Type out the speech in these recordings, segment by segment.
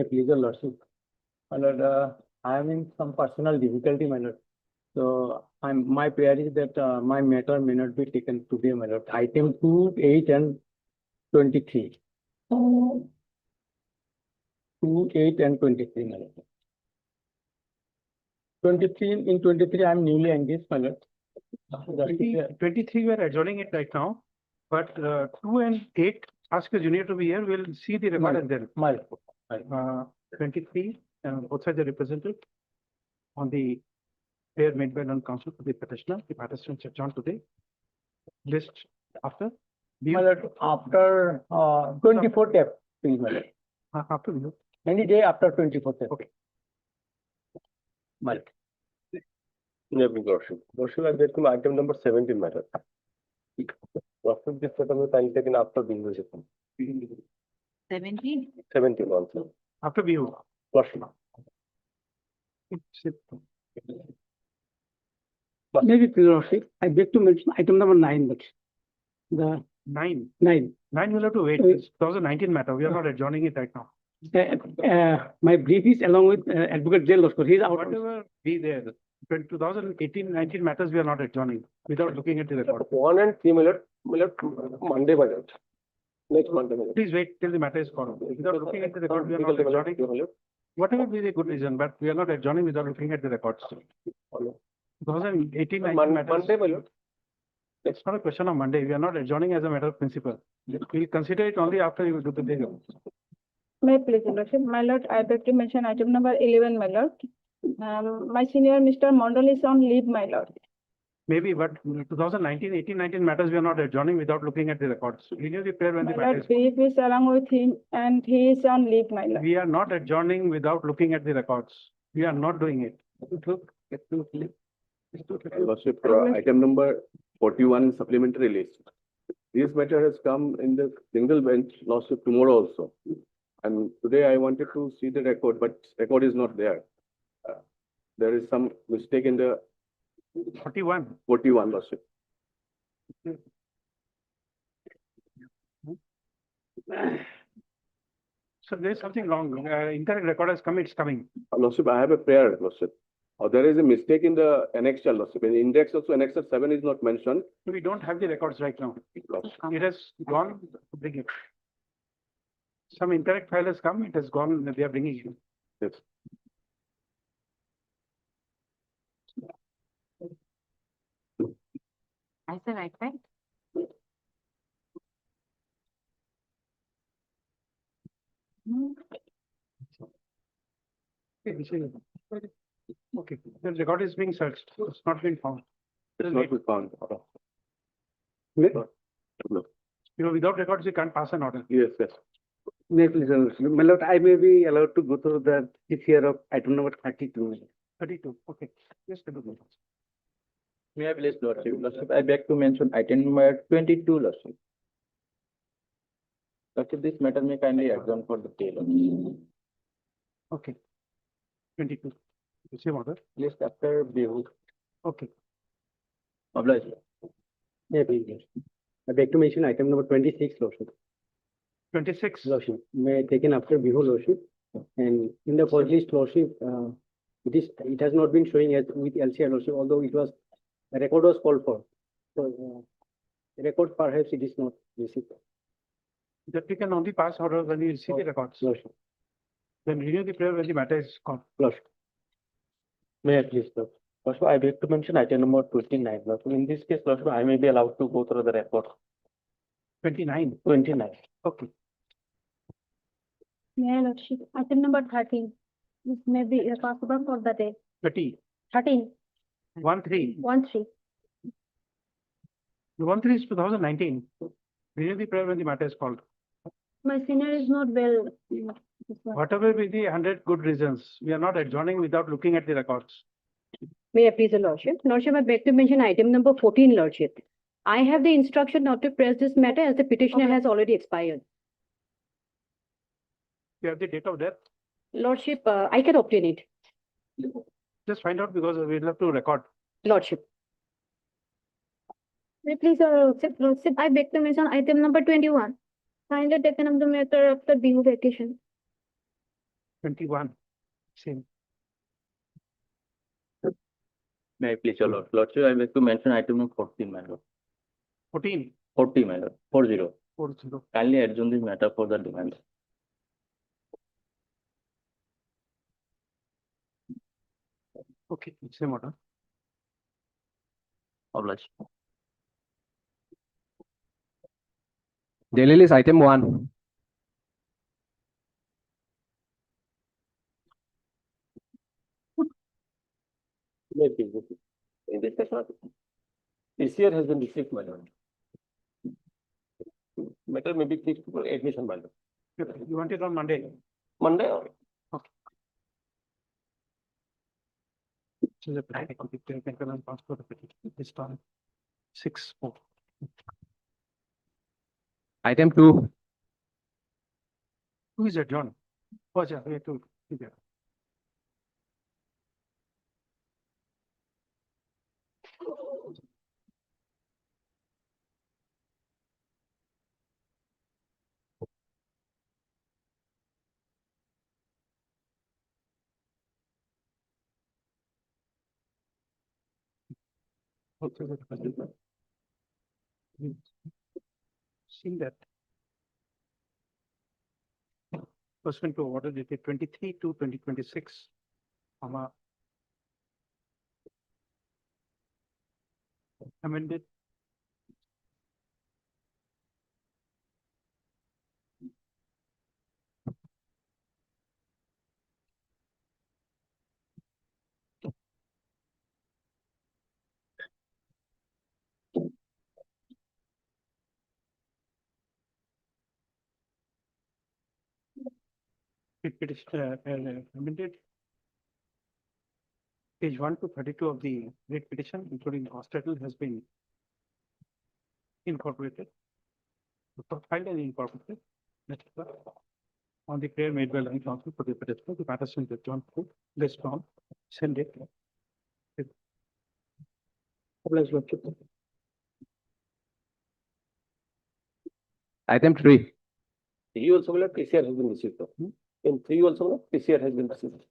Please, your lordship. My lord, I am in some personal difficulty, my lord. So my prayer is that my matter may not be taken today, my lord. Item 2, 8, and 23. 2, 8, and 23, my lord. 23, I am newly engaged, my lord. 23, we are adjourning it right now, but 2 and 8, ask the junior to be here. We'll see the record and then. 23, both sides are represented on the prayer made by non-counsel to the petitioner. The petitioner is adjourned today. List after. My lord, after 24 tab, please, my lord. After you. Any day after 24 tab. Okay. My lord. Lordship, I get to item number 17 matter. Lordship, this settlement time taken after being visited. 17? 17 also. After view. Lordship. Maybe, lordship, I beg to mention item number 9, but the 9. 9. 9 will have to wait. It's 2019 matter. We are not adjourning it right now. My brief is along with Advocate J. Loskar. He is out. Whatever be there. 2018-19 matters we are not adjourning without looking at the record. 1 and 3 Monday budget. Next Monday. Please wait till the matter is called. Without looking at the record, we are not adjourning. Whatever be the good reason, but we are not adjourning without looking at the records. 2018-19 matters. Monday. It's not a question of Monday. We are not adjourning as a matter of principle. We'll consider it only after you do the day. May I please, lordship? My lord, I beg to mention item number 11, my lord. My senior Mr. Mondal is on leave, my lord. Maybe, but 2018-19 matters we are not adjourning without looking at the records. Renew the prayer when the My matter lord, is. brief is along with him and he is on leave, my lord. We are not adjourning without looking at the records. We are not doing it. Lordship, item number 41 supplementary list. This matter has come in the single bench, Lordship, tomorrow also. And today I wanted to see the record, but record is not there. There is some mistake in the 41. 41, Lordship. So there is something wrong. Incorrect record has come, it's coming. Lordship, I have a prayer, Lordship. There is a mistake in the annexure, Lordship. In the index also, annexure 7 is not mentioned. We don't have the records right now. It has gone, bring it. Some incorrect file has come, it has gone, they are bringing it. Yes. I said right, right? Okay, the record is being searched. It's not been found. It's not been found. You know, without records, you can't pass an order. Yes, yes. May I please, my lord, I may be allowed to go through the here of item number 32. 32. Okay. Yes, do that. May I please, lordship? Lordship, I beg to mention item number 22, lordship. Lordship, this matter may kindly adjourn for the day, lordship. Okay. 22. The same order. List after view. Okay. Obliged. Yeah, please. I beg to mention item number 26, lordship. 26. Lordship, may taken after view, lordship. And in the first list, lordship, it has not been showing as with LCR, lordship, although it was a record was called for. So record perhaps it is not received. That we can only pass order when you see the records. Lordship. Then renew the prayer when the matter is called. Lordship. May I please, lordship? Lordship, I beg to mention item number 29. Lordship, in this case, lordship, I may be allowed to go through the record. 29. 29. Okay. May I, lordship? Item number 13. This may be possible for the day. 30. 13. 1-3. 1-3. 1-3 is 2019. Renew the prayer when the matter is called. My senior is not well. Whatever be the 100 good reasons, we are not adjourning without looking at the records. May I please, your lordship? Lordship, I beg to mention item number 14, lordship. I have the instruction not to press this matter as the petitioner has already expired. You have the date of death? Lordship, I can obtain it. Just find out because we'll have to record. Lordship. May I please, lordship, I beg to mention item number 21. Kindly taken up the matter after being vacation. 21, same. May I please, your lordship, I wish to mention item number 14, my lord. 14, 40, my lord, 40. 40. Kindly adjourn this matter for the demand. Okay, same order. Obliged. Daily list item 1. In this case, TCR has been received, my lord. Matter may be fixed for admission, my lord. Okay, you want it on Monday? Monday or So the petition, the paper and passport of petition is on 6/4. Item 2. Who is adjourned? Oh, yeah, we have to. Yeah. Okay, seen that. Pursuant to order dated 23/2/2026, amended petition, amended page 1 to 32 of the writ petition, including the hospital, has been incorporated. Filed and incorporated. Next, on the prayer made by land council for the petitioner, the matter sent to John Cook, list on, send it. Obliged, lordship. Item 3. three also, my lord, TCR has been received. In 3 also, my lord, TCR has been received.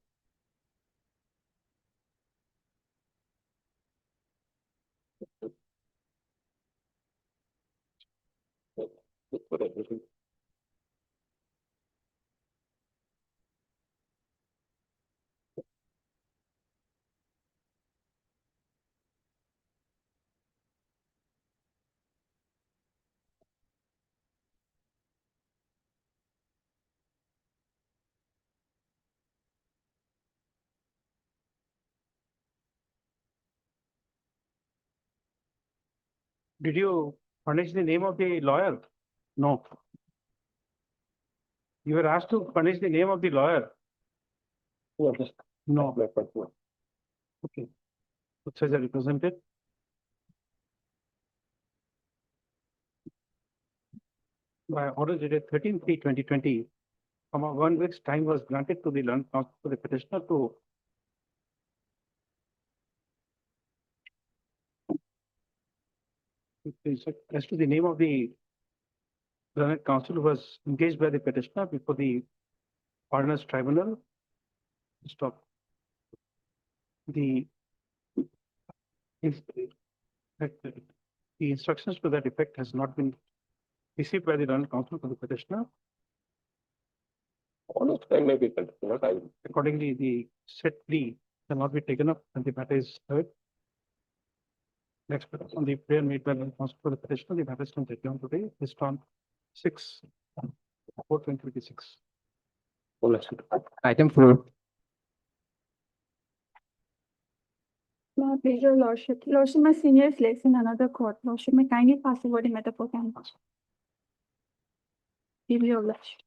Did you furnish the name of the lawyer? No. You were asked to furnish the name of the lawyer. No. Okay. Which is represented. By order dated 13/3/2020, 1 week's time was granted to the land council for the petitioner to as to the name of the land council who was engaged by the petitioner before the Ordinance Tribunal. Stop. The instructions to that effect has not been received by the land council for the petitioner. Honest time may be continued. Accordingly, the set plea cannot be taken up and the matter is heard. Next, on the prayer made by the council for the petitioner, the matter is adjourned today, based on 6/4/2026. Item 4. My pleasure, lordship. Lordship, my senior is late in another court. Lordship, may kindly pass the word in matter for canvas. Give your lordship.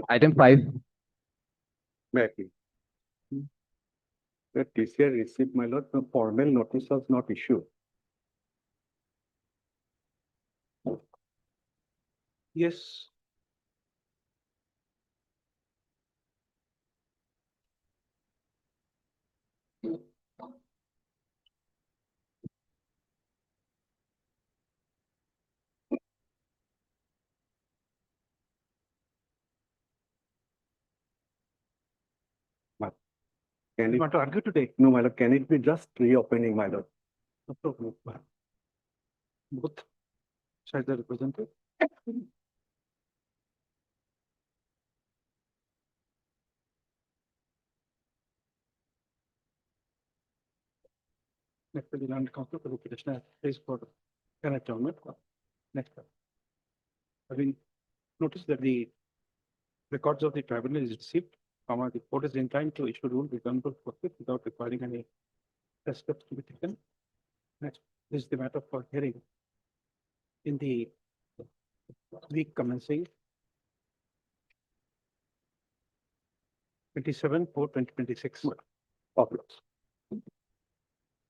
Item 5. May I please? The TCR received, my lord, the formal notice was not issued. Yes. Can You it, want to argue today? no, my lord, can it be just reopening, my lord? No problem. Both sides are represented. Next, the land council for the petitioner is for an adjournment. Next. I mean, notice that the records of the tribunal is received, the court is inclined to issue rule returnable forthwith without requiring any steps to be taken. Next is the matter for hearing in the week commencing 27/4/2026.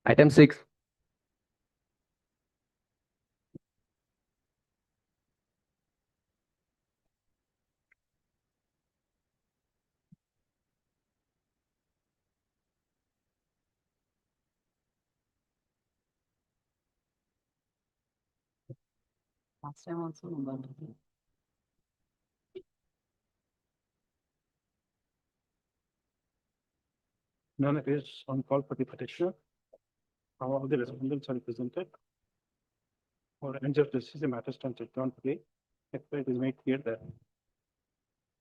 Item 6. Last time also number. None appears on call for the petitioner. All the respondents are presented. For injured justice, the matter stands adjourned today. It is made clear that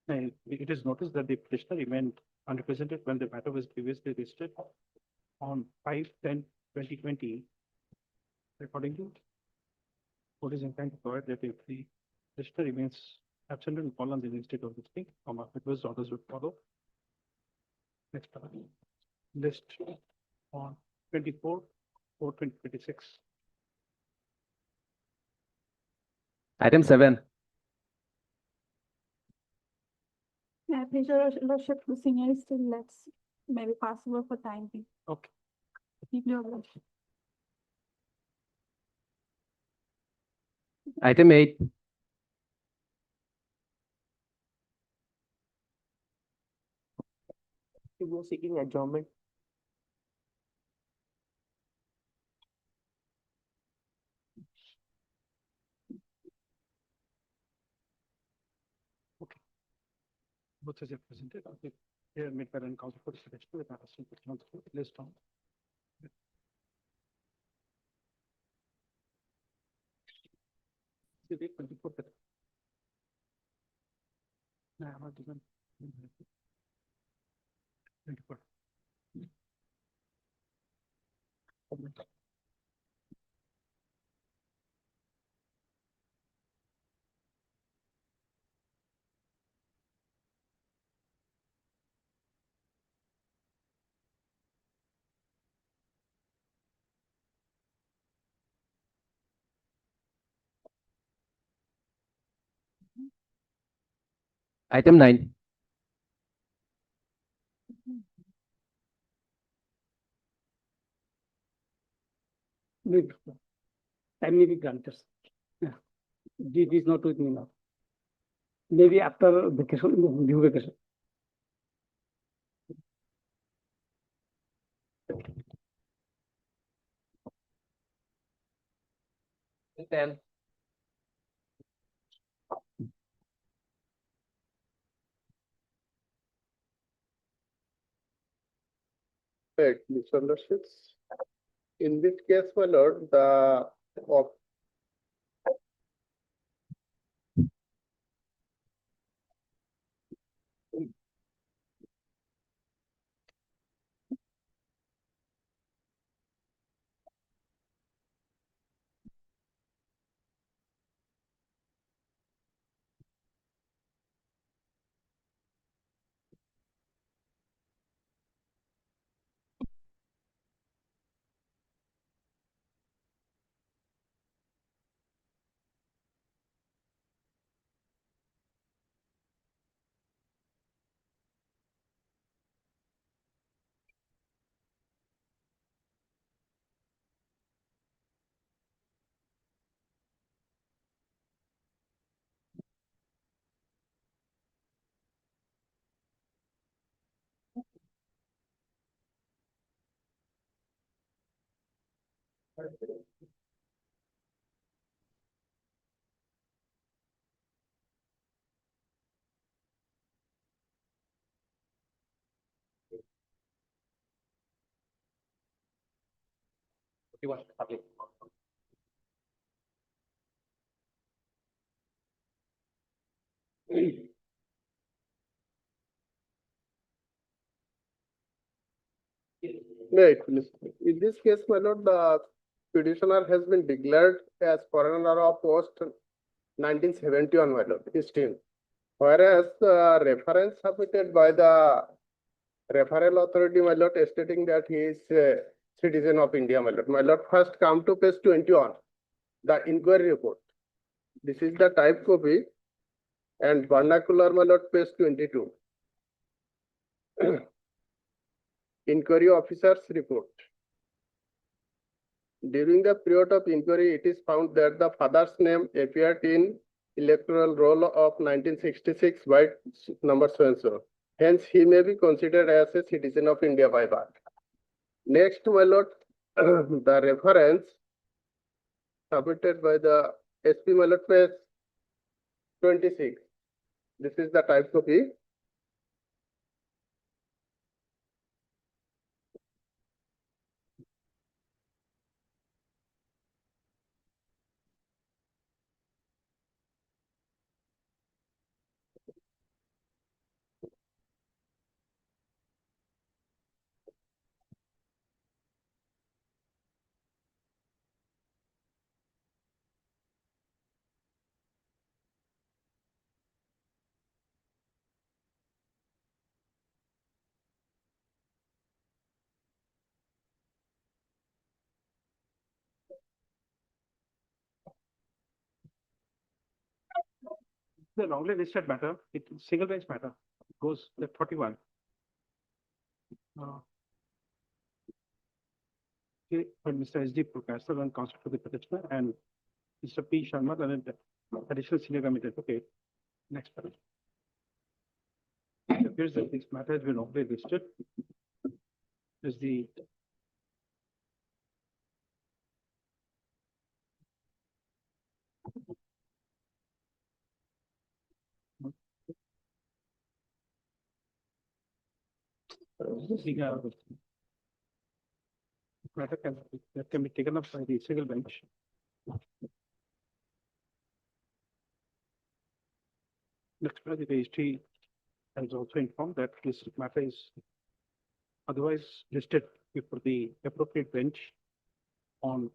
it is noticed that the petitioner remained unrepresented when the matter was previously listed on 5/10/2020. Accordingly, court is inclined to provide that if the petitioner remains absent and fall on the instead of this thing, request orders would follow. Next list on 24/4/2026. Item 7. Please, your lordship, the senior is still less, maybe possible for time being. Okay. Your lordship. Item 8. You were seeking adjournment. Both is represented. Here made by an counsel for the petitioner, the matter still put on the list on. See, wait, 24. No, I'm not given. 24. Item 9. Time may be granted. Yeah. It is not with me now. Maybe after vacation, due vacation. Ten. Right, misunderstandings. In this case, my lord, the of Right. In this case, my lord, the petitioner has been declared as foreigner of post 1971, my lord, still. Whereas reference submitted by the referral authority, my lord, stating that he is a citizen of India, my lord. My lord, first come to page 21, the inquiry report. This is the type copy and vernacular, my lord, page 22. Inquiry officer's report. During the period of inquiry, it is found that the father's name appeared in electoral roll of 1966 by number so and so. Hence, he may be considered as a citizen of India by birth. Next, my lord, the reference submitted by the SP, my lord, page 26. This is the type copy. The wrongly listed matter, it single bench matter, it goes to 41. Okay, when Mr. S.D. Prokasar and counsel to the petitioner and Mr. P. Sharma and additional senior committee advocate. Next page. It appears that this matter has been wrongly listed. Is the matter that can be taken up by the single bench. Next page, the registry has also informed that this matter is otherwise listed before the appropriate bench on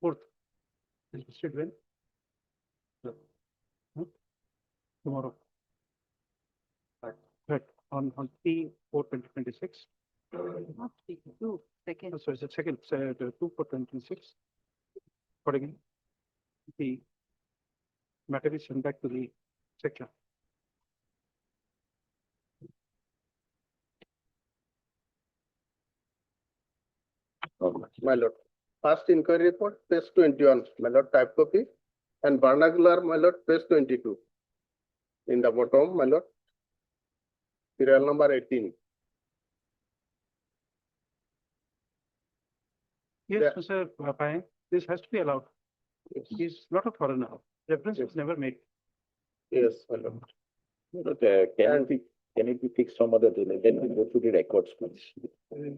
4th. Is listed when? Tomorrow. Right, on 3/4/2026. Not three, two, second. So it's the second, 2/4/2026. Accordingly, the matter is sent back to the section. My lord. First inquiry report, page 21, my lord, type copy, and vernacular, my lord, page 22. In the bottom, my lord, serial number 18. Yes, Yeah. Mr. Pai, this has to be allowed. He's not a foreigner. Reference was never made. Yes, my lord. But, And- can it be fixed some other day? Let me go through the records, please.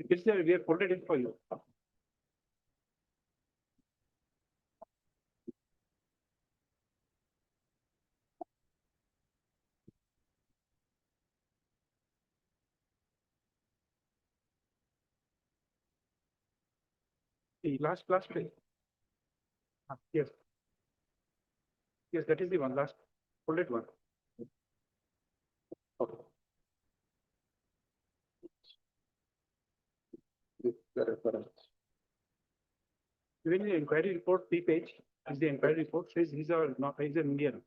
It's there, we have folded it for you. The last page. Yes. Yes, that is the one, last folded one. Okay. This is the reference. Even the inquiry report, page, is the inquiry report says he's a not, he's an Indian.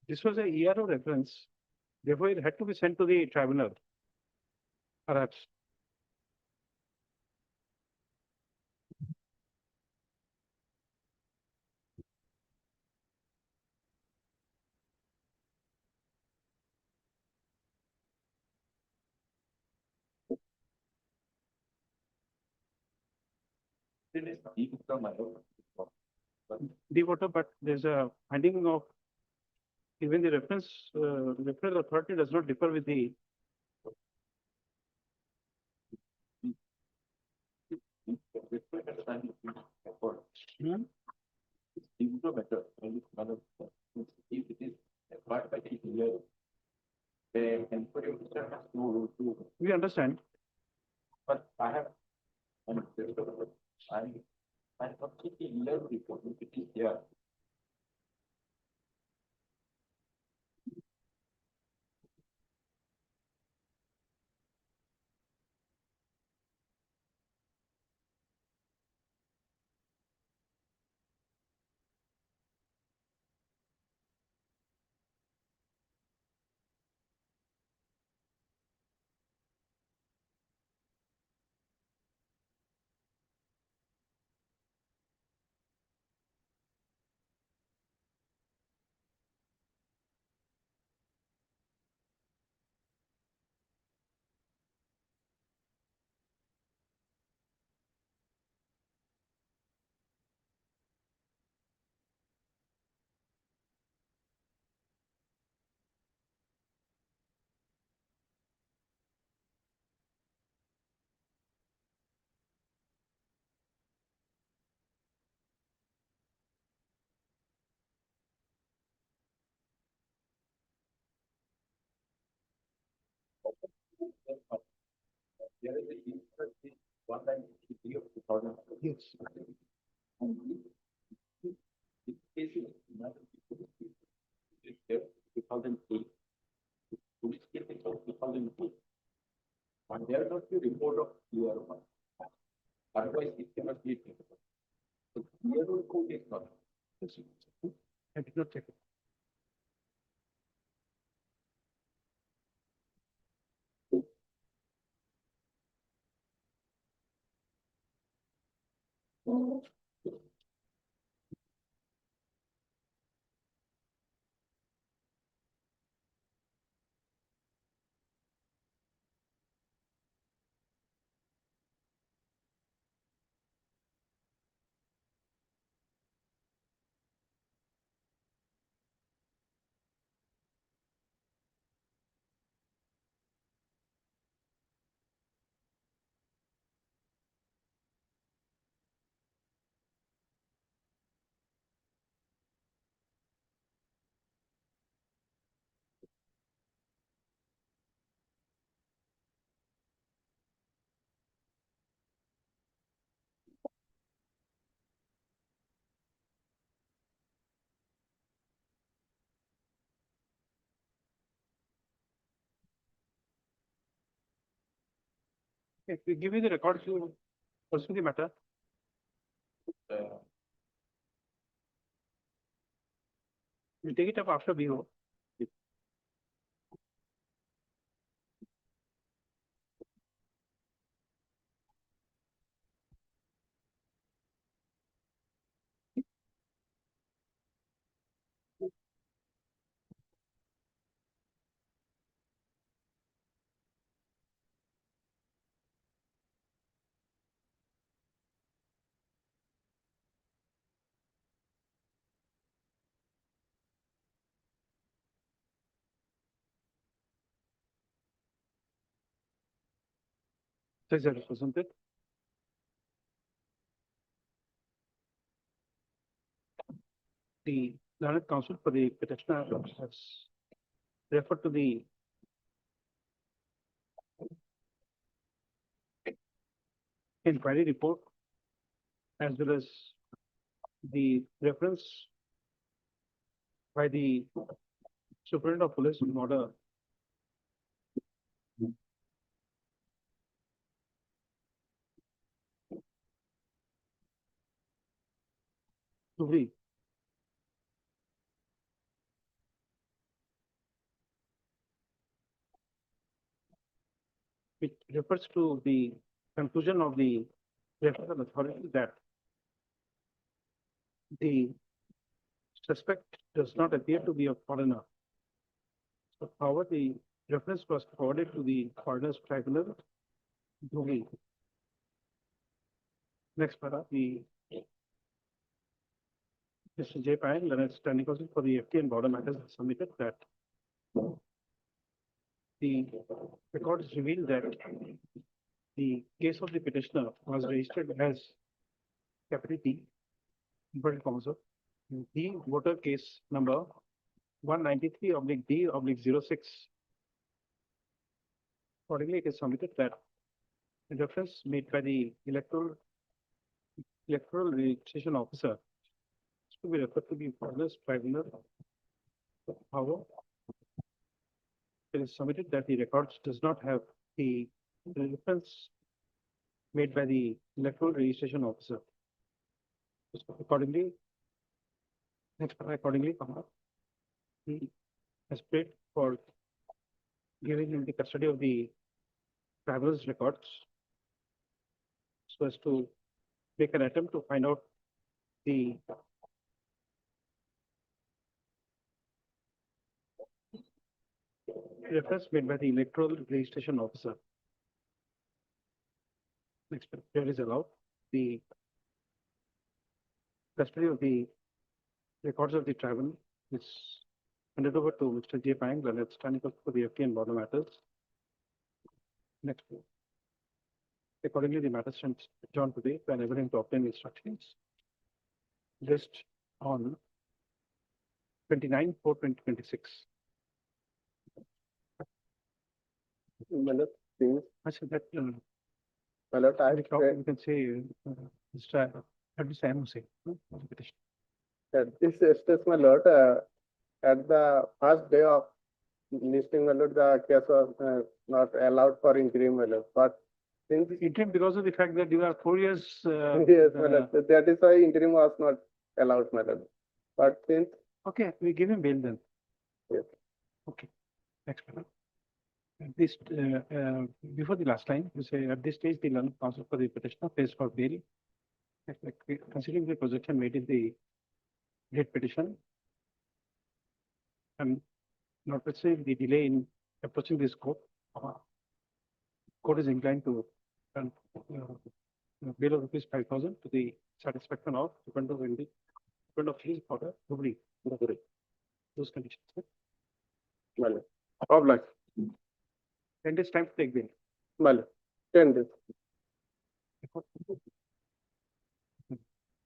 This was a ERO reference, therefore it had to be sent to the tribunal. Perhaps. Deep water, but there's a finding of even the reference authority does not differ with the. Hmm? We understand. But I have. I'm completely learned report, it is there. Yes. And there must be report of clear one. Otherwise, it cannot be. Clear code is not. I did not check it. If we give you the record to pursue the matter. We'll take it up after BO. Says the representative. The learned counsel for the petitioner has referred to the inquiry report as well as the reference by the superintendent of police in order to read. refers to the conclusion of the referral authority that the suspect does not appear to be a foreigner. So however, the reference was forwarded to the foreigners tribunal. Dhuli. Next para, the Mr. J. Payal, Leonard Standing Counsel for the FT and border matters has submitted that the records reveal that the case of the petitioner was registered as capital T, inverted commas, the voter case number 193/D/06. Accordingly, it is submitted that the reference made by the electoral registration officer is to be referred to the foreigners tribunal. However, it is submitted that the records does not have the reference made by the electoral registration officer. So accordingly, he has paid for giving him the custody of the travelers' records so as to make an attempt to find out the reference made by the electoral registration officer. Next, here is allowed the custody of the records of the travel is handed over to Mr. J. Pang, Leonard Standing Counsel for the FT and border matters. Next. Accordingly, the matter stands adjourned today to enable him to obtain instructions just on 29/4/2026. Malad, things, I said that, Malad, I you can say, Mr. Sam Hussain, petition. at this stage, my lord, at the first day of listing, my lord, the case was not allowed for interim, my lord. But since Interim because of the fact that you are 4 years. yes, my lord, that is why interim was not allowed, my lord. But since Okay, we give him bail then. yes, Okay, next one. At this, before the last line, you say at this stage, the learned counsel for the petitioner pays for bail. Considering the projection made in the late petition, and notwithstanding the delay in approaching this court, court is inclined to bail of rupees 5,000 to the satisfaction of dependent of his order, Dhuli. Those conditions. my lord, obliged, 10 days time to take bail. my lord, 10 days.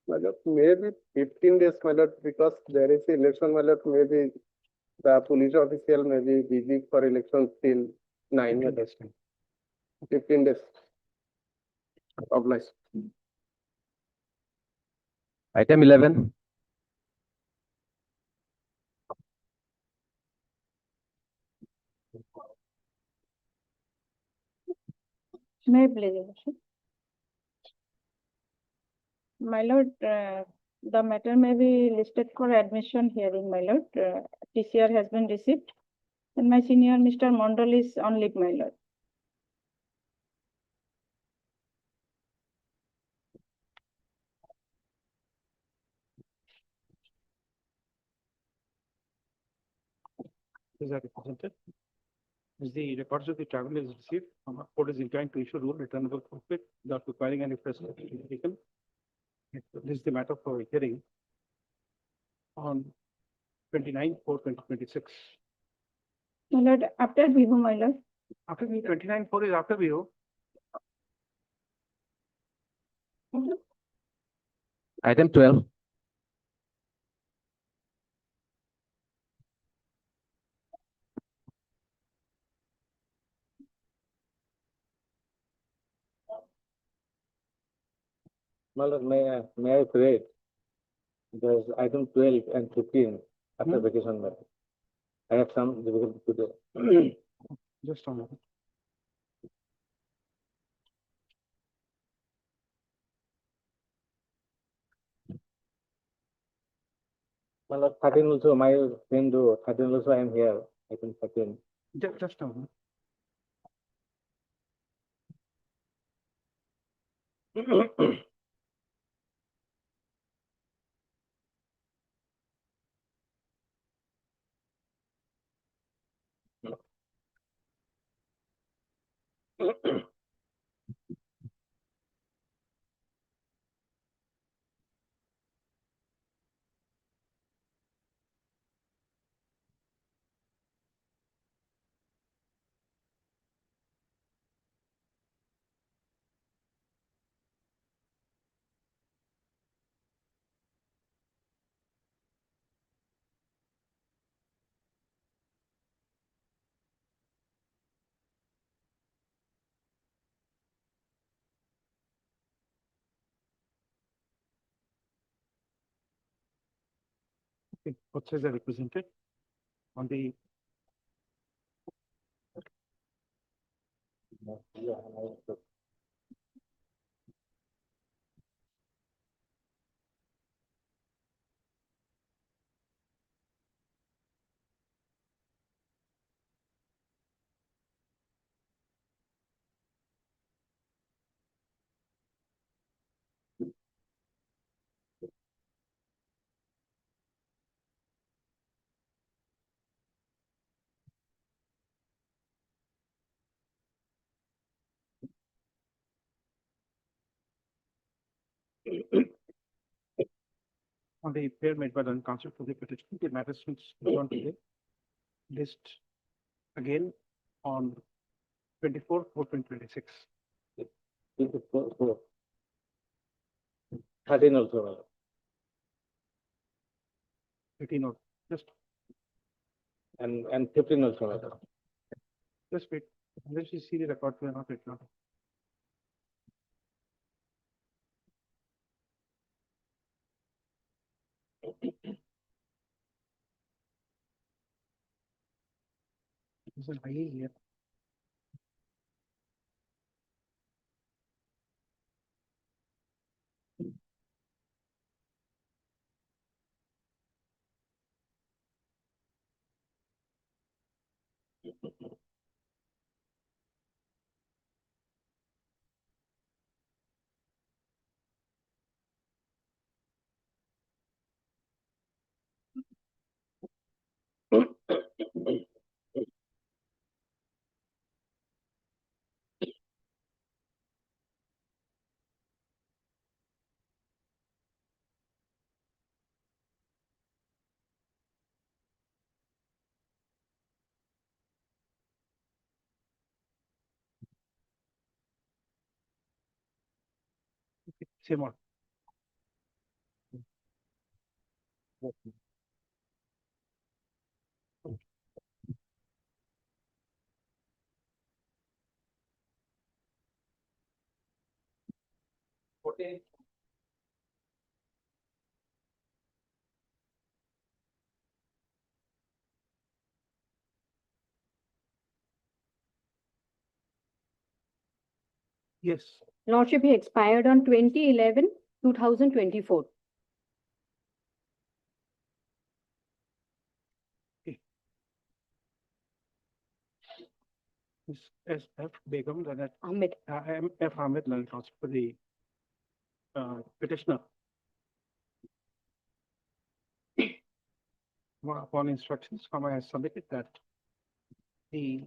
My lord, maybe 15 days, my lord, because there is election, my lord, maybe the police official may be busy for election till 9, my 15 lord. days time. 15 days. Obliged. Item 11. May I please, Your Worship? My lord, the matter may be listed for admission hearing, my lord. TCR has been received. And my senior, Mr. Mondal, is on leave, my lord. Is that represented? Is the records of the travel is received, court is inclined to issue rule returnable forfeit without requiring any precedent to be taken. This is the matter for hearing on 29/4/2026. My lord, after Bihu, my lord. After the 29/4 is after view. Item 12. Malad, may I pray? There's item 12 and 15 after vacation matter. I have some difficulty today. Just a moment. Malad, 13 also, my same do, 13 also I am here, I think 13. Just a moment. Okay, both sides are represented on the pair made by the counsel for the petition, the matter since on today. List again on 24/4/2026. 13 also. 18 or just And 15 also, madam. just wait. Unless you see the record, we are not written. There's an IA here. Same one. Yes, Lordship, he expired on 2011-2024. this S F Begum, then Ahmed. M F Ahmed, then counsel for the petitioner. Upon instructions, Kama has submitted that the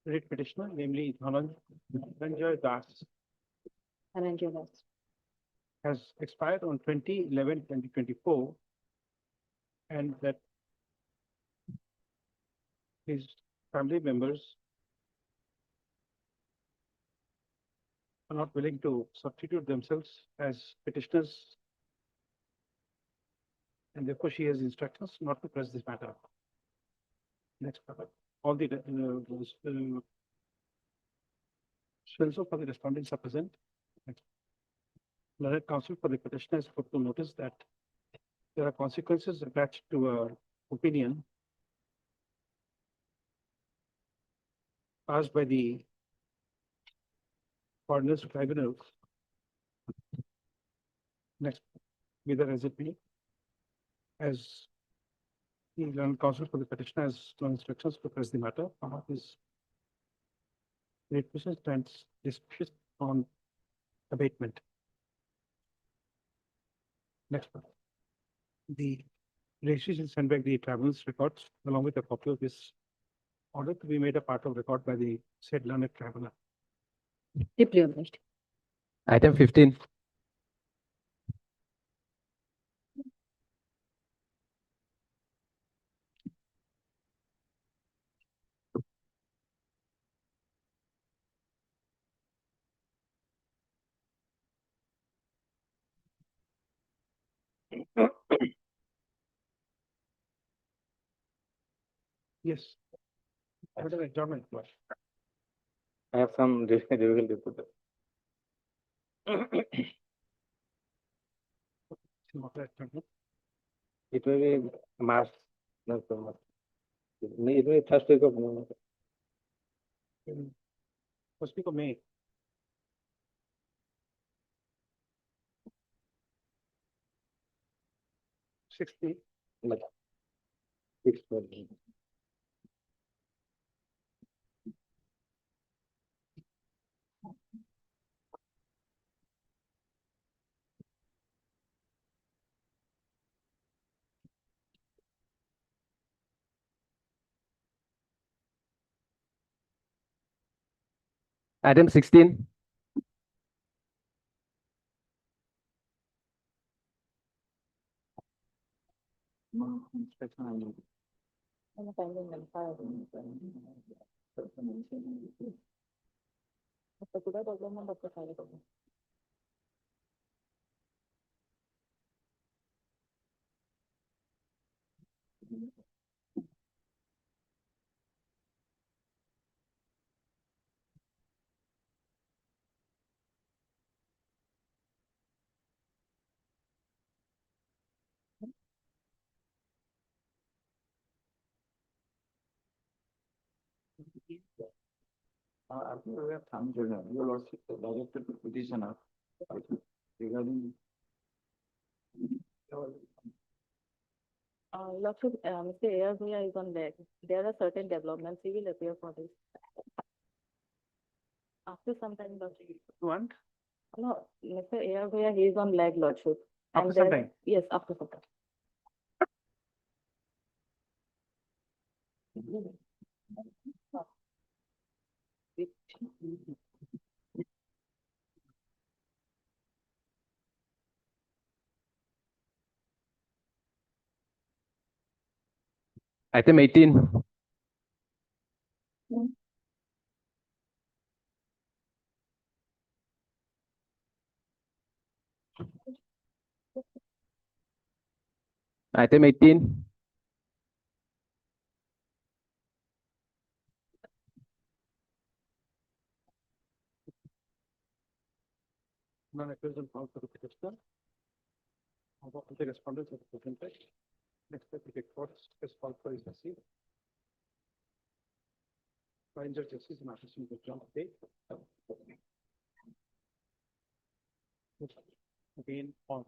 writ petitioner, namely Dhananjay Das, Ananjalas. has expired on 2011-2024, and that his family members are not willing to substitute themselves as petitioners, and therefore she has instructions not to press this matter. Next paragraph. All the also for the respondents are present. Next. Learned counsel for the petitioner has put to notice that there are consequences attached to a opinion passed by the foreigners tribunals. Next, whether as it be, as the learned counsel for the petitioner has no instructions to press the matter. His petition stands disputed on abatement. Next one. The registration sent back the tribunal's records along with a copy of this order to be made a part of record by the said learned tribunal. Deeply obliged. Item 15. Yes. What are the adjournment? I have some difficulty with that. It may be March, not so much. It may be first week of November. First week of May. Sixty. Like, six months. Item 16. We have some journal, your lordship directed to petitioner regarding. Lordship, Mr. Ayers is on leg. There are certain developments. He will appear for this. After some time, Lordship. One. No, Mr. Ayers, he is on leg, Lordship. After And some there- time? Yes, after some time. Item 18. Item 18. Non-accused call for the petitioner. All the respondents are presented. Next step, the court is called for is received. By Judge Justice and Assistant Judge John Day. Again on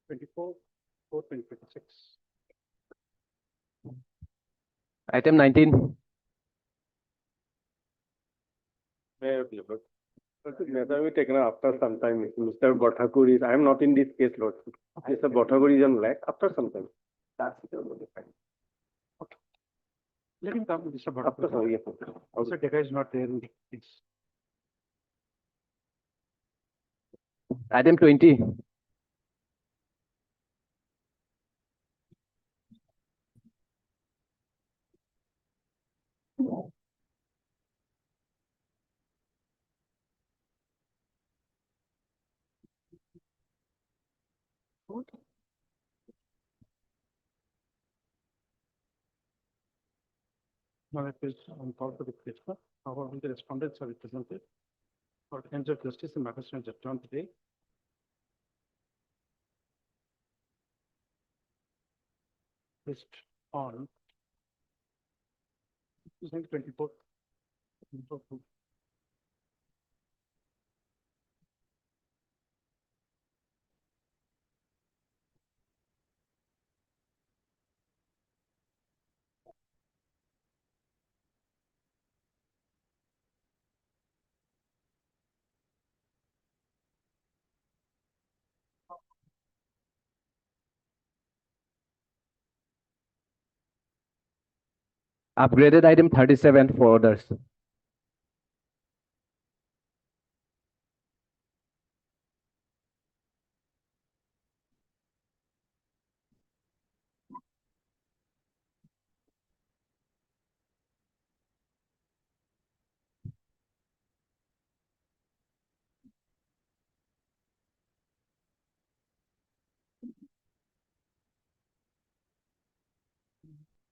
24/4/2026. Item 19. Matter will be taken after some time. Mr. Bothakur is, I am not in this case, Lord. Mr. Bothakur is on lack after some time. That's it. Let him come, Mr. After, Bhatt. yes. Also, Deka is not there in the case. Item 20. Non-accused on call for the petitioner. However, the respondents are represented. For ends of justice and magistrate Judge John today. List on 24. Upgraded item 37 for orders.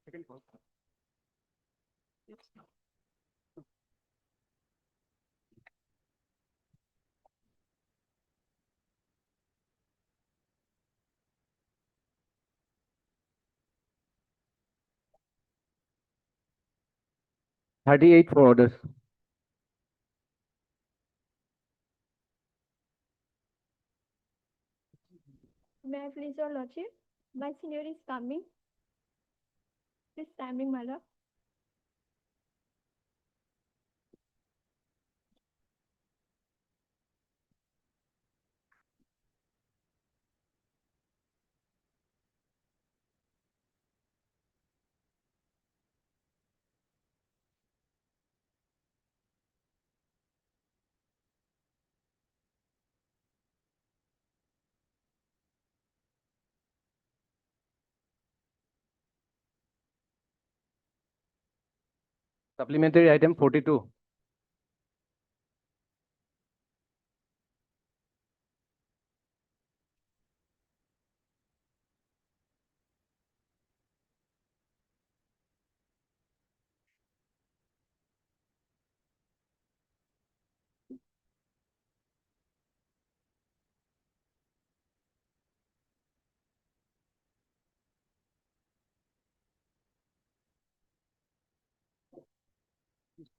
Second call. 38 for orders. May I please, your lordship? My senior is coming. Please timing, my lord. Supplementary item 42.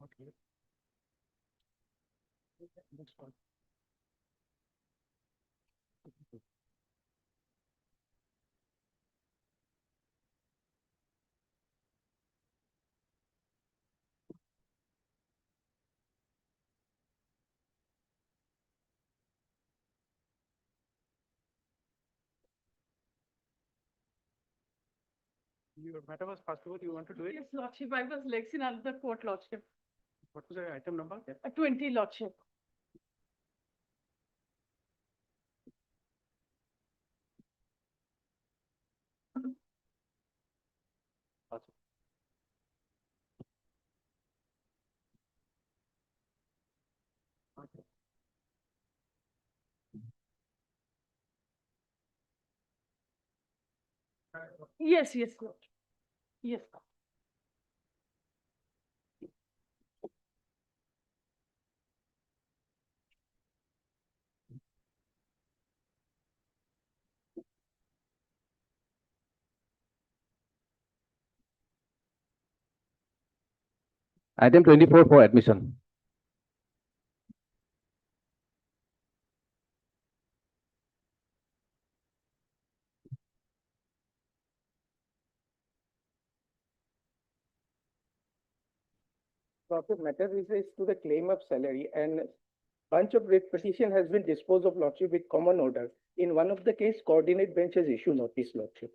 Okay. Next one. Your matter was passed over, you want to do it? Yes, lordship, I was legs in another court, lordship. What was the item number? 20, lordship. Yes, yes, lord. Yes. Item 24 for admission. Lordship, matter relates to the claim of salary, and bunch of writ petition has been disposed of, Lordship, with common order. In one of the case, coordinate bench has issued notice, Lordship.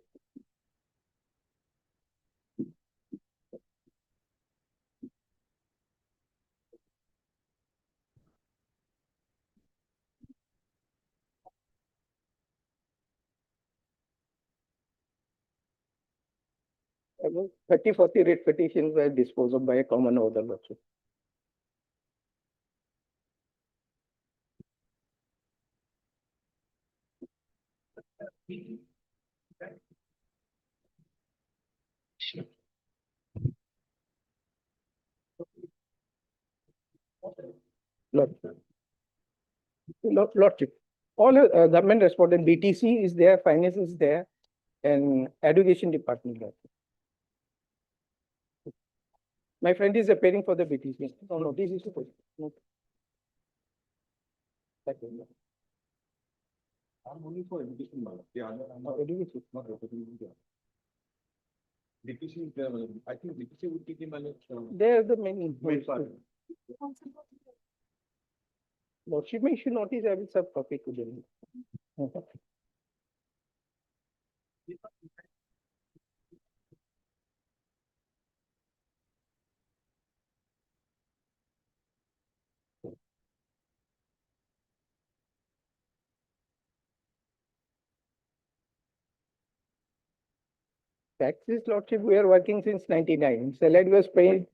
About 30, 40 writ petitions were disposed of by a common order, Lordship. Lordship. Lordship, all government respondent, BTC is there, finance is there, and education department, Lordship. My friend is appearing for the BTC. No, this is no. Thank you. I'm only for education, madam. The other, I'm not, Education. not representing the. DPC, I think DPC would take him and. They are the many. Main part. Lordship may issue notice, I will sub copy to them. Taxes, Lordship, we are working since 99. Salary was paid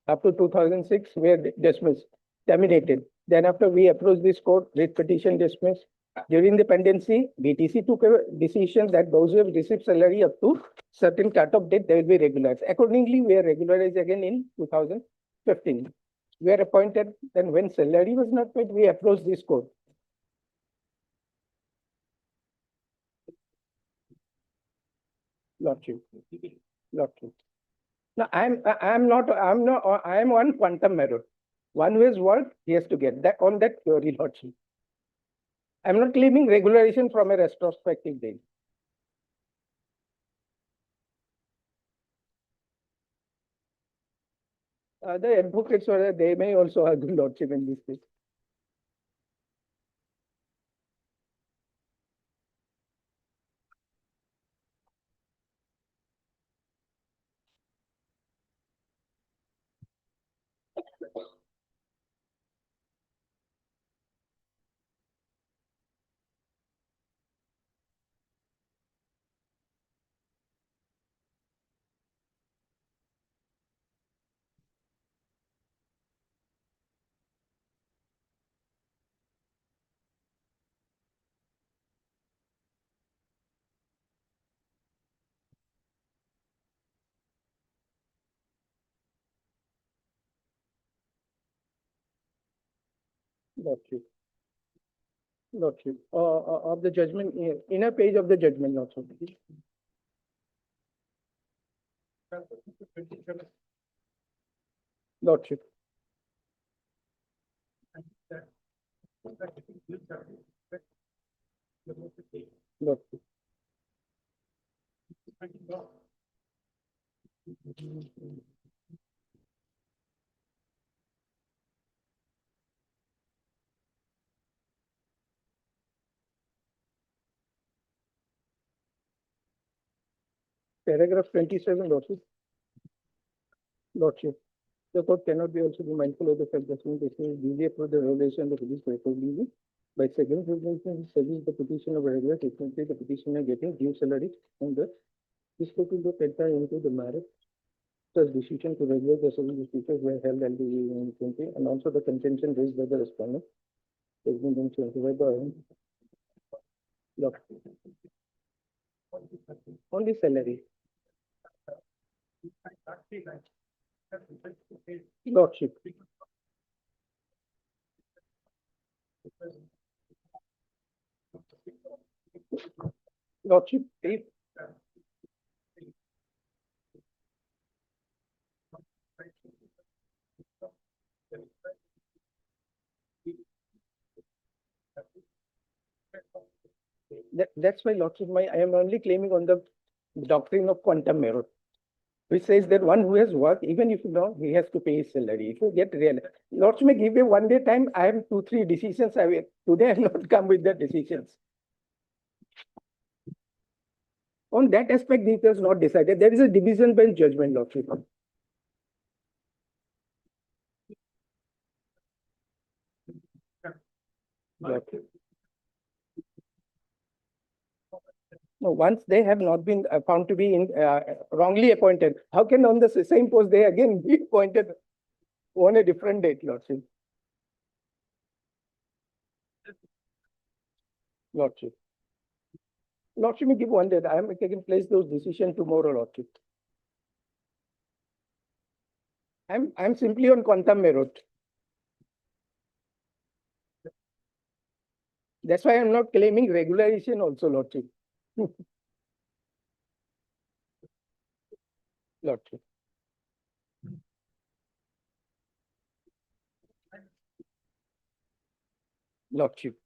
up to 2006, we are dismissed, terminated. Then after we approached this court, writ petition dismissed. During the pendency, BTC took a decision that those who have received salary up to certain cut-off date, they will be regularized. Accordingly, we are regularized again in 2015. We are appointed, then when salary was not paid, we approached this court. Lordship. Lordship. No, I am on quantum error. One who has worked, he has to get that on that theory, Lordship. I'm not claiming regularization from a retrospective date. The advocates, they may also argue Lordship in this case. Lordship. Lordship, of the judgment, inner page of the judgment, Lordship. Lordship. Lordship. Paragraph 27, Lordship. Lordship. The court cannot be also be mindful of the fact that when this is duly approved the regulation of the police record duly. By second regulation, service the petition of a regular frequently, the petitioner getting due salary and this court will enter into the merit. Thus decision to regulate the civil disputes were held and the 20 and also the contention raised by the respondent. Has been mentioned by the Lordship. Only salary. Lordship. Lordship, if that's why Lordship, I am only claiming on the doctrine of quantum error, which says that one who has worked, even if you know, he has to pay his salary. If you get real, Lordship may give you 1 day time. I have 2-3 decisions. Today I have not come with the decisions. On that aspect, it was not decided. There is a division bench judgment, Lordship. Lordship. No, once they have not been found to be wrongly appointed, how can on the same post they again be appointed on a different date, Lordship? Lordship. Lordship, me give 1 day. I am taking place those decisions tomorrow, Lordship. I'm simply on quantum error. That's why I'm not claiming regularization also, Lordship. Lordship. Lordship.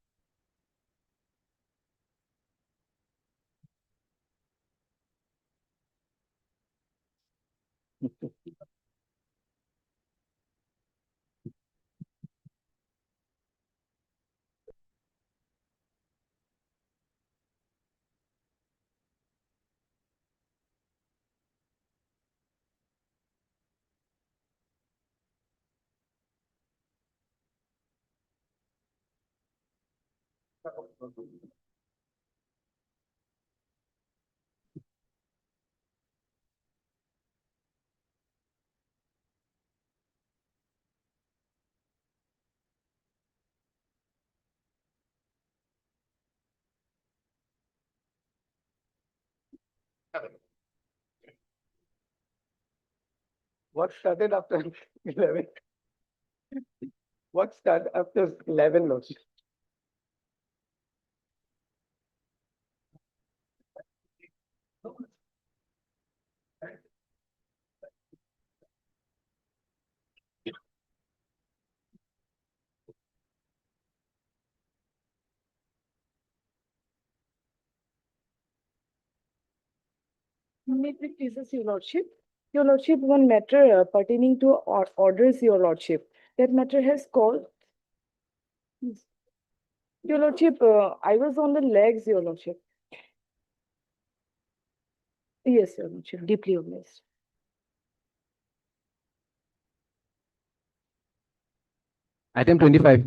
What started after 11? What started after 11, Lordship? May it please your lordship. Your lordship, one matter pertaining to orders, your lordship. That matter has called. Yes. Your lordship, I was on the legs, your lordship. Yes, your lordship, deeply obliged. Item 25.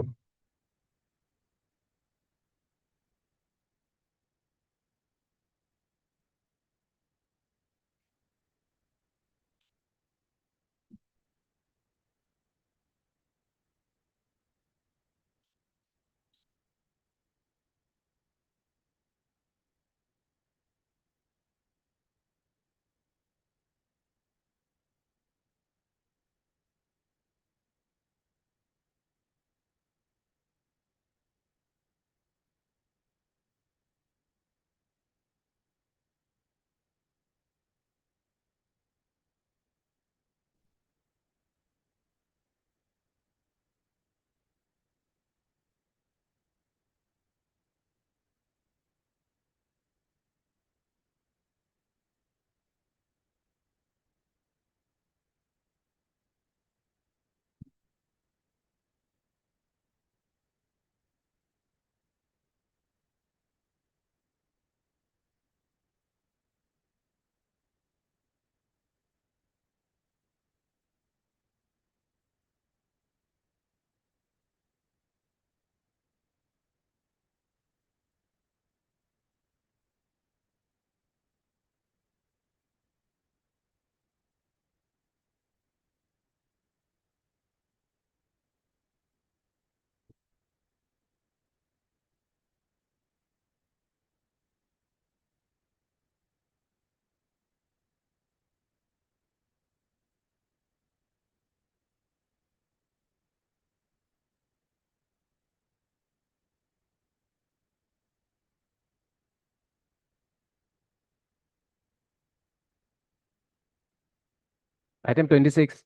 Item 26.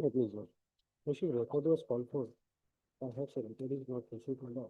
Please, Lord. Lordship, record was called for. I have said it is not issued or not.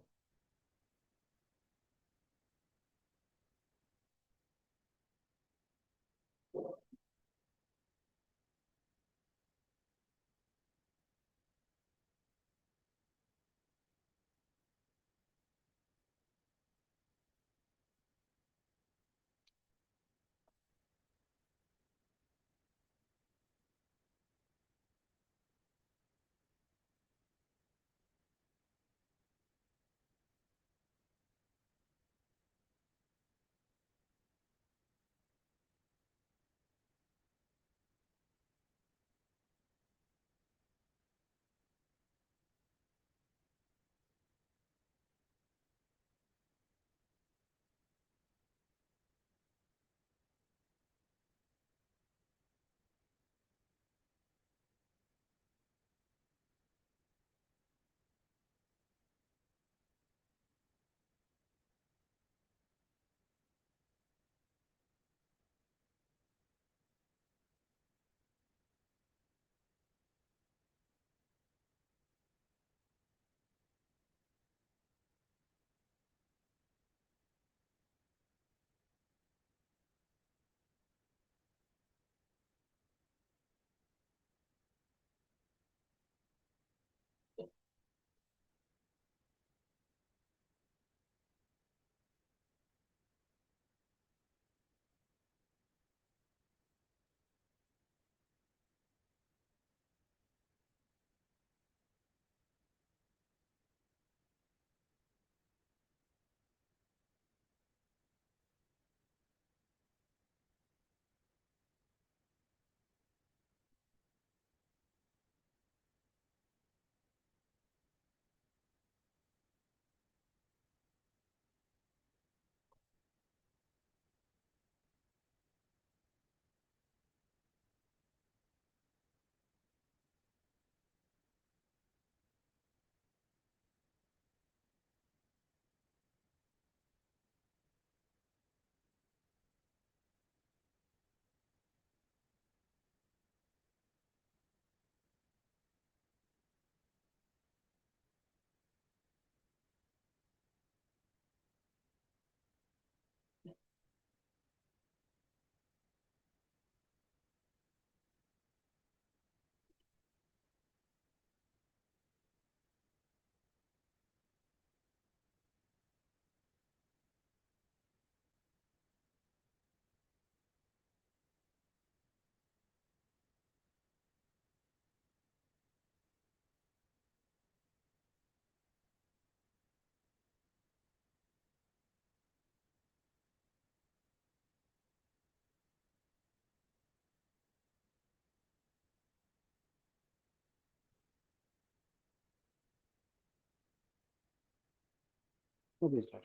Okay, sir.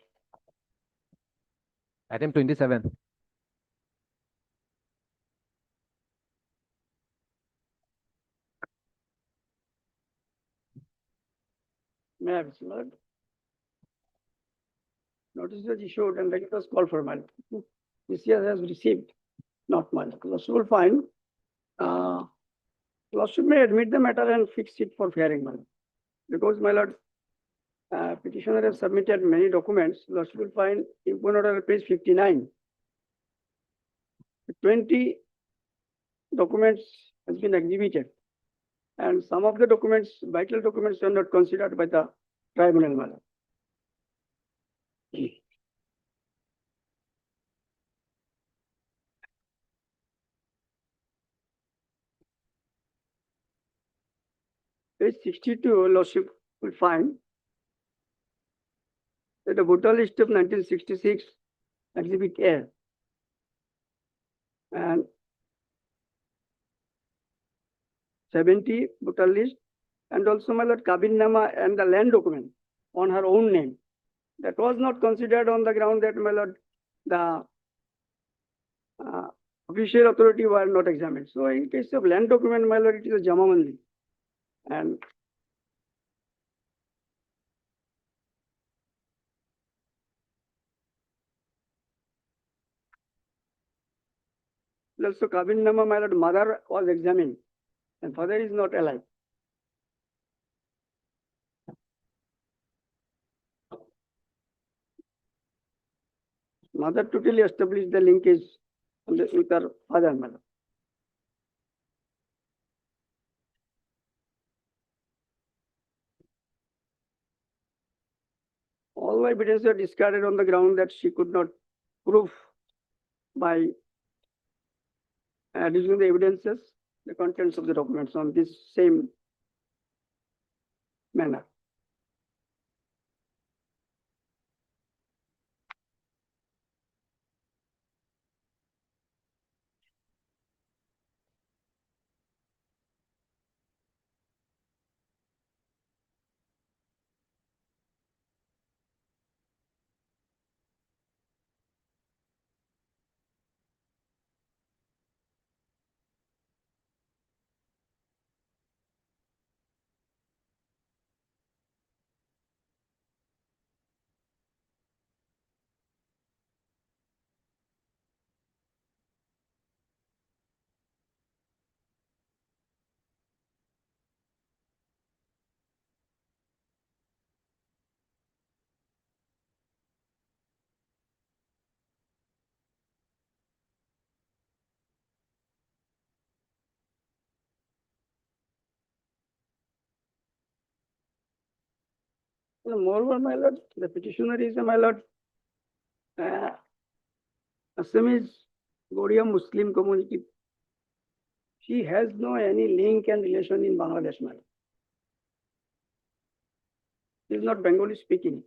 Item 27. May I have, my lord? Notice was issued and it was called for my TCS has received, not my lord. Lordship will find, Lordship may admit the matter and fix it for hearing, my lord. Because, my lord, petitioner has submitted many documents, Lordship will find import order page 59. 20 documents has been exhibited. And some of the documents, vital documents are not considered by the tribunal, my lord. Page 62, Lordship will find that the voter list of 1966, Exhibit A, and 70 voter list, and also my lord Kabinnama and the land document on her own name. That was not considered on the ground that my lord, the official authority were not examined. So in case of land document, my lord, it is a Jama only. And also Kabinnama, my lord, mother was examined and father is not alive. Mother totally established the linkage with her father, my lord. All evidence were discarded on the ground that she could not prove by adducing the evidences, the contents of the documents on this same manner. Moreover, my lord, the petitioner is, my lord, Assamese Gaudiya Muslim community. She has no any link and relation in Bangladesh, my lord. She is not Bengali speaking.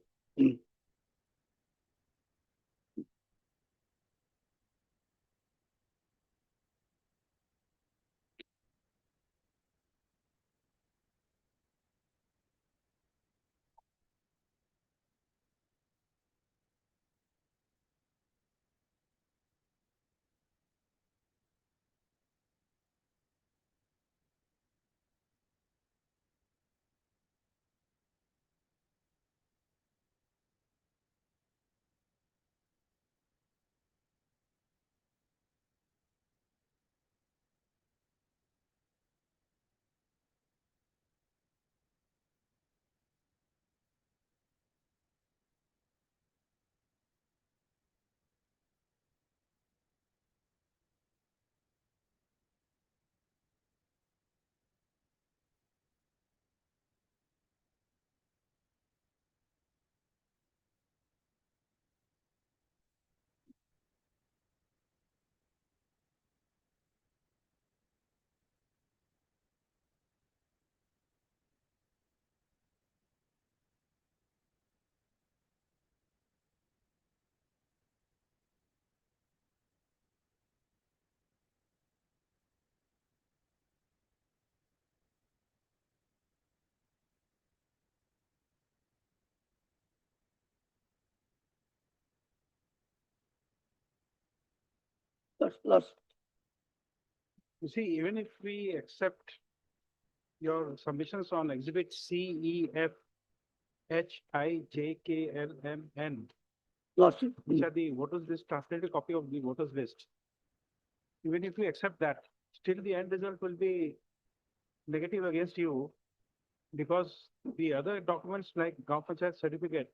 Lordship. You see, even if we accept your submissions on exhibit C, E, F, H, I, J, K, L, M, N, Lordship. which are the voters list, translated copy of the voters list. Even if we accept that, still the end result will be negative against you because the other documents like Gaon Panchayat certificate,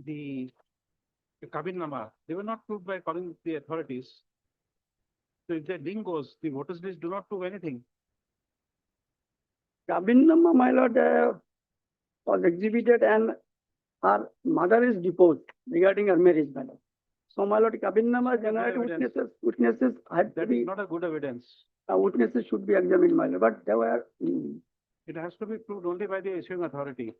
the Kabinnama, they were not proved by calling the authorities. So if the link goes, the voters list do not prove anything. Kabinnama, my lord, was exhibited and her mother is deposed regarding her marriage, my lord. So, my lord, Kabinnama generated evidence. witnesses had to That be, is not a good evidence. witnesses should be examined, my lord, but they were, It has to be proved only by the issuing authority.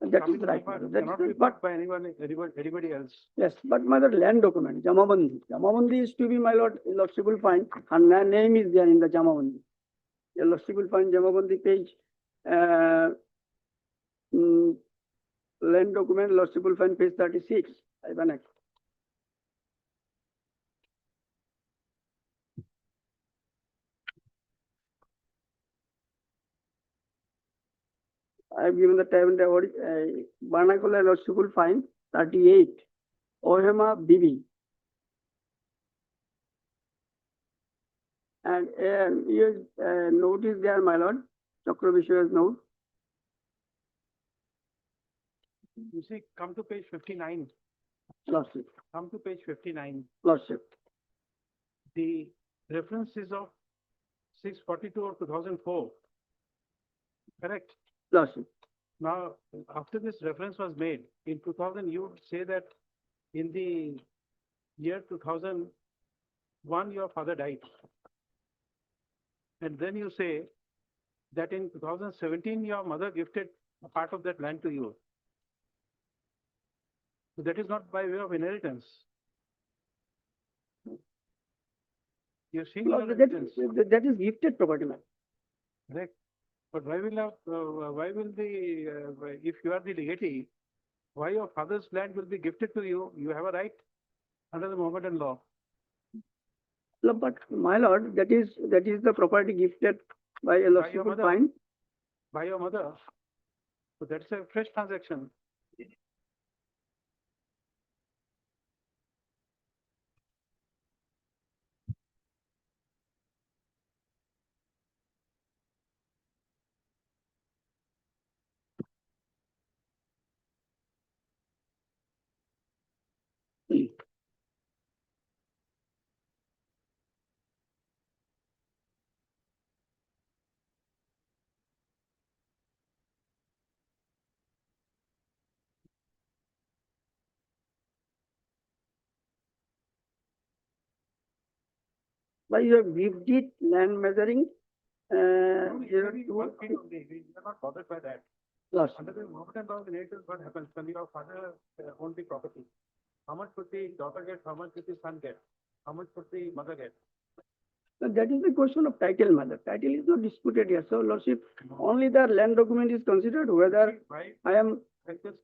that is right, my Kabinnama lord. That is cannot be right, but, proved by anybody else. yes, but my lord, land document, Jamabandi. Jamabandi is to be, my lord, lordship will find, her name is there in the Jamabandi. Your lordship will find Jamabandi page, land document, lordship will find page 36, Ivan. I have given the time and the Barnacular lordship will find 38, Ohema Bibi. And here note is there, my lord, Chakraviswa's note. You see, come to page 59. Lordship, Come to page 59. lordship, The reference is of 642 of 2004. Correct? lordship. Now, after this reference was made, in 2000, you would say that in the year 2001, your father died. And then you say that in 2017, your mother gifted a part of that land to you. So that is not by way of inheritance. You're seeing your evidence. That is gifted property, man. Correct. But why will if you are the legatee, why your father's land will be gifted to you? You have a right under the Mohammedan law. No, but my lord, that is the property gifted by a lordship will mother. find. By your mother. So that's a fresh transaction. By your gifted land measuring, No, it zero may be two- one thing only. We are not bothered by that. lordship. Under the Mohammedan law, inheritance, what happens when your father owns the property? How much would the daughter get? How much would the son get? How much would the mother get? So that is the question of title, mother. Title is not disputed here. So lordship, only the land document is considered whether Why? I am,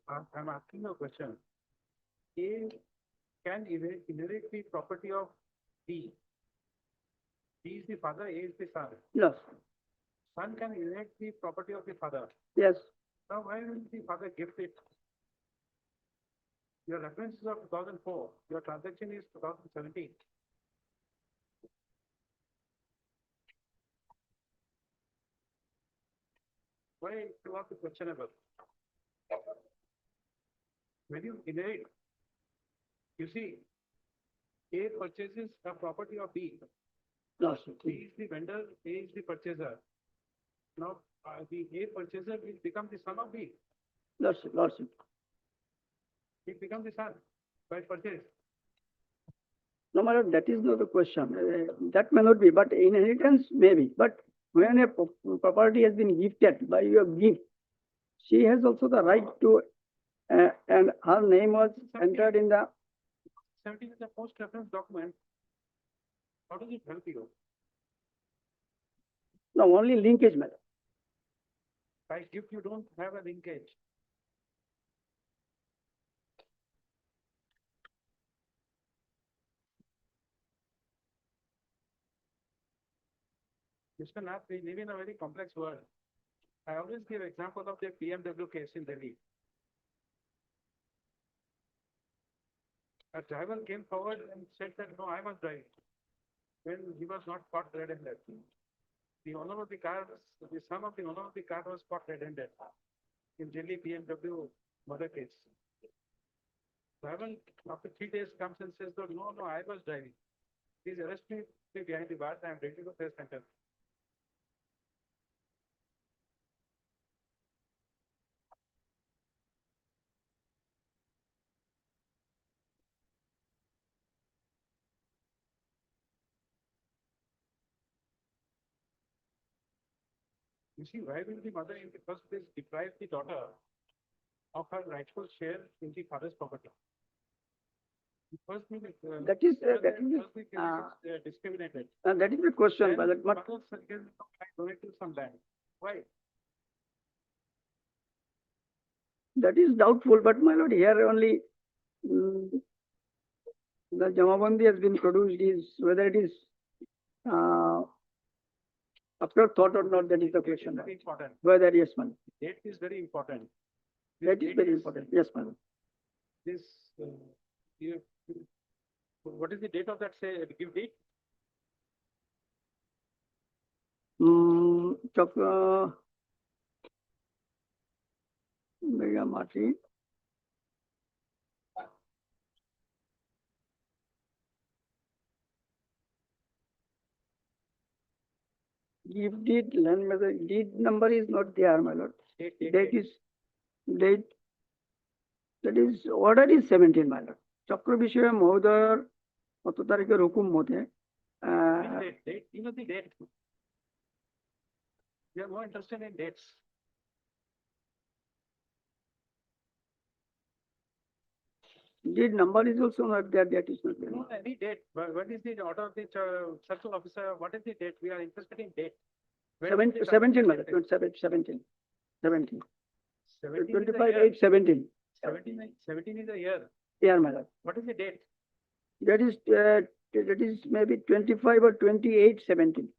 I'm asking you a question. A can inherit the property of B. B is the father, A is the son. yes, Son can inherit the property of the father. yes. Now, why will the father gift it? Your reference is of 2004. Your transaction is 2017. Why you are questionable? When you inherit, you see, A purchases a property of B. Lordship. B is the vendor, A is the purchaser. Now, the A purchaser will become the son of B. Lordship, lordship. It becomes the son by purchase. No matter, that is not the question. That may not be, but inheritance may be. But when a property has been gifted by your gift, she has also the right to, and her name was entered in the, 17 is a post reference document. How does it help you? no, only linkage matter. By gift, you don't have a linkage. Mr. Nath, we live in a very complex world. I always give example of the BMW case in Delhi. A driver came forward and said that, no, I was driving, when he was not caught red-handed. The owner of the car, the son of the owner of the car was caught red-handed in Delhi BMW murder case. Driver, after 3 days, comes and says, no, I was driving. Please arrest me behind the bars. I am ready to face sentence. You see, why will the mother in the first place deprive the daughter of her rightful share in the father's property? The first thing is, discriminated. That is the question, Then but mother says, I donate to some land. Why? that is doubtful, but my lord, here only the Jamabandi has been produced is whether it is after thought or not, that is the question. Very important. Whether, yes, madam. Date is very important. That is very important. Yes, madam. This, what is the date of that, say, give date? Mega Martin. Give deed, land matter, deed number is not there, my lord. Date is, date, that is, order is 17, my lord. Chakra Vishaya Mohdar, কত তারিখের হুকুম মতে Date, you know the date. We are more interested in dates. deed number is also not there, that is not there. No, any date. But what is the order of the circle officer? What is the date? We are interested in date. When is the 17, my lord, document 17. 17. 17 is a 25, year. 8, 17. 17 is a year. Yeah, my lord. What is the date? That is maybe 25 or 28, 17.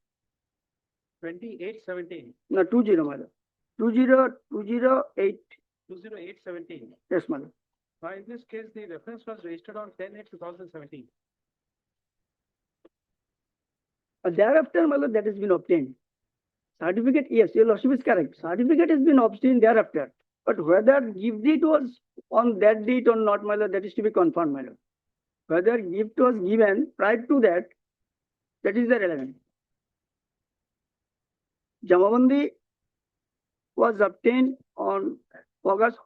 28, 17. No, 20, my lord. 2008. 20817. Yes, my lord. Now, in this case, the reference was registered on 10/8/2017. Thereafter, my lord, that has been obtained. Certificate, yes, your lordship is correct. Certificate has been obtained thereafter. But whether gift deed was on that date or not, my lord, that is to be confirmed, my lord. Whether gift was given prior to that, that is the relevant. Jamabandi was obtained on August.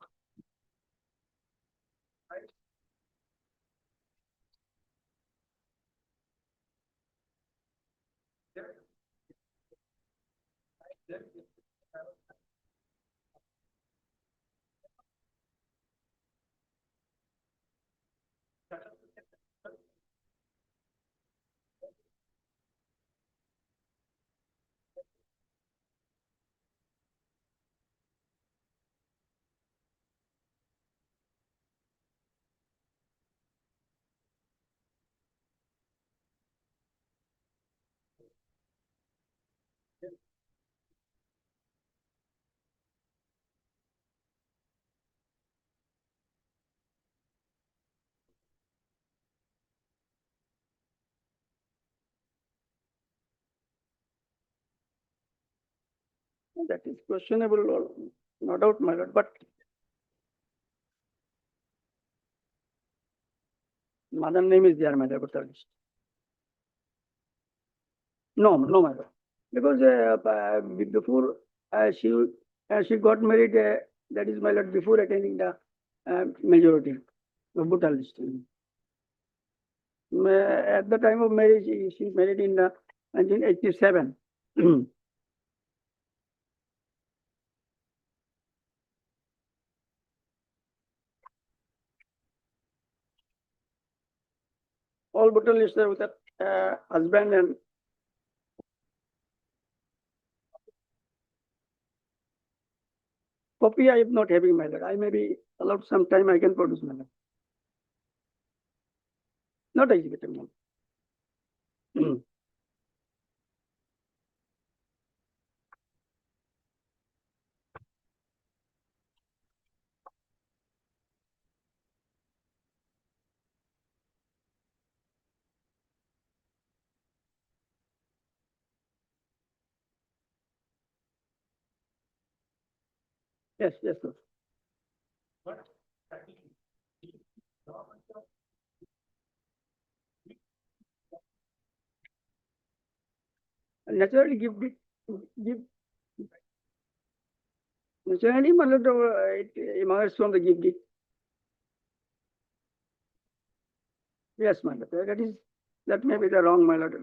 That is questionable, or no doubt, my lord, but mother name is there, my lord, but no, my lord, because before she got married, that is, my lord, before attaining the majority of Bhutan list. At the time of marriage, she married in 1987. All Bhutan lists are with a husband and copy I am not having, my lord. I may be allowed some time, I can produce, my lord. Not executed, my lord. Yes, yes, sir. Naturally give naturally it emerges from the give. Yes, my lord, that may be the wrong, my lord.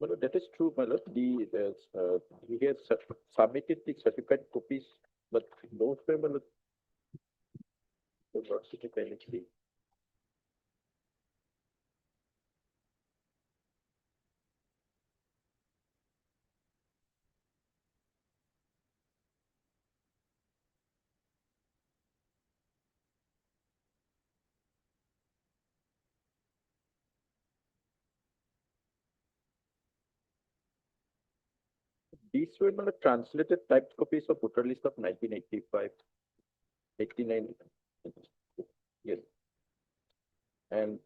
Well, that is true, my lord. He has submitted the certified copies, but those were, my lord, not certified actually. These were, my lord, translated typed copies of voter list of 1985, 89. Yes. And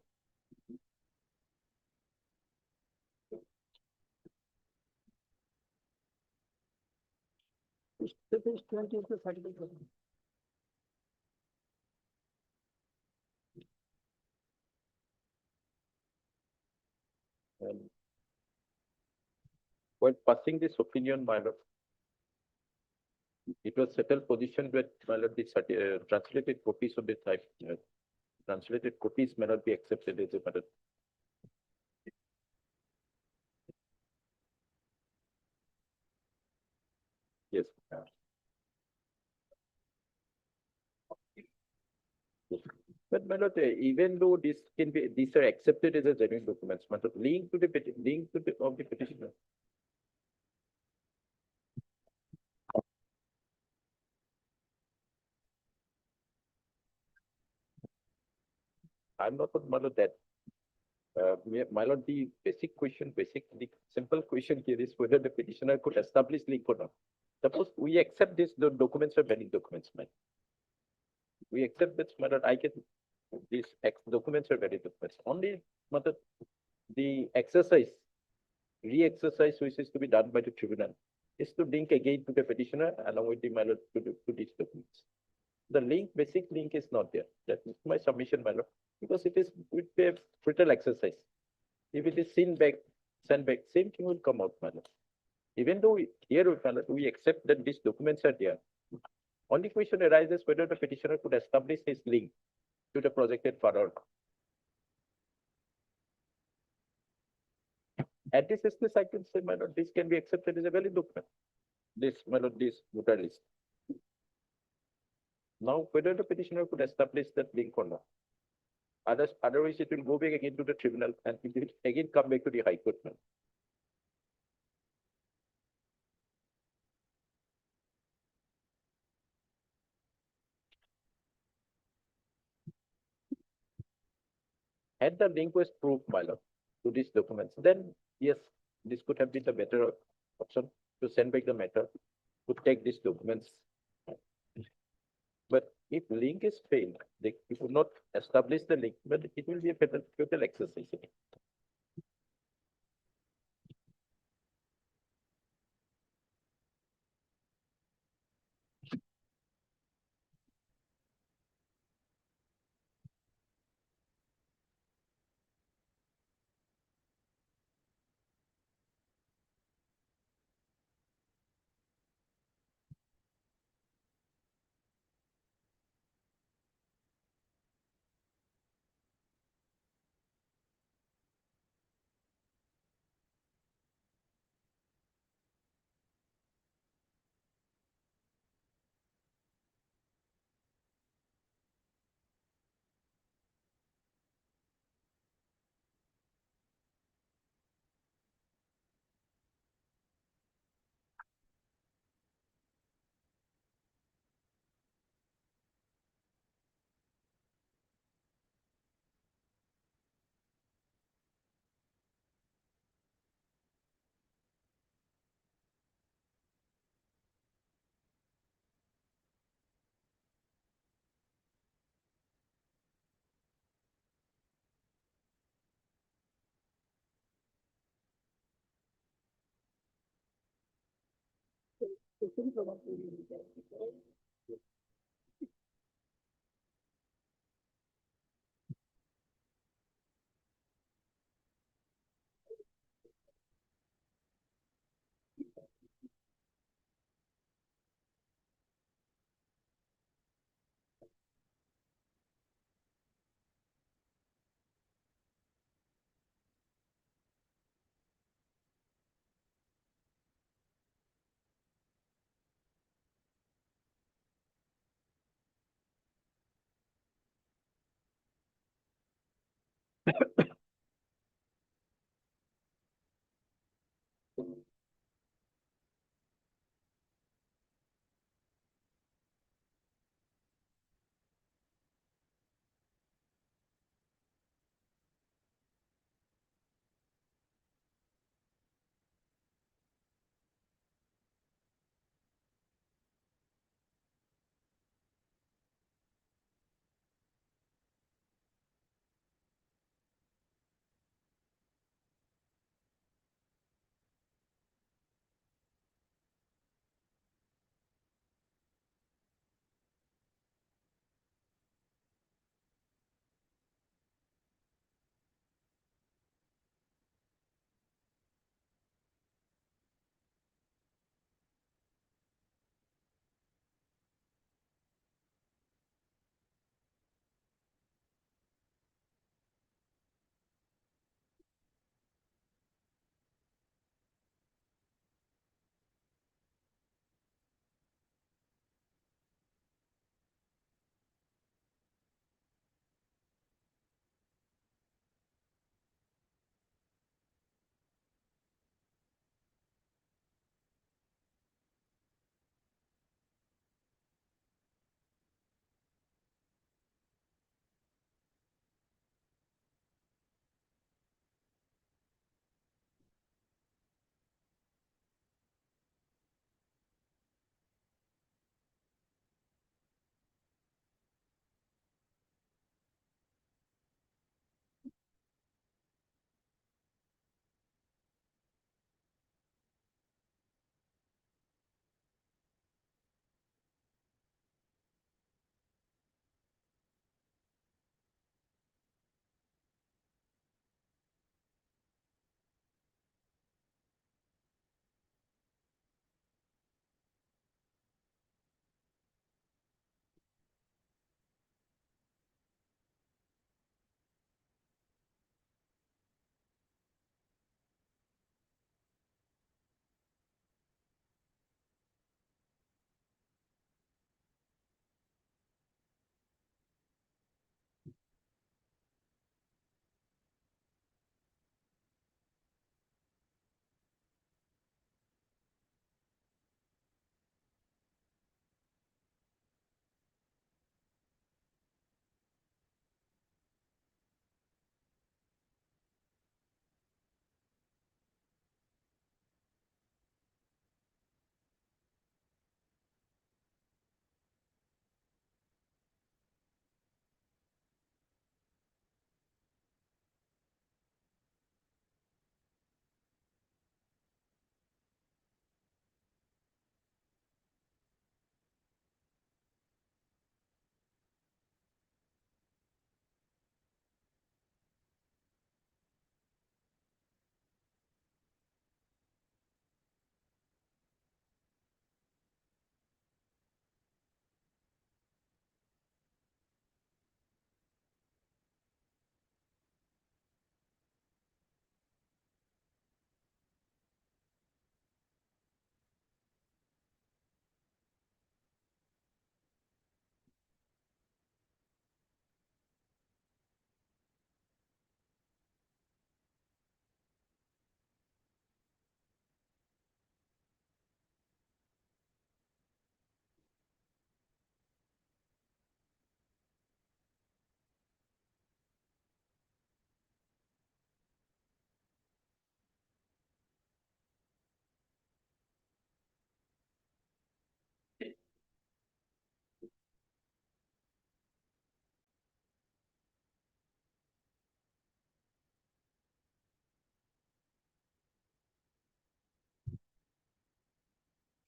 Page 20 is the certificate. um, while passing this opinion, my lord, it was settled position that, my lord, the translated copies of the type, translated copies may not be accepted as a matter. Yes. But my lord, even though these are accepted as a genuine documents, my lord, link to the of the petitioner. I'm not, my lord, that. My lord, the simple question here is whether the petitioner could establish link or not. Suppose we accept this, the documents are valid documents, man. We accept this, my lord, these documents are valid documents. Only, my lord, the re-exercise which is to be done by the tribunal is to link again to the petitioner along with the, my lord, to these documents. The basic link is not there. That is my submission, my lord, because it would be a brittle exercise. If it is sent back, same thing will come out, my lord. Even though we accept that these documents are there, only question arises whether the petitioner could establish his link to the projected further. At this instance, I can say, my lord, this can be accepted as a valid document. This, my lord, this voter list. Now, whether the petitioner could establish that link or not. Otherwise, it will go back again to the tribunal and it will again come back to the High Court. Had the link was proved, my lord, to these documents, then yes, this could have been the better option to send back the matter to take these documents. But if link is failed, they could not establish the link, but it will be a total exercise.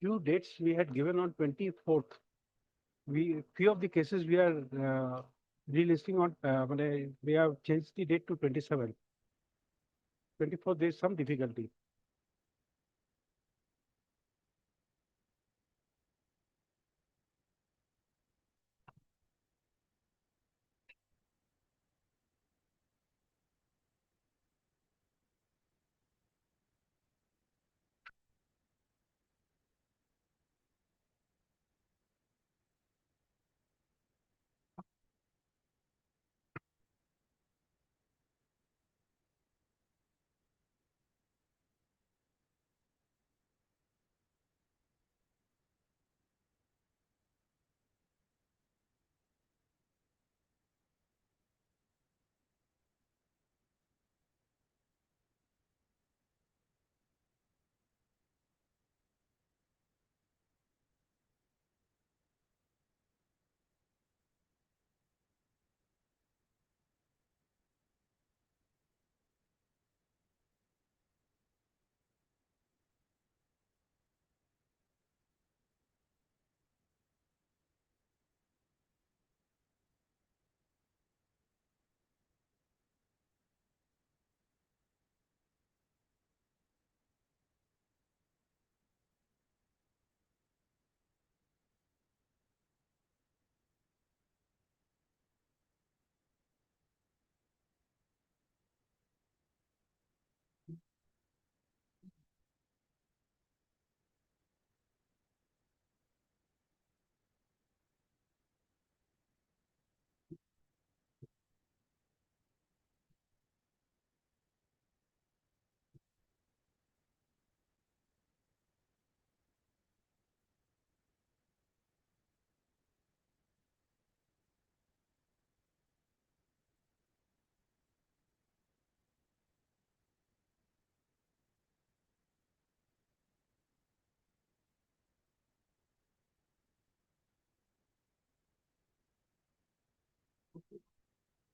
few dates we had given on 24th. Few of the cases we are relisting on, we have changed the date to 27. 24th, there is some difficulty.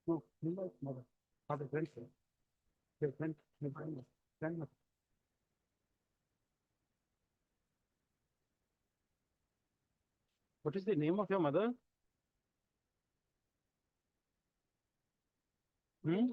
No, Nimbai's mother, not a grandson. Their grandmother. What is the name of your mother? Hmm?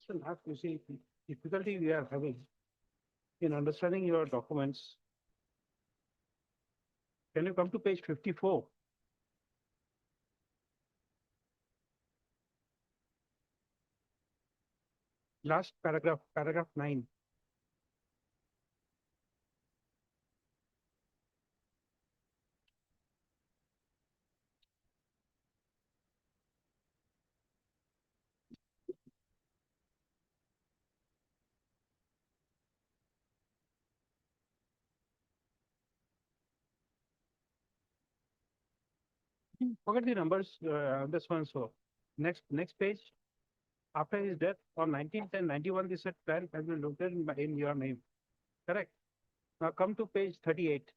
So now you see, the difficulty we are having in understanding your documents. Can you come to page 54? Last paragraph, paragraph 9. Forget the numbers, this one. So next page. After his death on 1910-91, the said plan has been located in your name. Correct. Now come to page 38.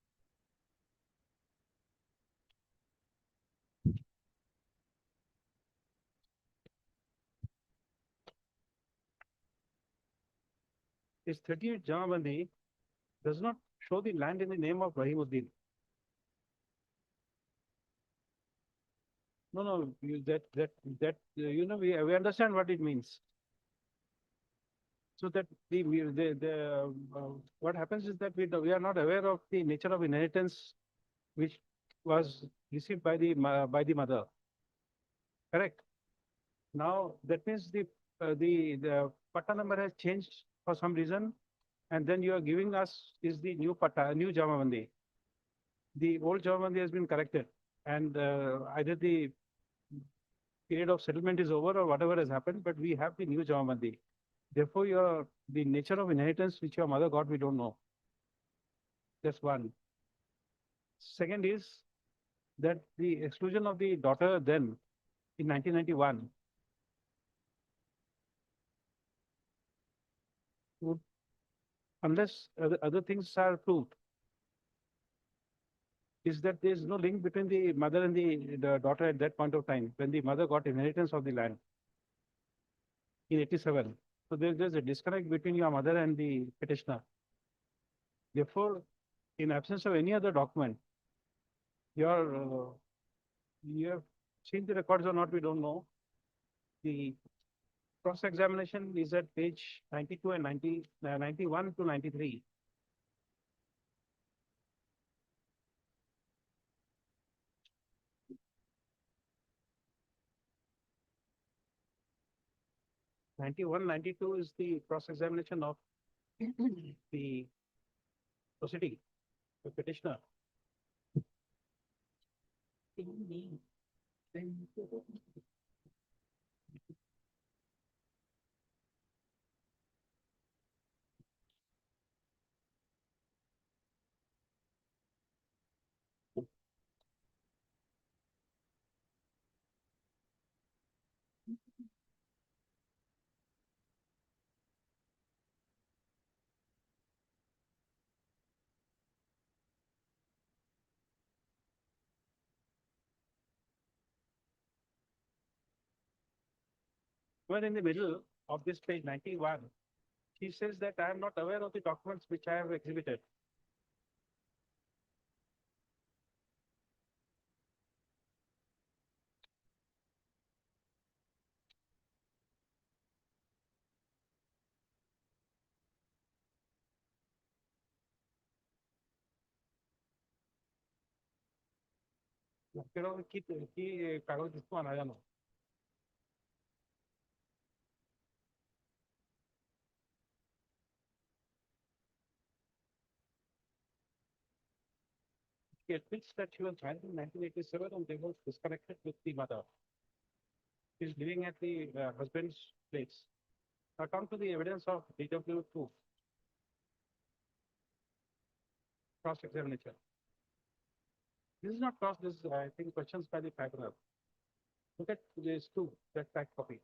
This 38 Jamabandi does not show the land in the name of Rahimuddin. No, we understand what it means. So that what happens is that we are not aware of the nature of inheritance which was received by the mother. Correct. Now that means the pata number has changed for some reason, and then you are giving us is the new Jamabandi. The old Jamabandi has been corrected, and either the period of settlement is over or whatever has happened, but we have the new Jamabandi. Therefore, the nature of inheritance which your mother got, we don't know. That's one. Second is that the exclusion of the daughter then in 1991 would, unless other things are proved, is that there is no link between the mother and the daughter at that point of time when the mother got inheritance of the land in 87. So there's a disconnect between your mother and the petitioner. Therefore, in absence of any other document, you have seen the records or not, we don't know. The cross-examination is at page 92 and 91 to 93. Ninety-one, 92 is the cross-examination of the proceeding, the petitioner. Well, in the middle of this page 91, he says that I am not aware of the documents which I have exhibited. Pero की कागज इसको आना जानो. He admits that she was married in 1987 and they were disconnected with the mother. She is living at the husband's place. Now come to the evidence of DW2, cross-examination. This is not cross, this is, I think, questions by the paragraph. Look at these two, that fact copy.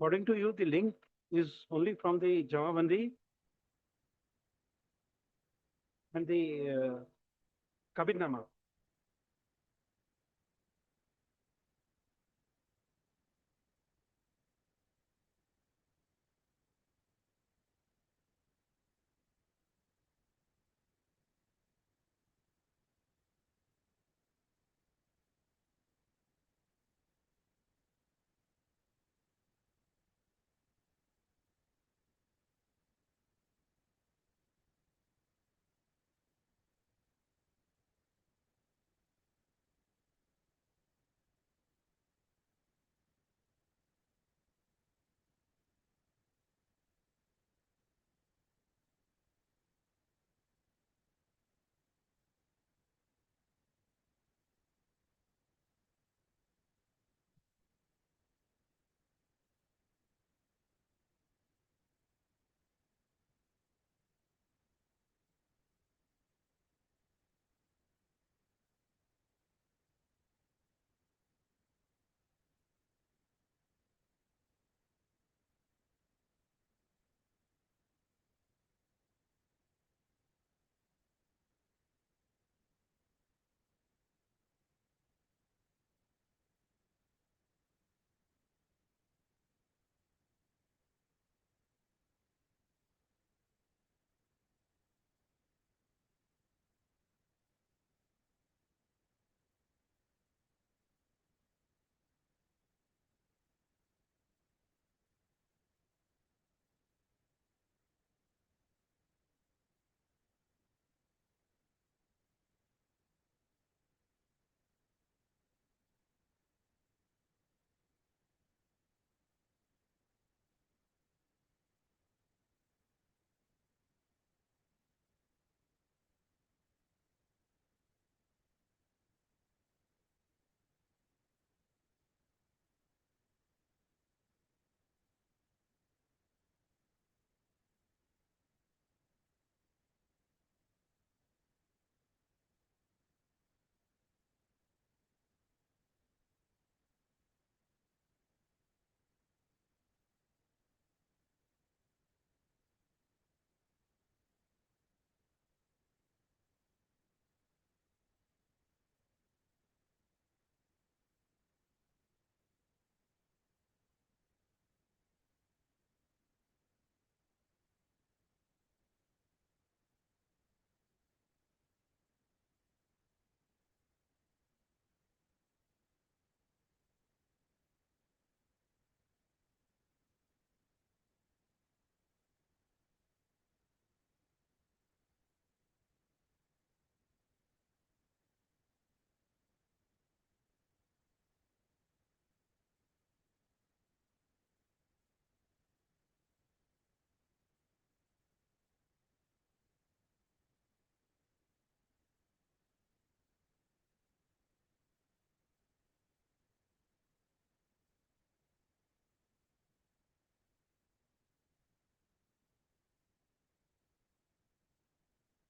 According to you, the link is only from the Jamabandi and the Kabirnama.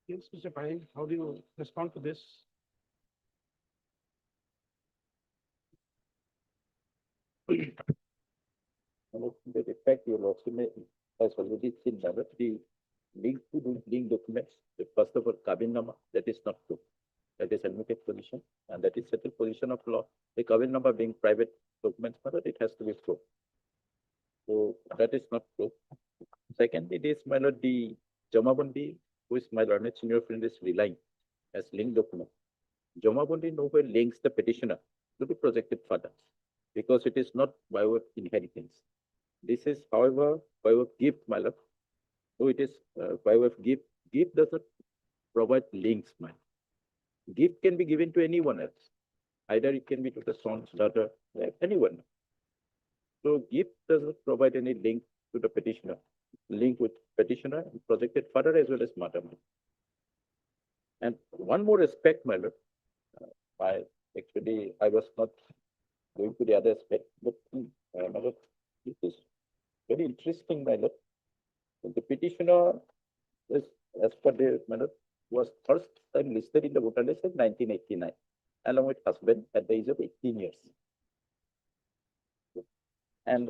Yes, Mr. Pai, how do you respond to this? The effect your document has already seen that the link to the link documents, the first of all, Kabirnama, that is not true. That is admitted position, and that is settled position of law. The Kabirnama being private documents, but it has to be true. So that is not true. Second, it is my lord the Jamabandi, who is my learned senior friend, is relying as link document. Jamabandi nowhere links the petitioner to the projected father because it is not by way of inheritance. This is, however, by way of gift, my lord. So it is by way of gift. Gift doesn't provide links, man. Gift can be given to anyone else. Either it can be to the son's daughter, anyone. So gift doesn't provide any link to the petitioner. Link with petitioner, projected father as well as mother. And one more aspect, my lord. I was not going to the other aspect, but my lord, this is very interesting, my lord. The petitioner is, as per the my lord, was first time listed in the voter list in 1989, along with husband at the age of 18 years. And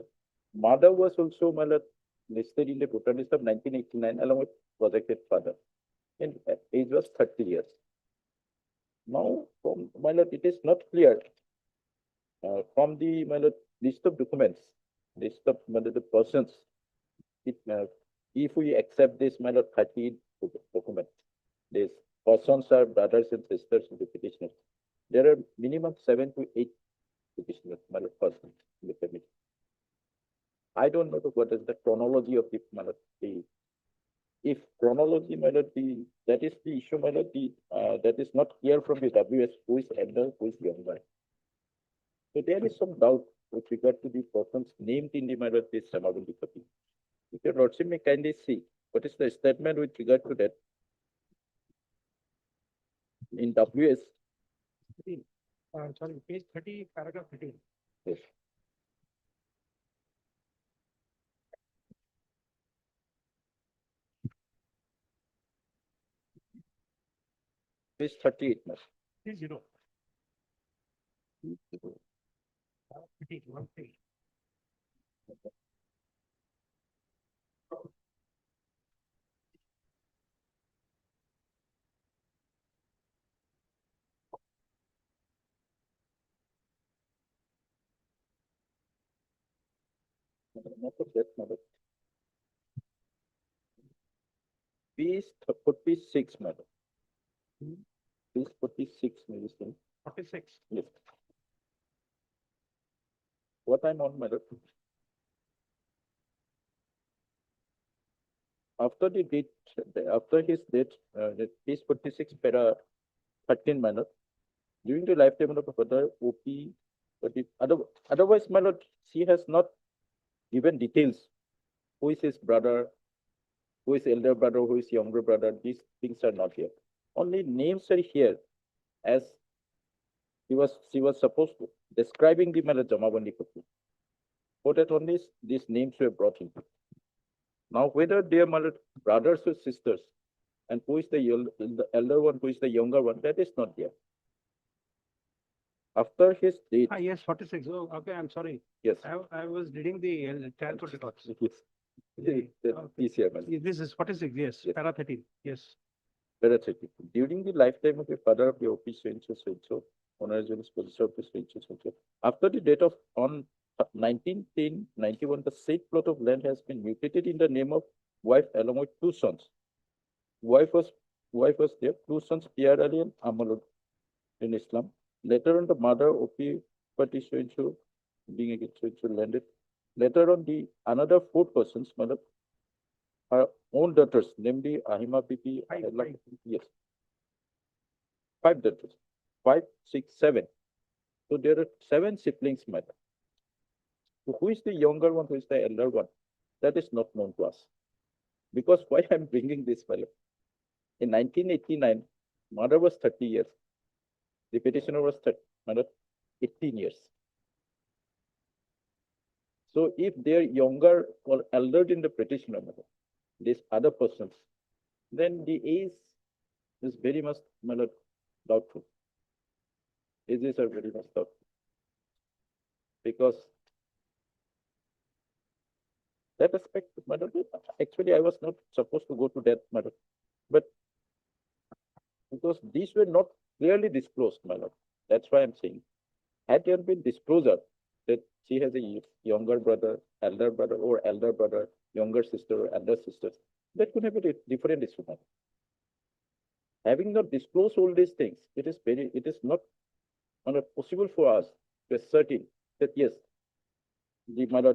Mother was also, my lord, listed in the voter list of 1989 along with projected father. And age was 30 years. Now, from, my lord, it is not clear from the, my lord, list of documents, list of, my lord, the persons, it, if we accept this, my lord, 30 document, these persons are brothers and sisters of the petitioners. There are minimum 7 to 8 petitioners, my lord, persons in the family. I don't know what is the chronology of the, my lord, the, if chronology, my lord, the, that is the issue, my lord, the, that is not clear from the WS who is elder, who is younger. So there is some doubt with regard to the persons named in the, my lord, this Samavandi copy. If your lordship may kindly see, what is the statement with regard to that? In WS, Sorry, page 30, paragraph 13. yes. Page 38, ma'am. 30. 13. Not of that, my lord. Page 46, madam. Page 46, medicine. 46. Yes. What I'm on, madam. After the date, after his death, page 46, para 13, madam. During the lifetime of the father, OP, but otherwise, my lord, she has not given details. Who is his brother? Who is elder brother? Who is younger brother? These things are not here. Only names are here, as she was supposed to describing the Mala Jamabandi Kapoor. For that only these names were brought in. Now, whether they are brothers or sisters, and who is the elder one, who is the younger one, that is not there. After his death, Yes, 46. Oh, okay, I'm sorry. yes, I was reading the child records. yes, this year, madam. This is 46, yes, Yes. para 13, yes. Parathetic. During the lifetime of the father of the OP so honorable position of the so after the date of on 1991, the said plot of land has been mutated in the name of wife along with 2 sons. Wife was there, 2 sons, Pierre Ali and Amalud in Islam. Later on, the mother OP party so being against so landed. Later on, the another 4 persons, mother, her own daughters, namely Ahima Bibi, Five. yes, 5 daughters, 5, 6, 7. So there are 7 siblings, madam. So who is the younger one? Who is the elder one? That is not known to us. Because why I'm bringing this fellow? In 1989, mother was 30 years. The petitioner was 18 years. So if they're younger or elder than the petitioner, madam, these other persons, then the age is very much, madam, doubtful. Ages are very much doubtful. Because that aspect, madam, actually I was not supposed to go to that, madam. But because these were not clearly disclosed, madam. That's why I'm saying, had there been disclosure that she has a younger brother, or elder brother, younger sister, or elder sister, that could have been a different issue, madam. Having not disclosed all these things, it is not possible for us to ascertain that yes, the mother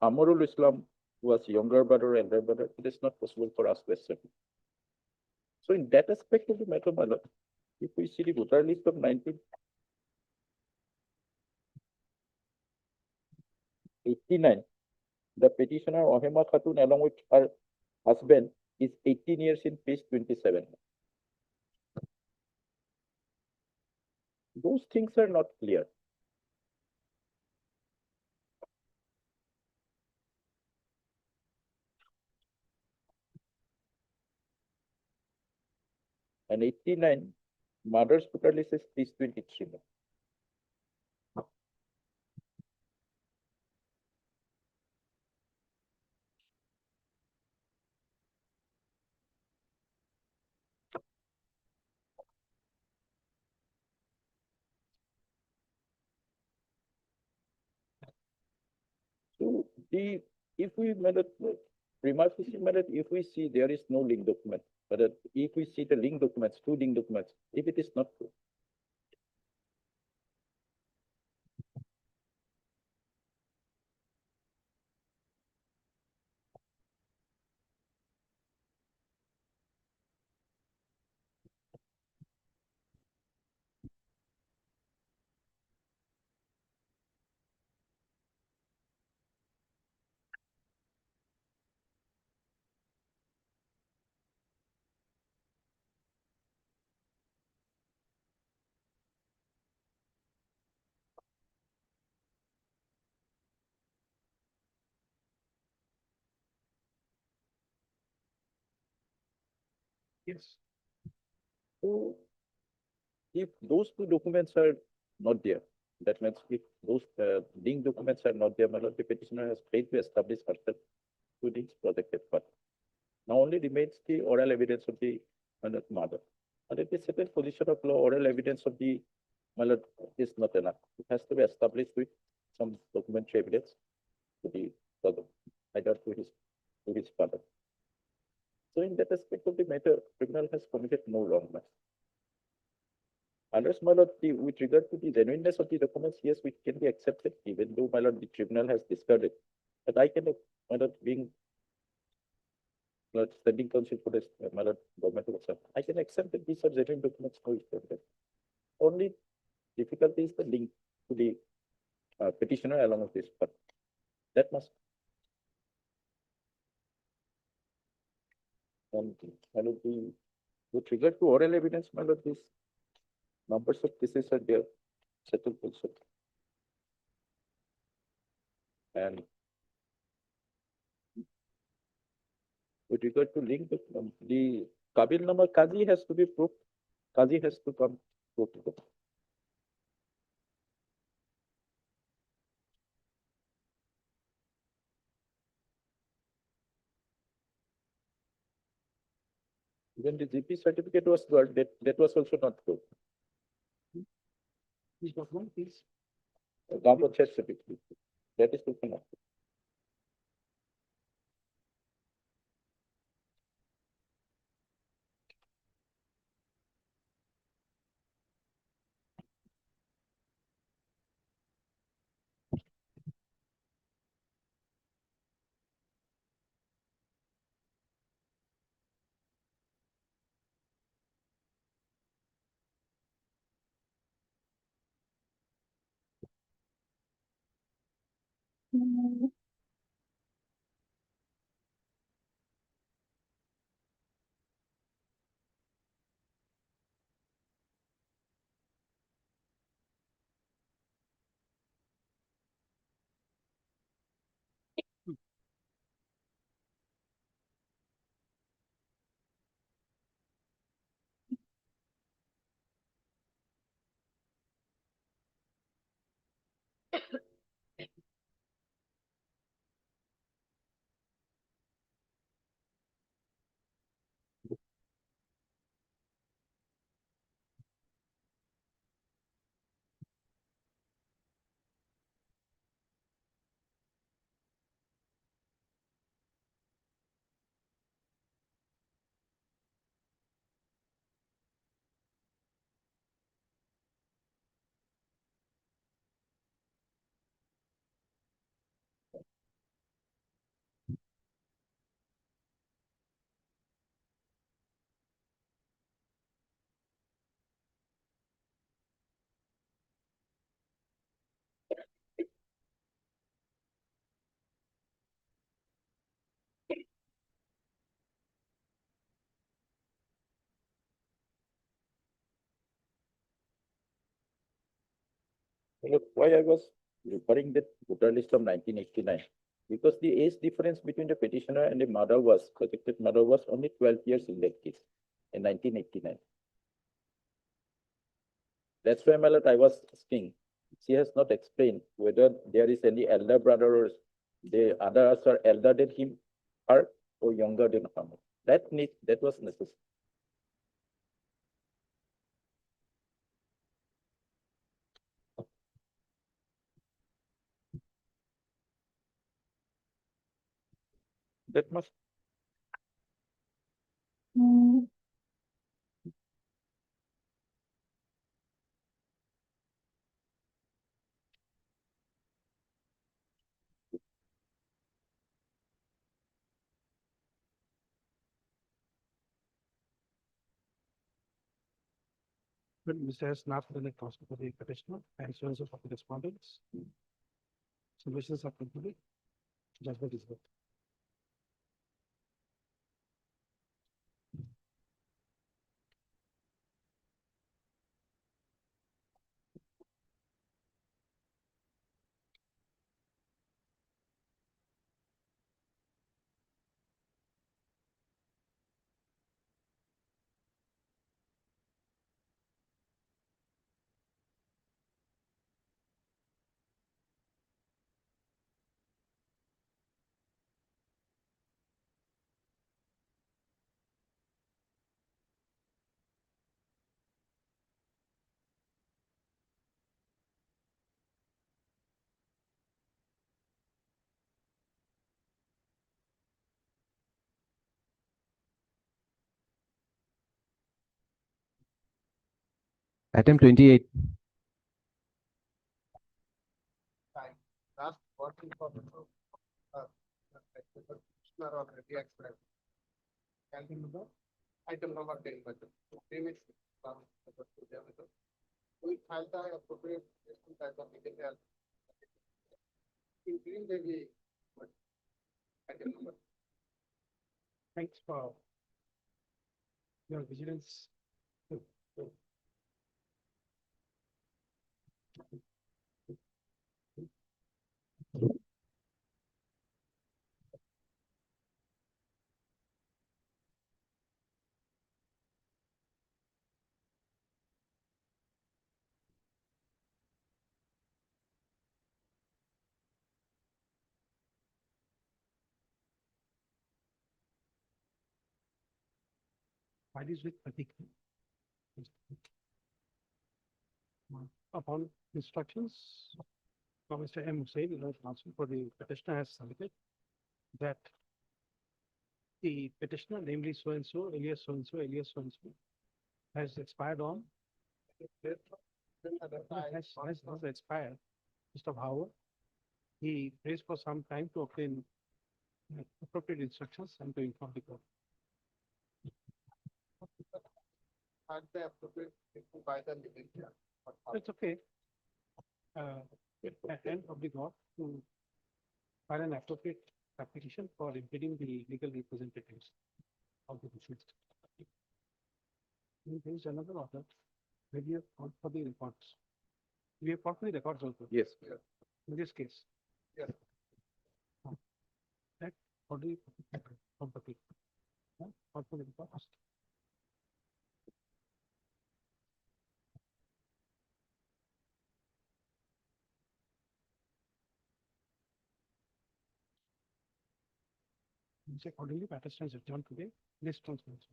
Amarul Islam was younger brother, elder brother. It is not possible for us to ascertain. So in that aspect of the matter, my lord, if we see the voter list of 1989, the petitioner Ohema Khatun along with her husband is 18 years in page 27. Those things are not clear. And 89, mother's voter list is page 23. if we made it, prima facie made it, if we see there is no link document, but if we see the link documents, two link documents, if it is not true. Yes. So if those two documents are not there, that means if those link documents are not there, my lord, the petitioner has failed to establish herself to this protected part. Now only remains the oral evidence of the mother. And at the certain position of law, oral evidence of the mother is not enough. It has to be established with some documentary evidence to the father, either to his father. So in that aspect of the matter, tribunal has committed no wrongness. Unless, my lord, with regard to the genuineness of the documents, yes, which can be accepted, even though, my lord, the tribunal has discarded. But I cannot, my lord, being standing counsel for this, my lord, government officer, I can accept that these are genuine documents, no issue with that. Only difficulty is the link to the petitioner along with this, but that must. And my lord, with regard to oral evidence, my lord, these numbers of cases are there, settled also. And with regard to link, the Kabil number, Kazi has to be proved. Kazi has to come prove to them. When the GP certificate was got, that was also not proved. This document is. Gaon Panchayat certificate. That is also not. Look, why I was referring that voter list of 1989, because the age difference between the petitioner and the mother was, protected mother was only 12 years in that case, in 1989. That's why, my lord, I was asking. She has not explained whether there is any elder brother or the others are elder than him, her, or younger than her. That was necessary. That must, But Mr. has not done a cost for the petitioner and so of the respondents. Submissions are completed. Judgment is good. Item 28. Last working for petitioner already expressed. Item number 10, madam. Previous, we filed the appropriate type of legal. In green, they item number. Thanks for your vigilance. Parties with particular. Upon instructions from Mr. M. Hussain, counsel for the petitioner has submitted that the petitioner, namely so and so, alias so and so, alias so and so, has expired on. Has expired. Mr. Howard, he prays for some time to obtain appropriate instructions and to inform the court. Had the appropriate by the legal. It's okay. At the end of the court to file an appropriate application for impeding the legal representatives of the deceased. There is another order where we have called for the records. We have called for the records also. Yes. In this case. Yes. That already complete. Called for the records. Accordingly, matter stands adjourned today. List transparency.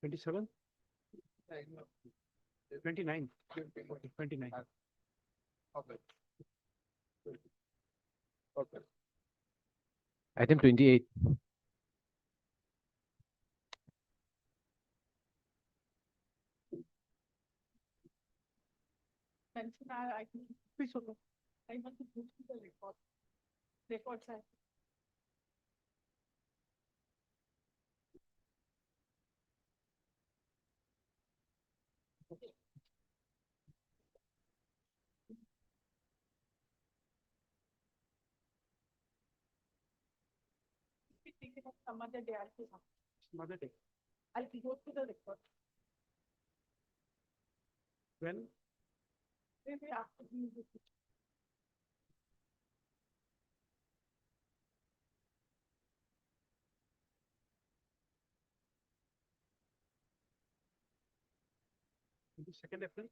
27, 29, 29. Okay. Okay. Item 28. I can, please, I want to go to the record. Records are. We take it up some other day, I'll see. Some other day. I'll go to the record. When Maybe after the. the 2nd April.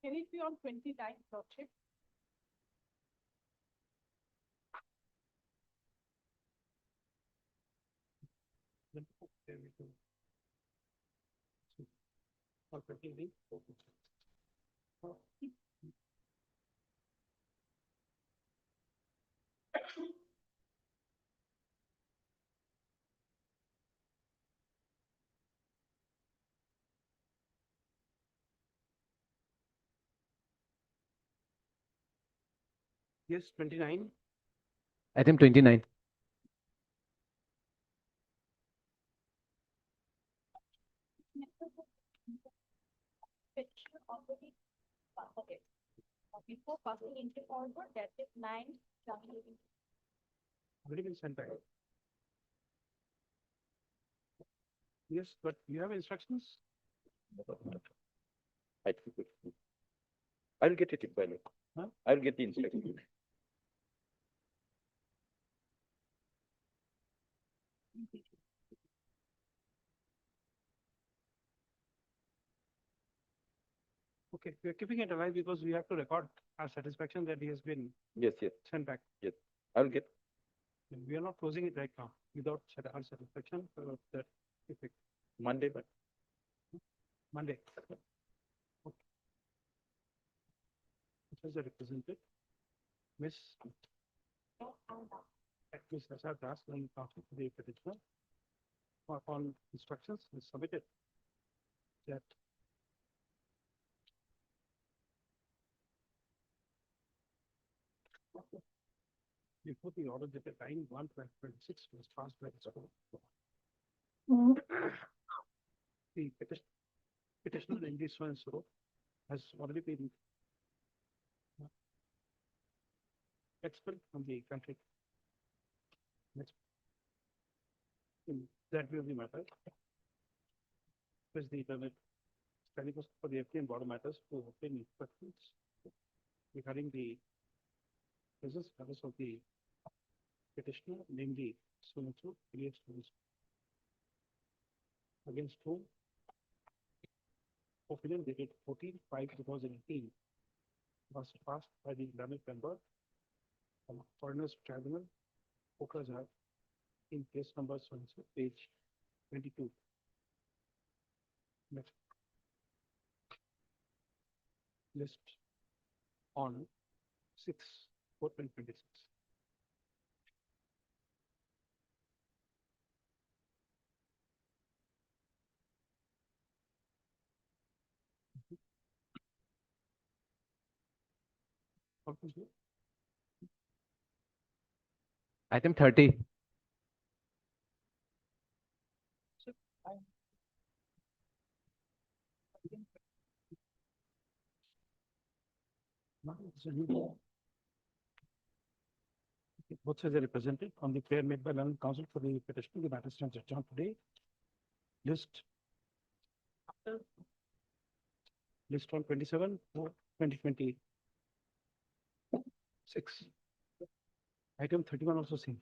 Can it be on 29th, Lordship? Then, there we go. Or 20. Yes, 29. Item 29. Okay. Before passing into order, that is 9. Already been sent back. Yes, but you have instructions? I think I'll get it in by law. Huh? I'll get the instruction. Okay, we are keeping it alive because we have to record our satisfaction that he has been Yes, yes, sent back. yes. I'll get. We are not closing it right now without our satisfaction for that effect. Monday, but Monday. Okay. Which was the represented? Miss. Miss Asad Das, when counsel to the petitioner, upon instructions is submitted that before the order that the time 1/12/26 was passed by the school. The petitioner in this one so has already been expelled from the country. Next. That will be matter. Because the study was for the FT and border matters to obtain instructions regarding the business status of the petitioner, namely so-and-so, Elias so-and-so, against whom opinion dated 14/5/2018 was passed by the learned member from Foreigners Tribunal, Authorised, in case number so-and-so, page 22. Next. List on 6/4/2026. Item 30. Both sides are represented on the prayer made by learned counsel for the petition. The matter stands adjourned today. List. List on 27/4/2026. Item 31 also seen.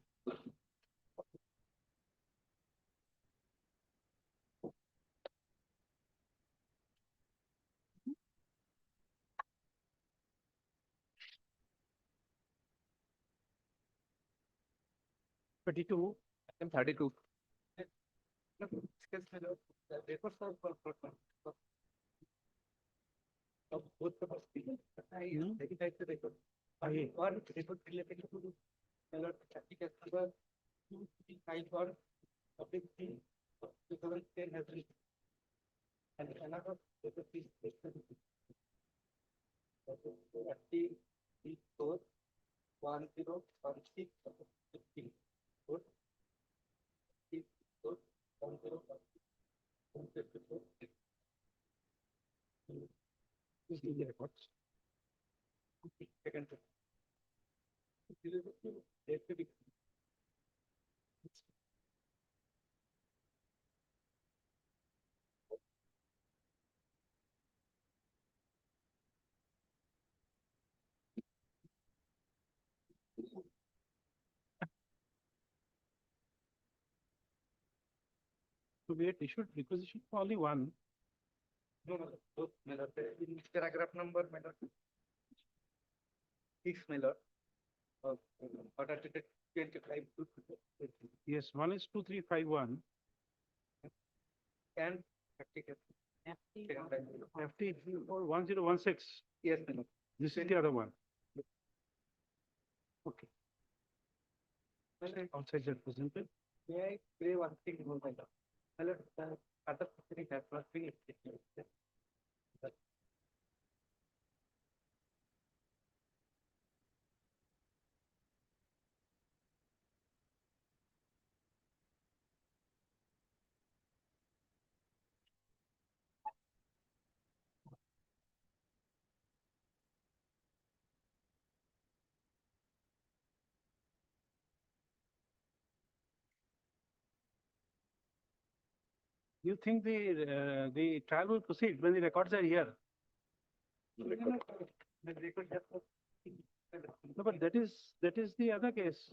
Twenty-two. Item 32. Please give the records. Second. So we had issued requisition for only one. No, both in paragraph number, six, order dated 25. Yes, one is 2351. And practical. FT for 1016. Yes. This is the other one. Okay. Outside represented. May I say one thing, my lord? Hello, other proceeding has not been executed. You think the trial will proceed when the records are here? No, but that is the other case.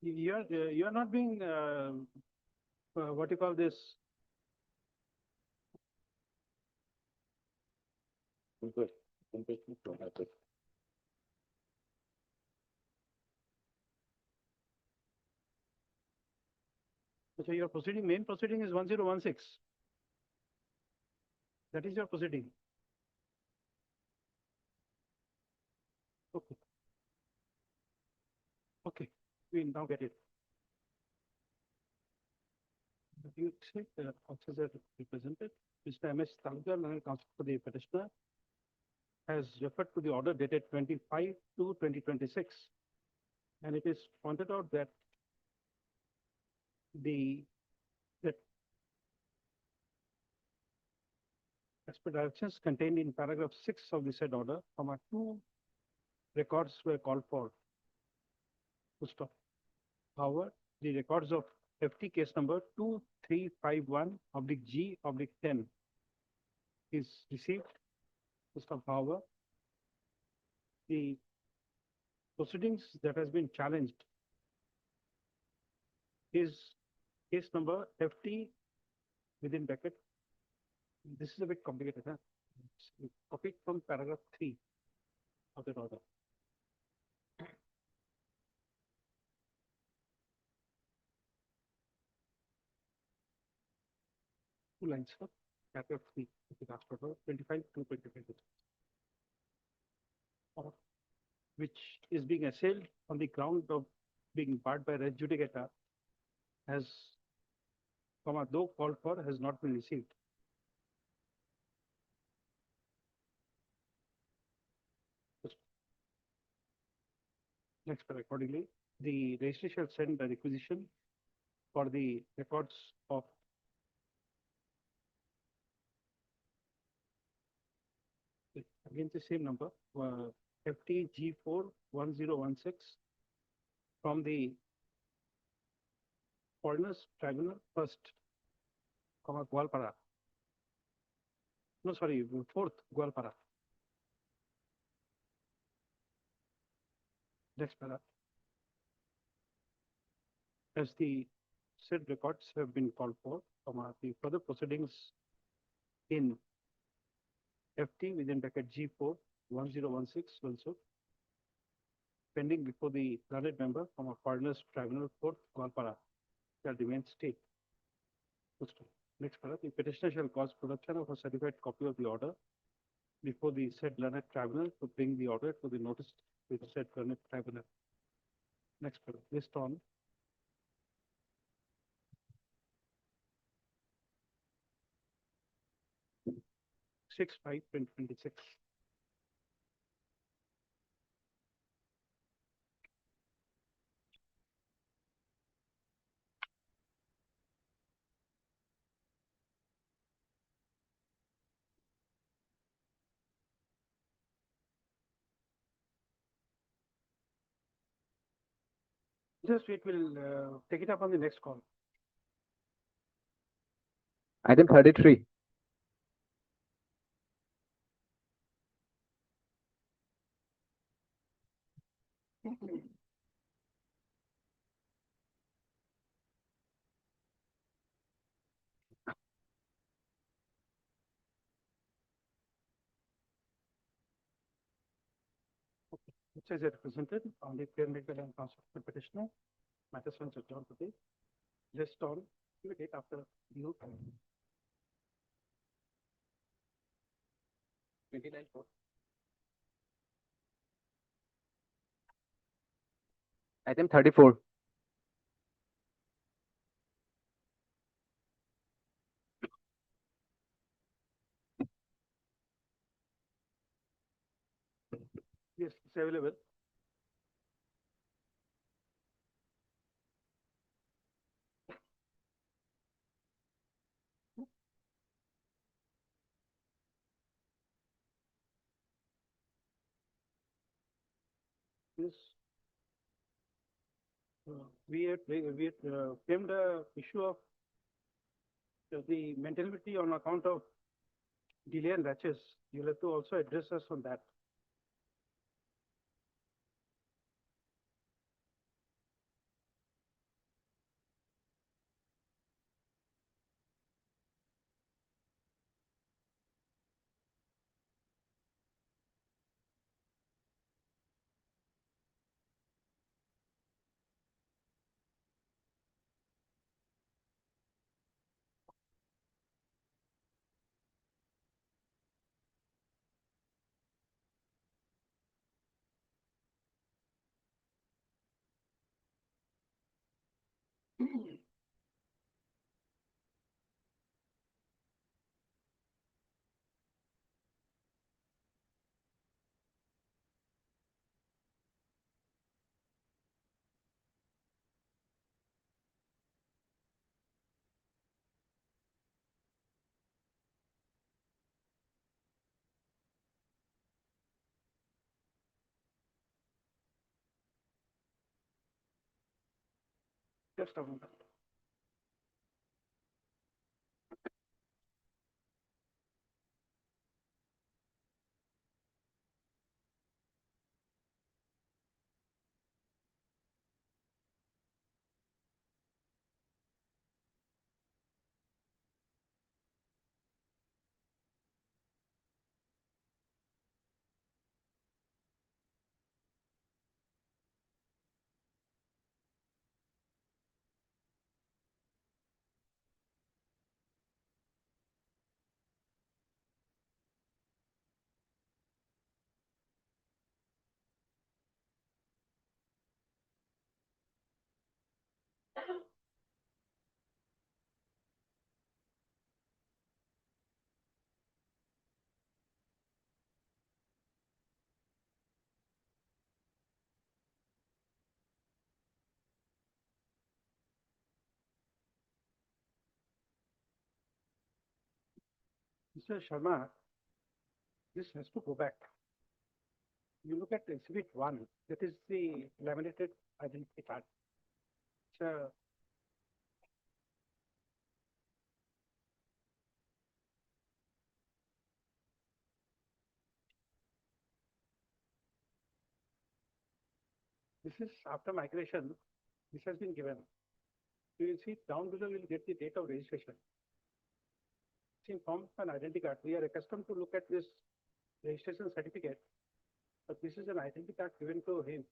You are not being what you call this. Good. So your main proceeding is 1016. That is your proceeding. Okay. Okay, we now get it. You take the officer represented, Mr. M.S. Talgar, learned counsel for the petitioner, has referred to the order dated 25/2/2026, and it is pointed out that as per directions contained in paragraph 6 of the said order, two records were called for. Full stop. However, the records of FT case number 2351/G/10 is received. Full stop. However, the proceedings that has been challenged is case number FT within bracket. This is a bit complicated, huh? Copied from paragraph 3 of that order. Two lines, sir. Paragraph 3 of the last order, 25/2/2026. Which is being assailed on the ground of being barred by res judicata, has, though called for, has not been received. Next, accordingly, the registry shall send a requisition for the records of again the same number, FTG41016 from the Foreigners Tribunal first, Gwalpara. No, sorry, fourth Gwalpara. Next para. As the said records have been called for, the further proceedings in FT within bracket G4 1016 also pending before the learned member from a Foreigners Tribunal Court, Gwalpara, shall remain state. Next para, the petitioner shall cause production of a certified copy of the order before the said learned tribunal to bring the order to the notice with the said learned tribunal. Next para, based on six 5/2026. Just wait, we'll take it up on the next call. Item 33. Which is represented on the clear legal and constitutional petitioner, matters from adjourned today, just on Give a date after you. 29. Item 34. Yes, it's available. Yes. We had framed the issue of the mentality on account of delay and latches. You'll have to also address us on that. Just a moment. Mr. Sharma, this has to go back. You look at exhibit 1, that is the laminated identity card. So, this is after migration, this has been given. You will see down below, you will get the date of registration. It's in form of an identity card. We are accustomed to look at this registration certificate, but this is an identity card given to him,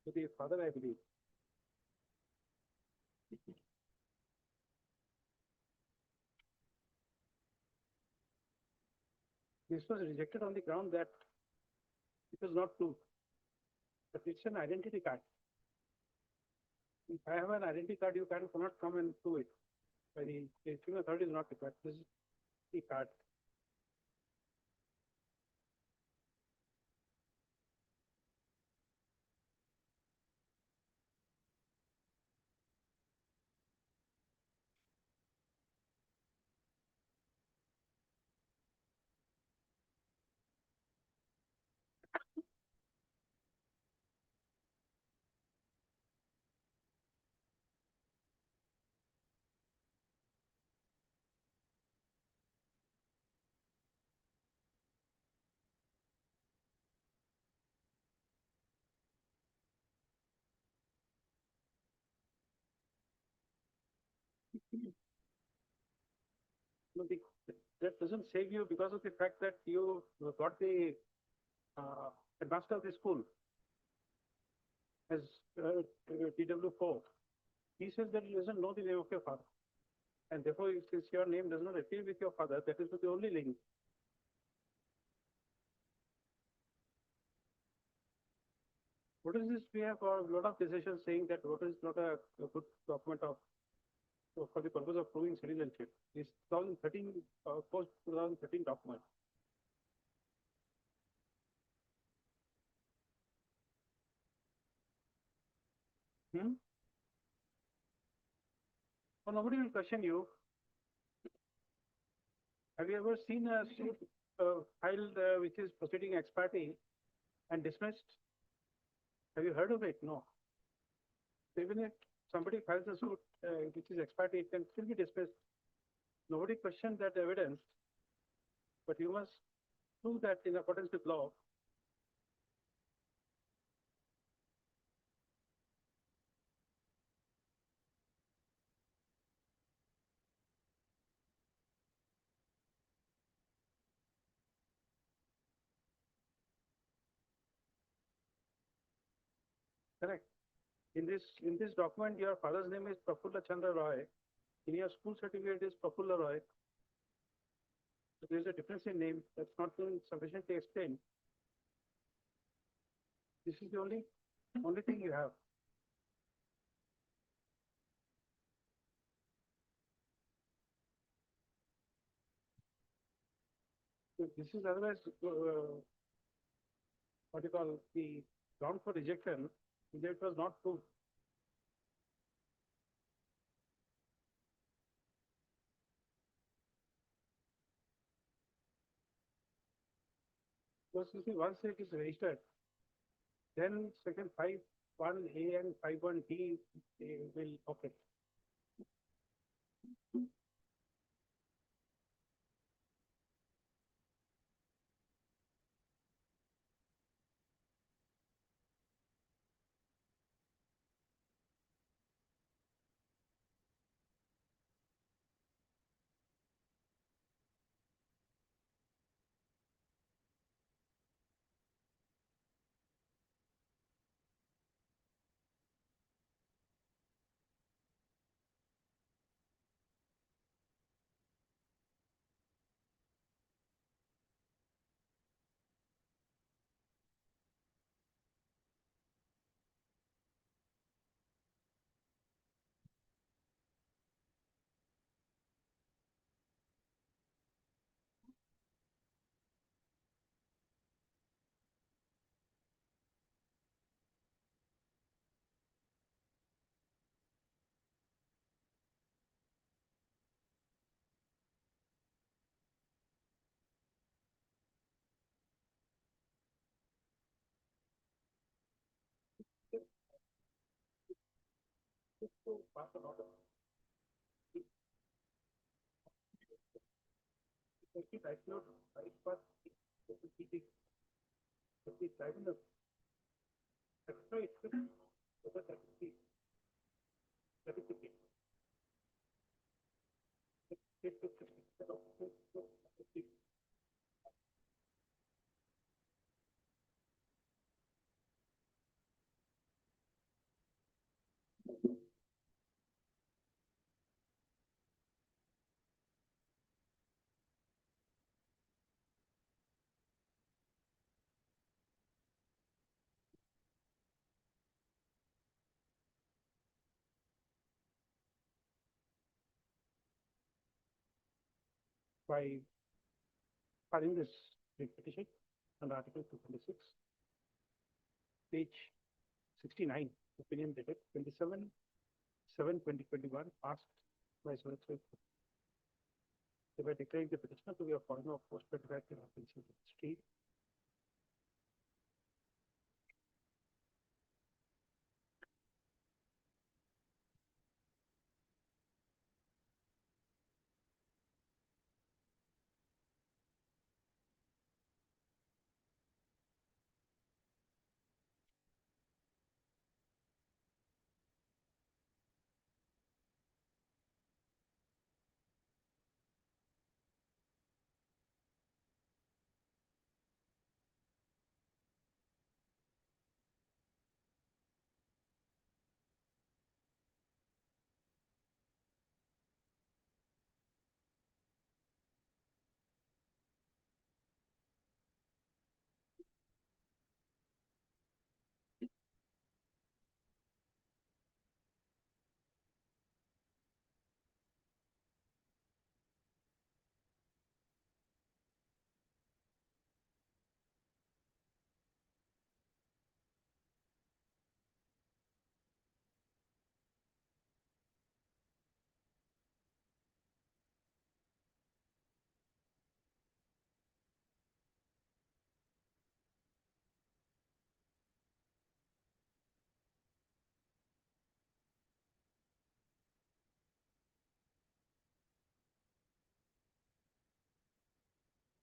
to the father, I believe. This was rejected on the ground that it was not true, but it's an identity card. If I have an identity card, you cannot come and prove it. By the issuing authority is not required. This is the card. No, that doesn't save you because of the fact that you got the headmaster of the school as TW4. He says that he doesn't know the name of your father. And therefore, since your name does not appear with your father, that is the only link. What is this? We have a lot of decisions saying that what is not a good document of for the purpose of proving citizenship. This 2013 post 2013 document. Well, nobody will question you. Have you ever seen a suit filed which is proceeding ex parte and dismissed? Have you heard of it? No. Even if somebody files a suit which is ex parte, it can still be dismissed. Nobody questioned that evidence, but you must prove that in accordance with law. Correct. In this document, your father's name is Prafulla Chandra Roy. In your school certificate is Prafulla Roy. So there is a difference in name that's not been sufficiently explained. This is the only thing you have. So this is otherwise what you call the ground for rejection. It was not proved. Because you see, once it is registered, then section 5(1)(a) and 5(1)(d) will operate. So pass an order. If I cannot write first, the tribunal. That's why it's good. So that is the certificate. By filing this petition under Article 226, page 69, opinion dated 27/7/2021, asked by Solicitor. They were declaring the petitioner to be a foreigner of post-petrographic history.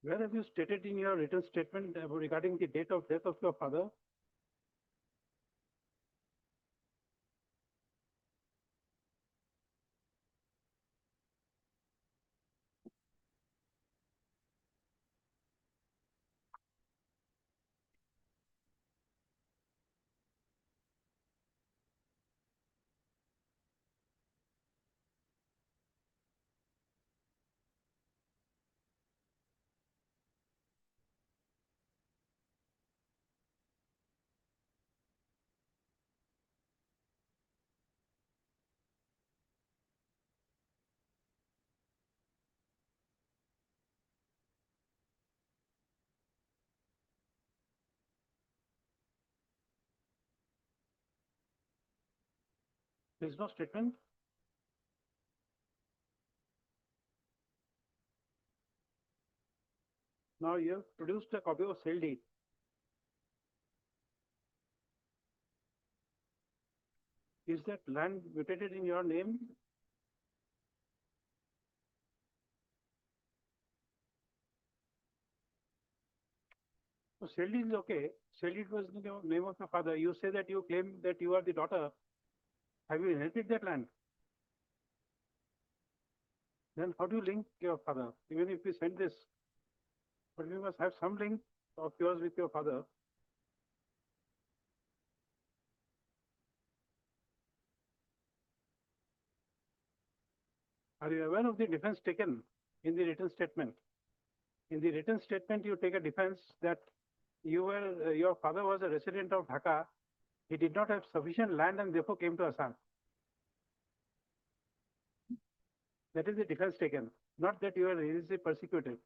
Where have you stated in your written statement regarding the date of death of your father? There is no statement. Now you have produced a copy of sale deed. Is that land mutated in your name? So sale deed is okay. Sale deed was the name of your father. You say that you claim that you are the daughter. Have you inherited that land? Then how do you link your father? Even if we send this, but we must have some link of yours with your father. Are you aware of the defense taken in the written statement? In the written statement, you take a defense that your father was a resident of Dhaka. He did not have sufficient land and therefore came to Assam. That is the defense taken, not that you are religiously persecuted.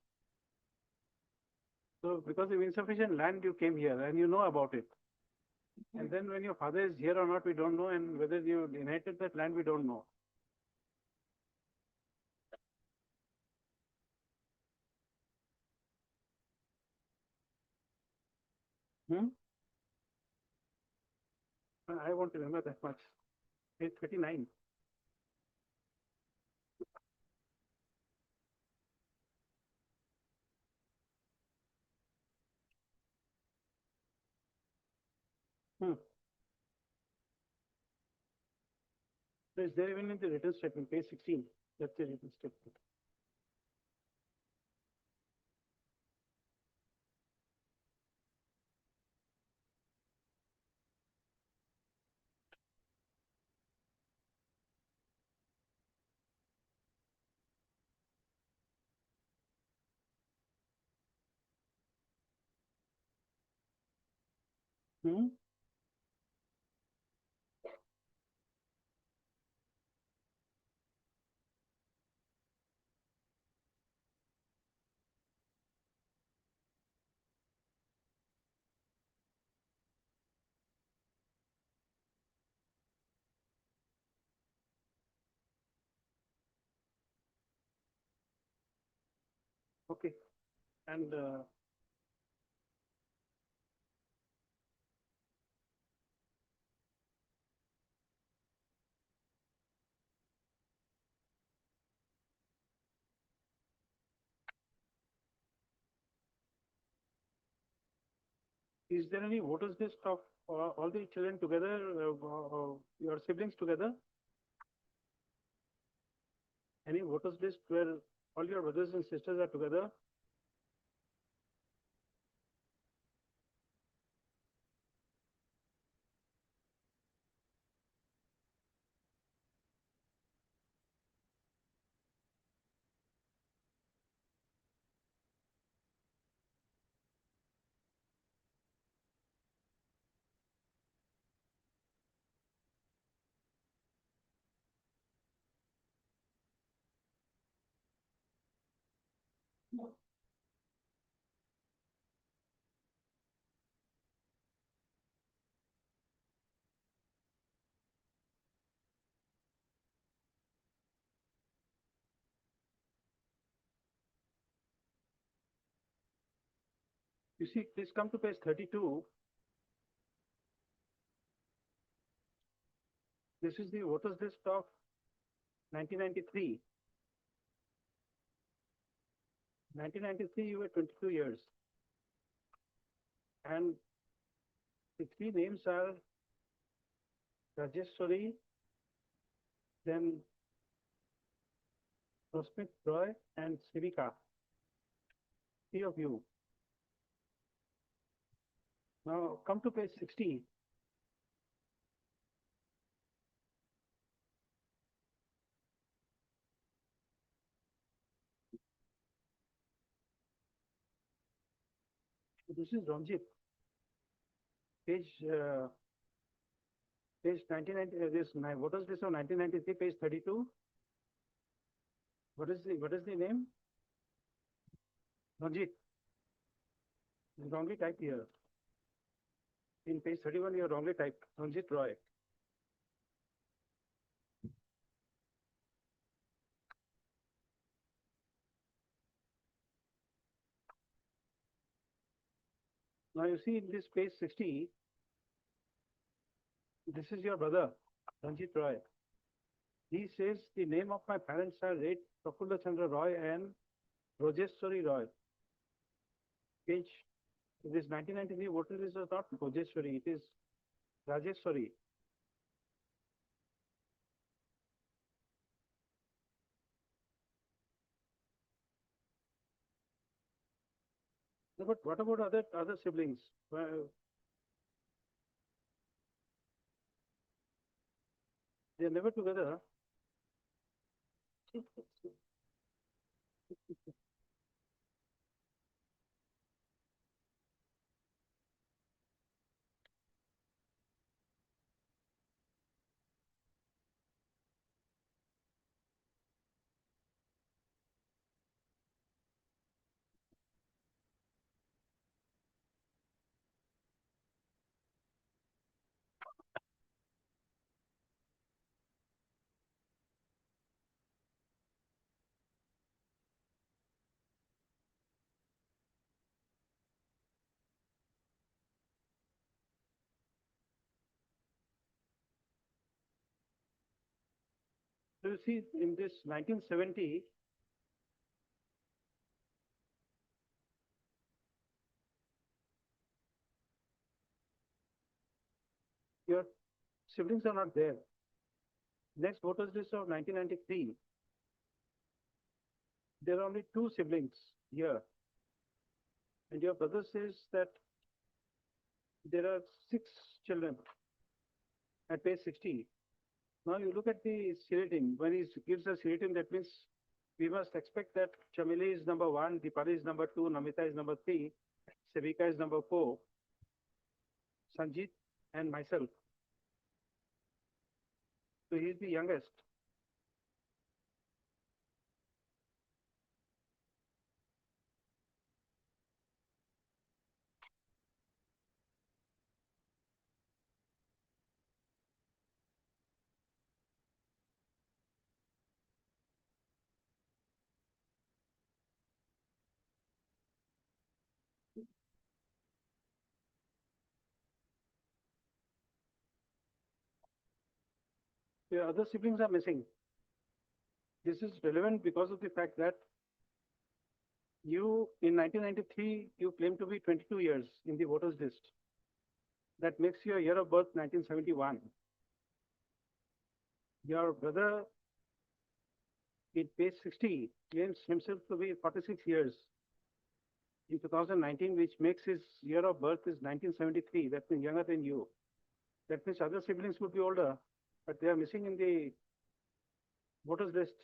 So because of insufficient land, you came here and you know about it. And then when your father is here or not, we don't know, and whether you inherited that land, we don't know. I won't remember that much. Page 39. So is there even in the written statement, page 16? That's the written statement. Okay. And is there any voters list of all the children together, your siblings together? Any voters list where all your brothers and sisters are together? You see, please come to page 32. This is the voters list of 1993. 1993, you were 22 years. And the three names are Rajeshwari, then Rosmit Roy, and Sivika. Three of you. Now come to page 60. This is Ranjit. Page 1990. What is this of 1993? Page 32. What is the name? Ranjit. It's wrongly typed here. In page 31, you are wrongly typed Ranjit Roy. Now you see in this page 60, this is your brother, Ranjit Roy. He says the name of my parents are Red Prafulla Chandra Roy and Rajeshwari Roy. Page, this 1993 voter list is not Rajeshwari, it is Rajeshwari. No, but what about other siblings? Well, they're never together. So you see in this 1970, your siblings are not there. Next voters list of 1993, there are only two siblings here. And your brother says that there are 6 children at page 60. Now you look at the seriatim. When he gives a seriatim, that means we must expect that Chamili is number 1, Dipali is number 2, Namita is number 3, Sevika is number 4, Sanjit and myself. So he is the youngest. Your other siblings are missing. This is relevant because of the fact that you, in 1993, you claim to be 22 years in the voters list. That makes your year of birth 1971. Your brother, in page 60, claims himself to be 46 years in 2019, which makes his year of birth is 1973. That means younger than you. That means other siblings would be older, but they are missing in the voters list.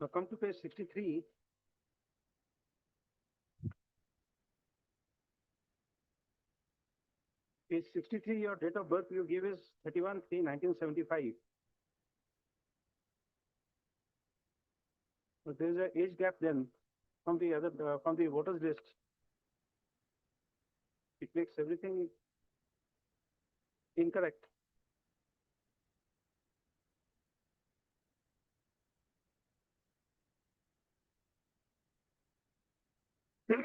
Now come to page 63. Page 63, your date of birth you give is 31/3/1975. But there is an age gap then from the voters list. It makes everything incorrect. Was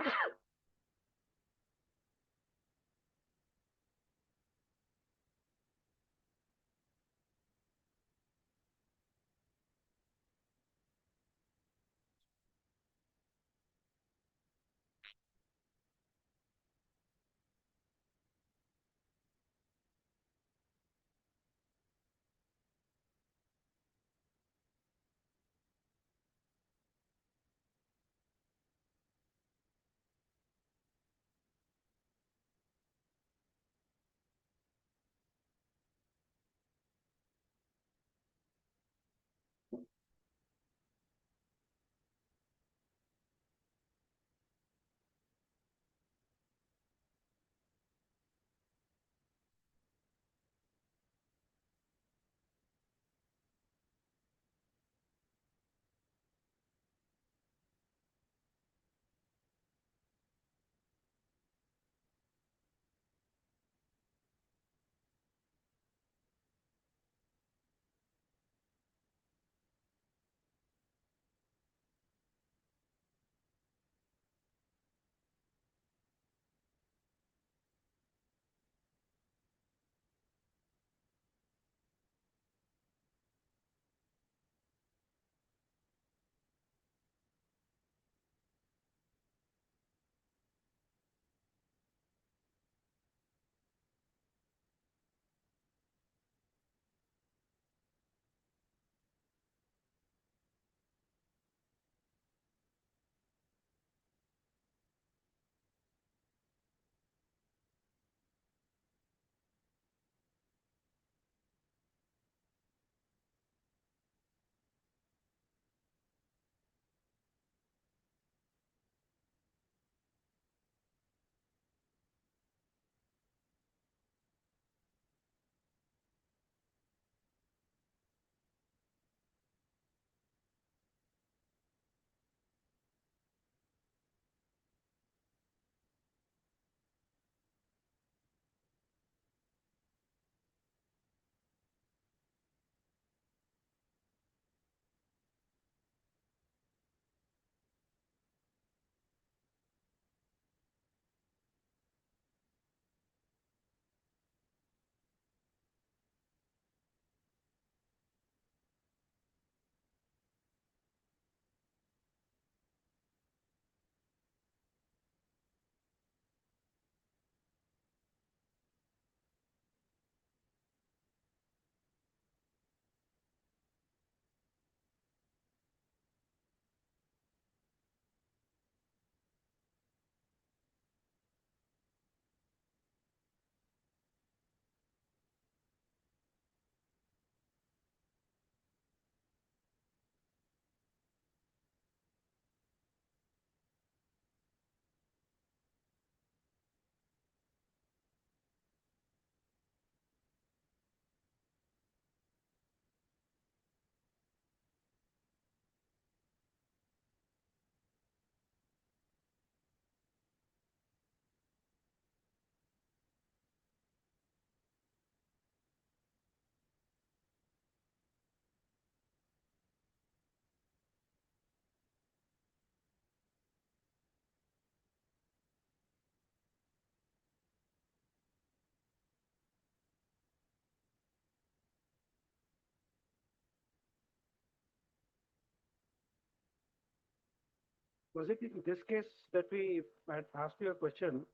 it in this case that we had asked you a question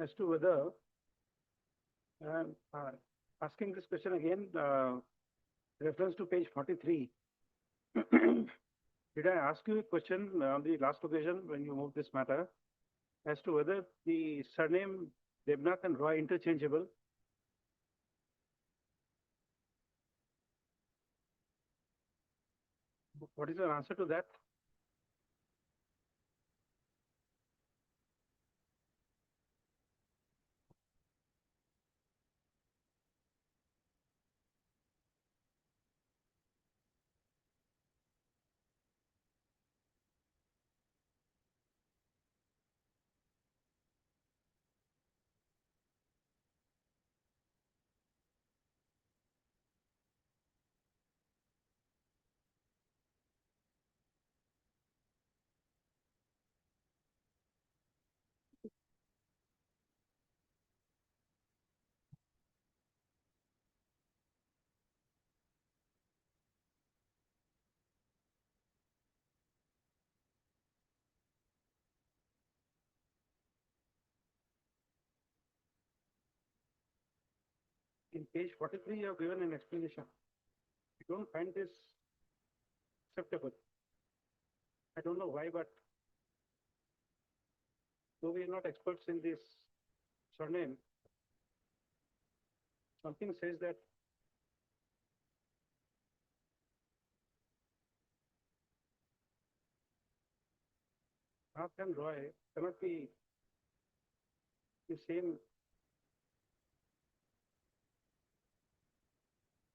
as to whether, asking this question again, reference to page 43. Did I ask you a question on the last occasion when you moved this matter as to whether the surname Debnath and Roy interchangeable? What is your answer to that? page 43, you have given an explanation. I don't find this acceptable. I don't know why, but though we are not experts in this surname, something says that Ralph and Roy cannot be the same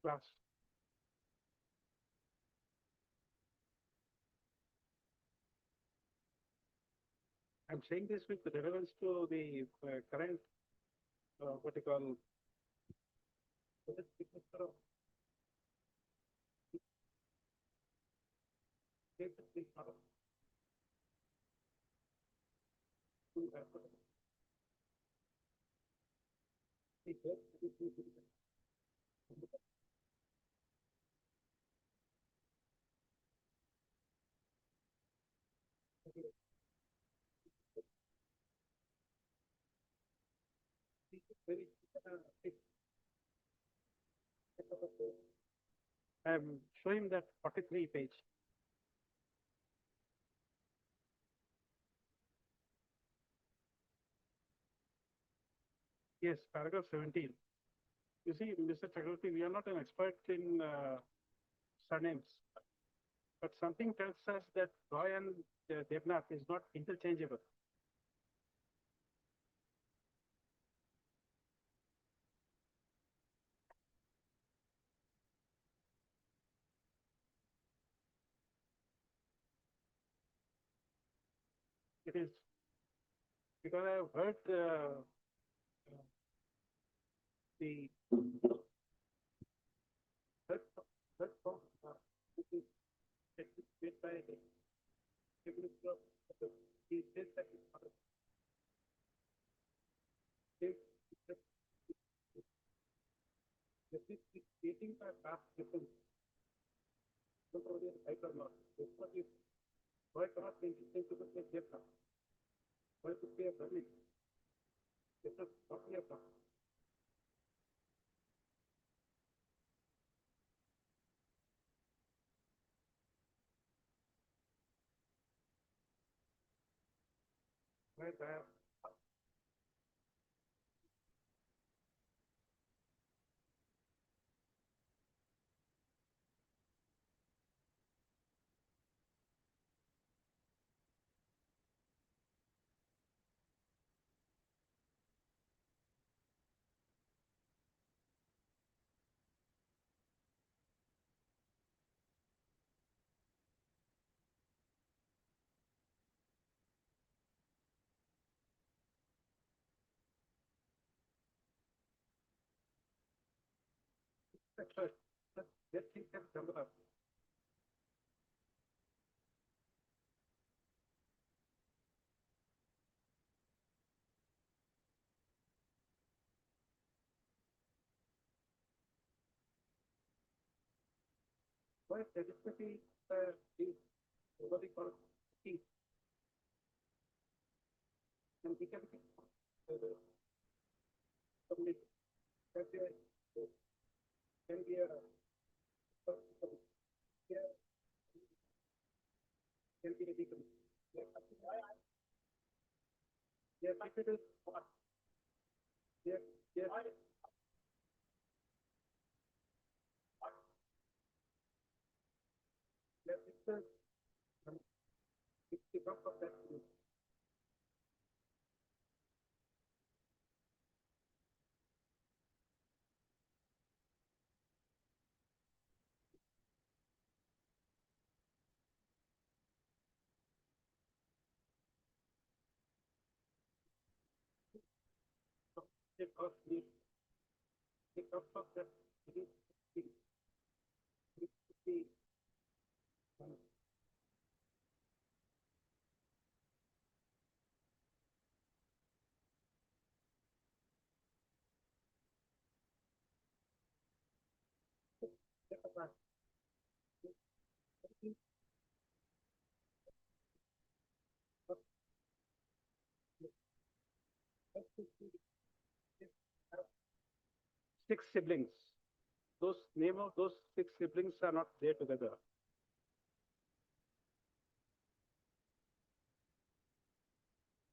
class. I'm saying this with relevance to the current, what you call, what is it, I'm showing that 43 page. Yes, paragraph 17. You see, Mr. Chakravarti, we are not an expert in surnames, but something tells us that Roy and Devnath is not interchangeable. It is because I have heard the third, third form, which is made by the Tribunal. He says that it's not a state. This is creating a vast difference. Don't know whether it's right or not. This one is why cannot be interchangeable with Devnath? Why could be a Brahmin? This is not be a Brahmin. Right, I have let's think that jumble up. Why legitimacy is what we call key. And we can submit that can be a can be a legal. Yes, if it is yes, yes. Yes, it's the top of that. Because the top of that is the 6 siblings. Those name of those 6 siblings are not there together.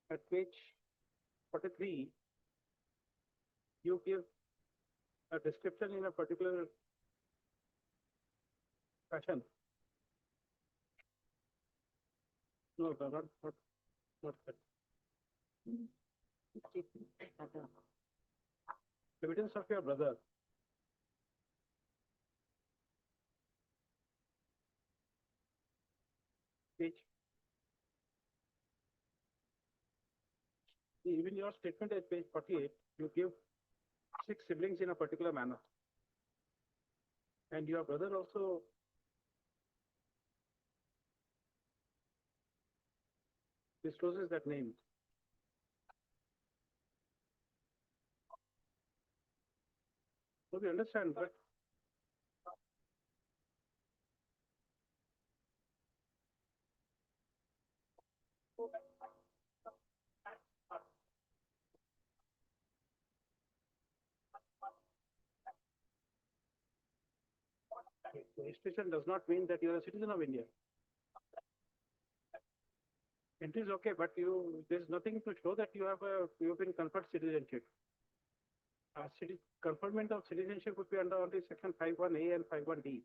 At page 43, you give a description in a particular fashion. No, not that. Evidence of your brother. Page. Even your statement at page 48, you give 6 siblings in a particular manner. And your brother also discloses that name. So we understand, but registration does not mean that you are a citizen of India. It is okay, but there's nothing to show that you've been conferred citizenship. Conferment of citizenship would be under only section 51A and 51D.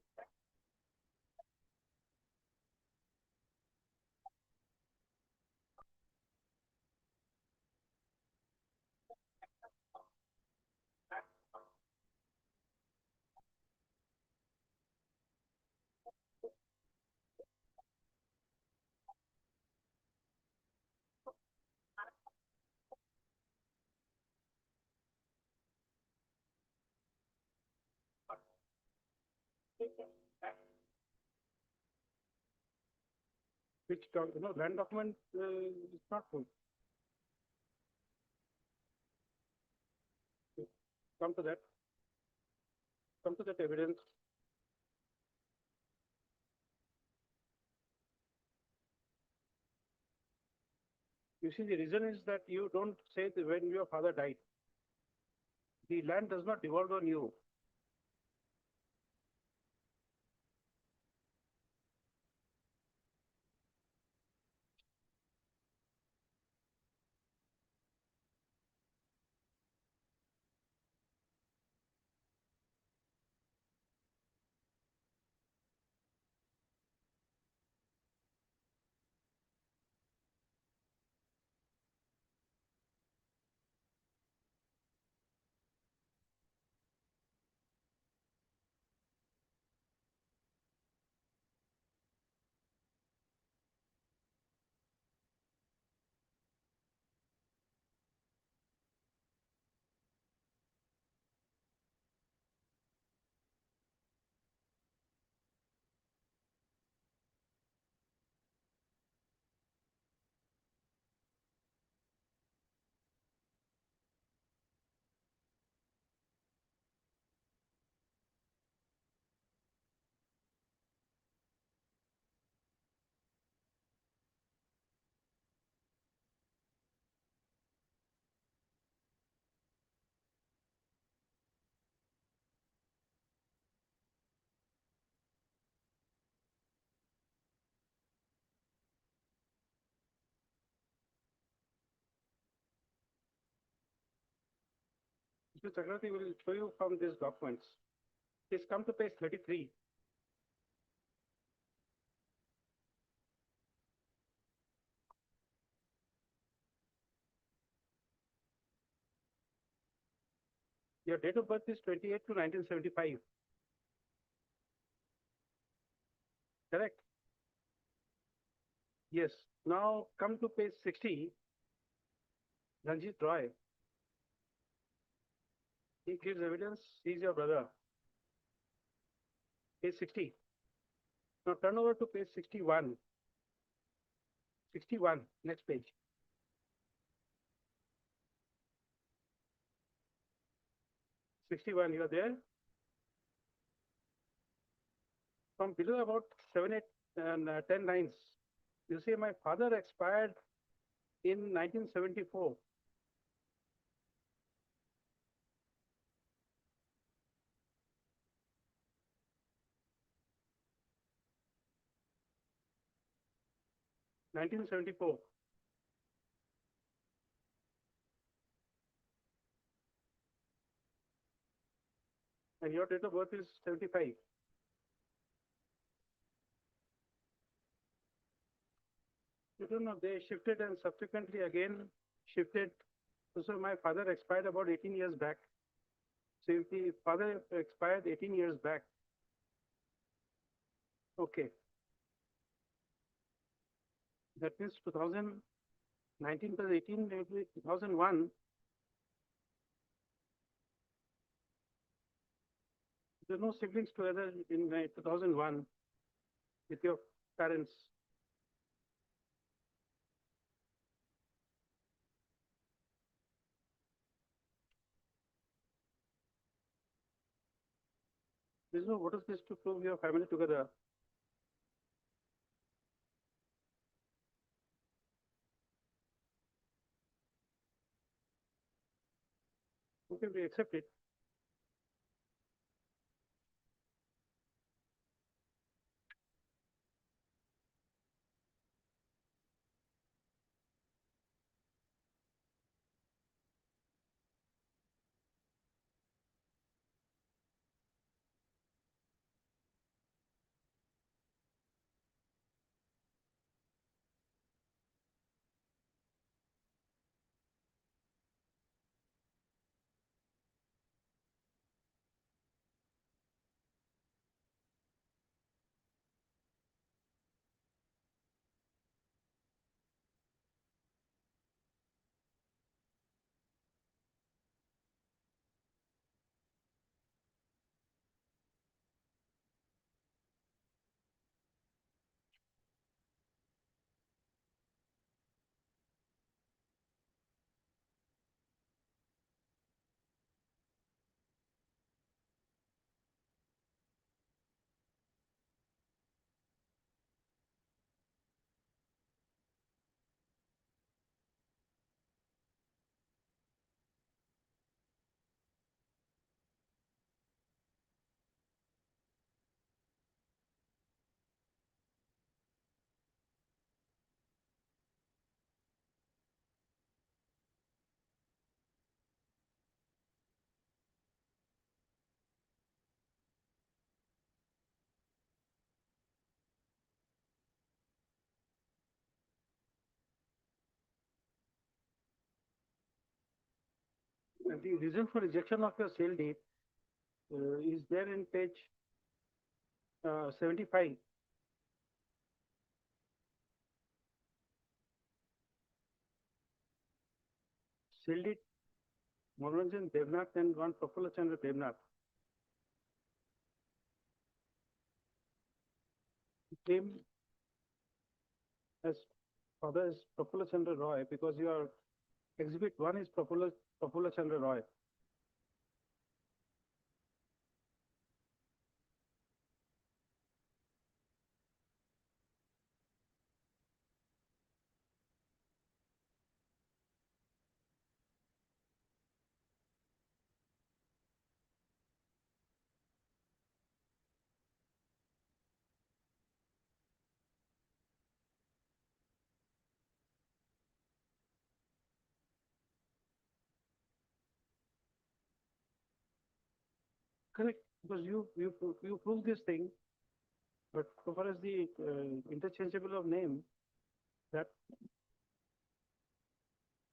Which, land document is not full. Come to that. Come to that evidence. You see, the reason is that you don't say that when your father died. The land does not devolve on you. Mr. Chakravarti will show you from these documents. Please come to page 33. Your date of birth is 28 to 1975. Correct? Yes. Now come to page 60. Ranjit Roy. He gives evidence. He is your brother. Page 60. Now turn over to page 61. 61, next page. You are there. From below about 7, 8, and 10 lines, you say my father expired in 1974. 1974. And your date of birth is 75. You don't know, they shifted and subsequently again shifted. So my father expired about 18 years back. So if the father expired 18 years back, okay. That means 2019 plus 18, maybe 2001. There's no siblings together in 2001 with your parents. There's no, what is this to prove your family together? Okay, we accept it. And the reason for rejection of your sale deed is there in page 75. Sale deed, Monoranjan Devnath and one Prafula Chandra Devnath. He came as father is Prafula Chandra Roy because your exhibit 1 is Prafula Chandra Roy. Correct, because you prove this thing, but so far as the interchangeable of name, that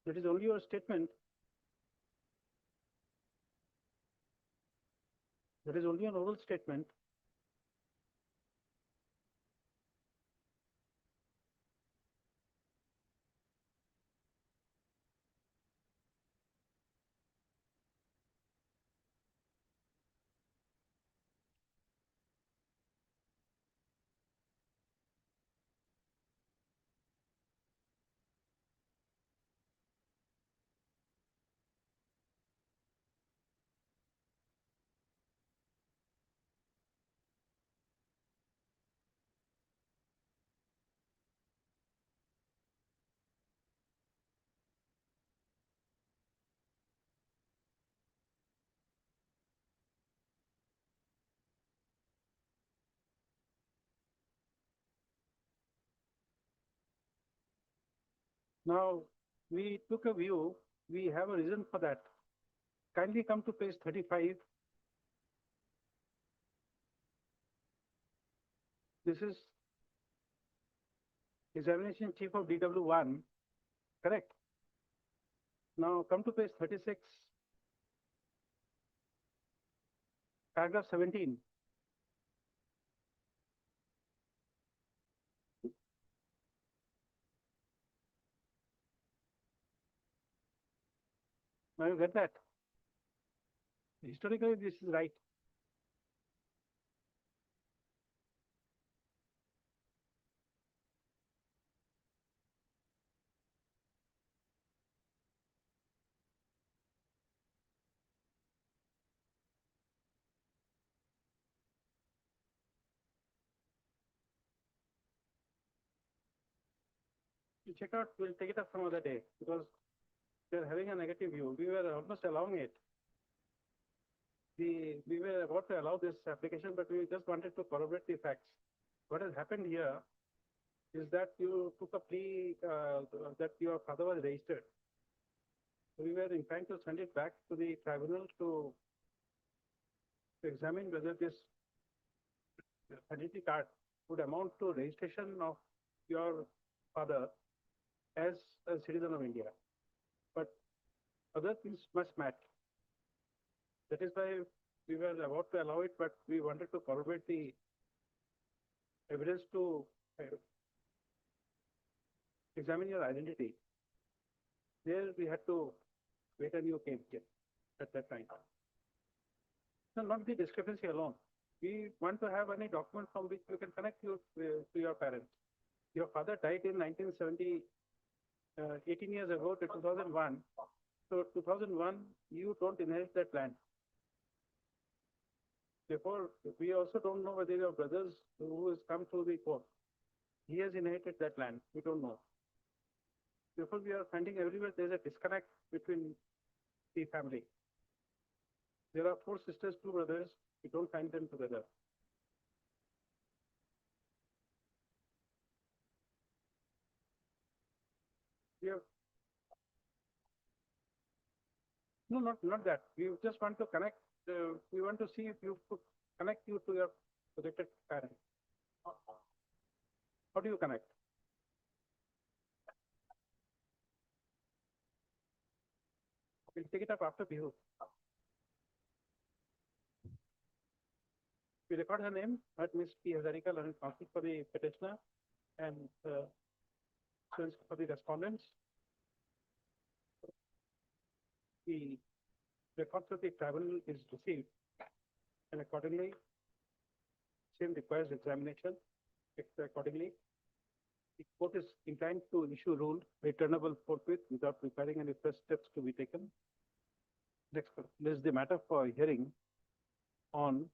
is only your statement. That is only an oral statement. Now, we took a view, we have a reason for that. Kindly come to page 35. This is examination chief of DW1, correct? Now come to page 36, paragraph 17. Now you get that? Historically, this is right. You check out, we'll take it up some other day because they're having a negative view. We were almost allowing it. We were about to allow this application, but we just wanted to corroborate the facts. What has happened here is that you took a plea that your father was registered. We were inclined to send it back to the tribunal to examine whether this identity card would amount to registration of your father as a citizen of India. But other things must match. That is why we were about to allow it, but we wanted to corroborate the evidence to examine your identity. There we had to wait and you came here at that time. So not the discrepancy alone. We want to have any document from which we can connect you to your parents. Your father died in 1970, 18 years ago to 2001. So 2001, you don't inherit that land. Therefore, we also don't know whether your brothers who has come through the court, he has inherited that land. We don't know. Therefore, we are finding everywhere there's a disconnect between the family. There are 4 sisters, 2 brothers. We don't find them together. We have no, not that. We just want to connect. We want to see if you could connect you to your projected parent. How do you connect? We'll take it up after Bihu. We record her name, at Ms. P. Hazarika, learned counsel for the petitioner and for the respondents. The record of the tribunal is received, and accordingly, same requires examination. Accordingly, the court is inclined to issue rule returnable forthwith without requiring any first steps to be taken. Next, this is the matter for hearing on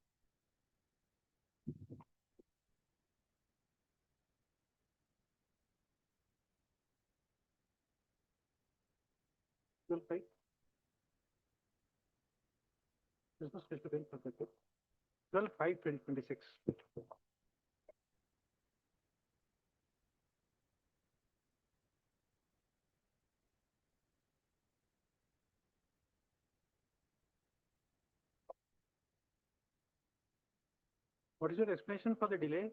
right? Business special bill perspective. 12/5/2026. What is your explanation for the delay?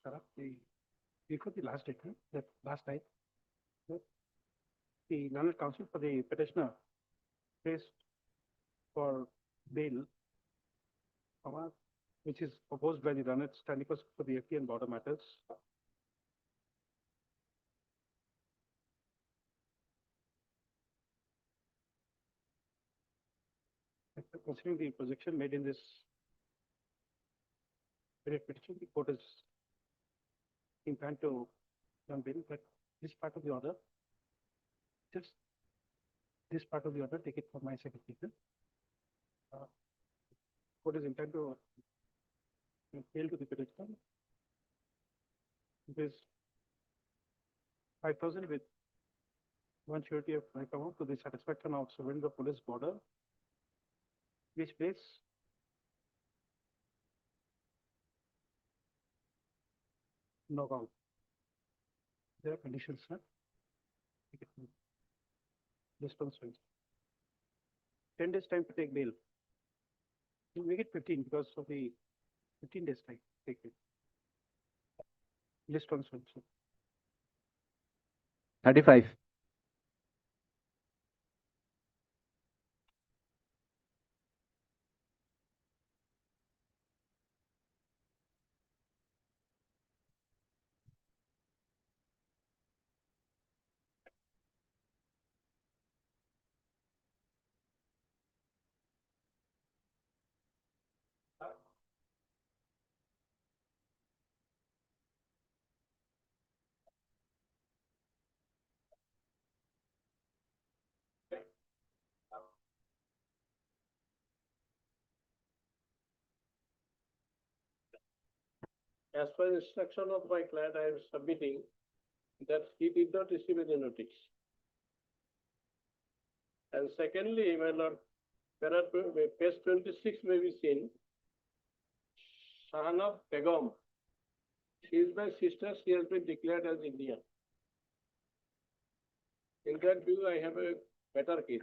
corrupt. Before the last date, that last time, the learned counsel for the petitioner placed for bail, which is proposed by the learned standing for the FT and border matters. Considering the projection made in this petition, the court is inclined to grant bail, but this part of the order, just this part of the order, take it for my secretary. Court is inclined to bail to the petitioner. It is 5,000 with one surety of bank amount to the satisfaction of surrender the police border, which place no count. There are conditions, huh? This one, 10 days time to take bail. You make it 15 because of the 15 days time. Take it. List one, 35. As per instruction of my client, I am submitting that he did not receive any notice. And secondly, my lord, page 26 may be seen. Shahana Begum. She is my sister. She has been declared as Indian. In that view, I have a better case.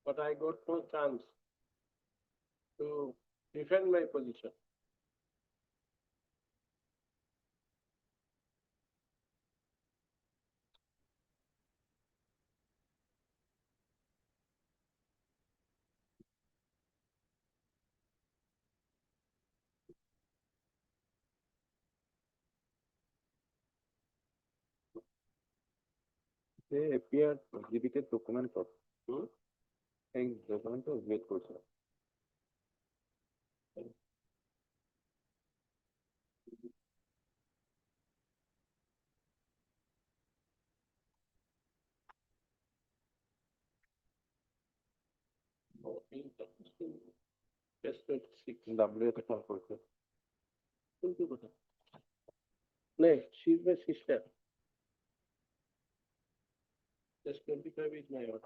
But I got no chance to defend my position. They appear exhibited document of, and document of great question. Page 26. W to come for it. No, she is my sister. Just 25 is my order.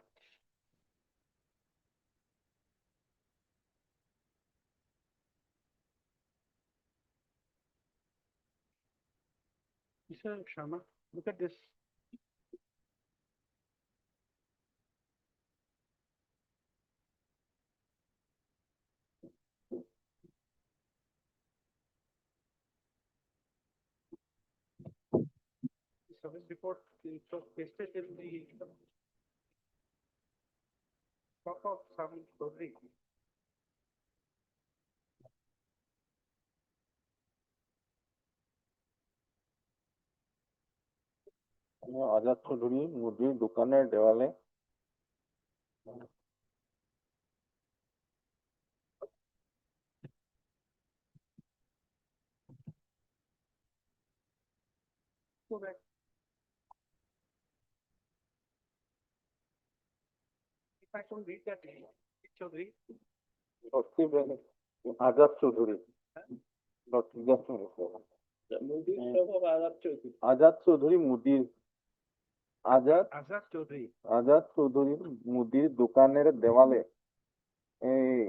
Mr. Sharma, look at this. The service report it was pasted in the top of some story. Azad Chowdhury মুদির দোকানের দেওয়ালে Go back. If I could read that name, Chaudhary, Azad Chowdhury The movie shop of Azad Chaudhary. Azad Chowdhury মুদির Azad Chaudhary. Azad চৌধুরীর মুদির দোকানের দেওয়ালে এই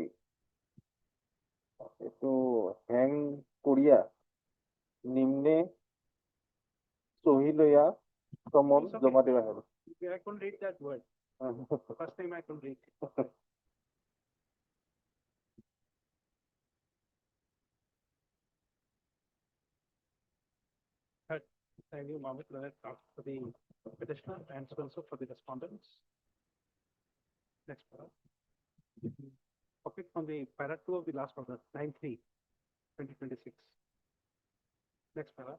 একটু হ্যাং করিয়া নিম্নে সহি লইয়া সমন It's okay. জমা দেওয়া হবে I couldn't read that word. First time I could read. I give Mohammed for the petitioner and also for the respondents. Next para. Copy from the para 2 of the last order, 9/3/2026. Next para.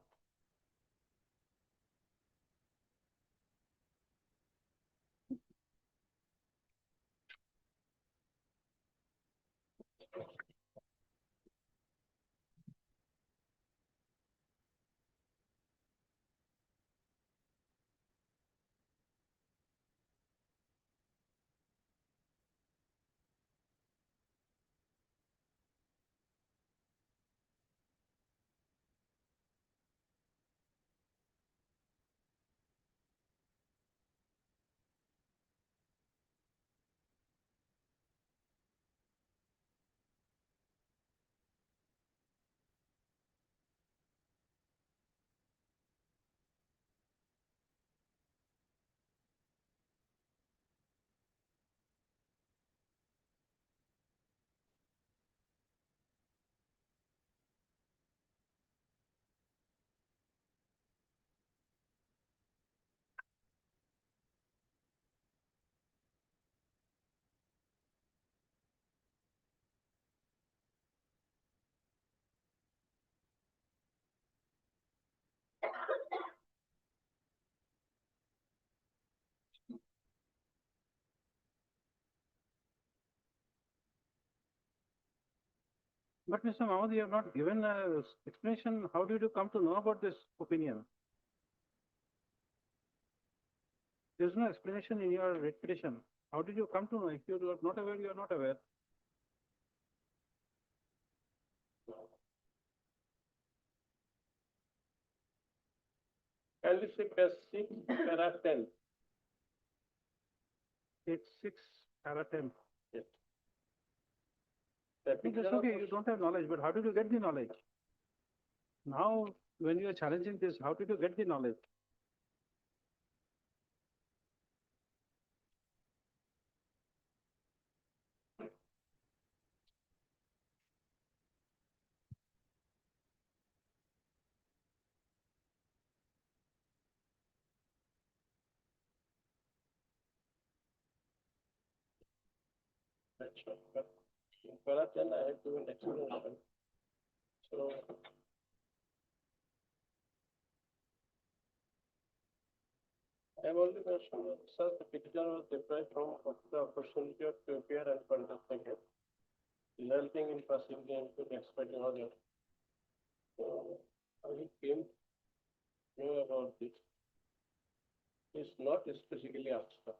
But Mr. Mahmood, you have not given a explanation. How did you come to know about this opinion? There is no explanation in your writ petition. How did you come to know? If you are not aware, you are not aware. And this is page 6, para 10. It's 6, para 10. Yes. That's okay, you don't have knowledge, but how did you get the knowledge? Now, when you are challenging this, how did you get the knowledge? That's right. But in para 10, I have given explanation. So I have already mentioned that sir, the petitioner was deprived from the opportunity to appear and contest the case, resulting in passing the into the expecting order. So how he came to know about this is not specifically asked for.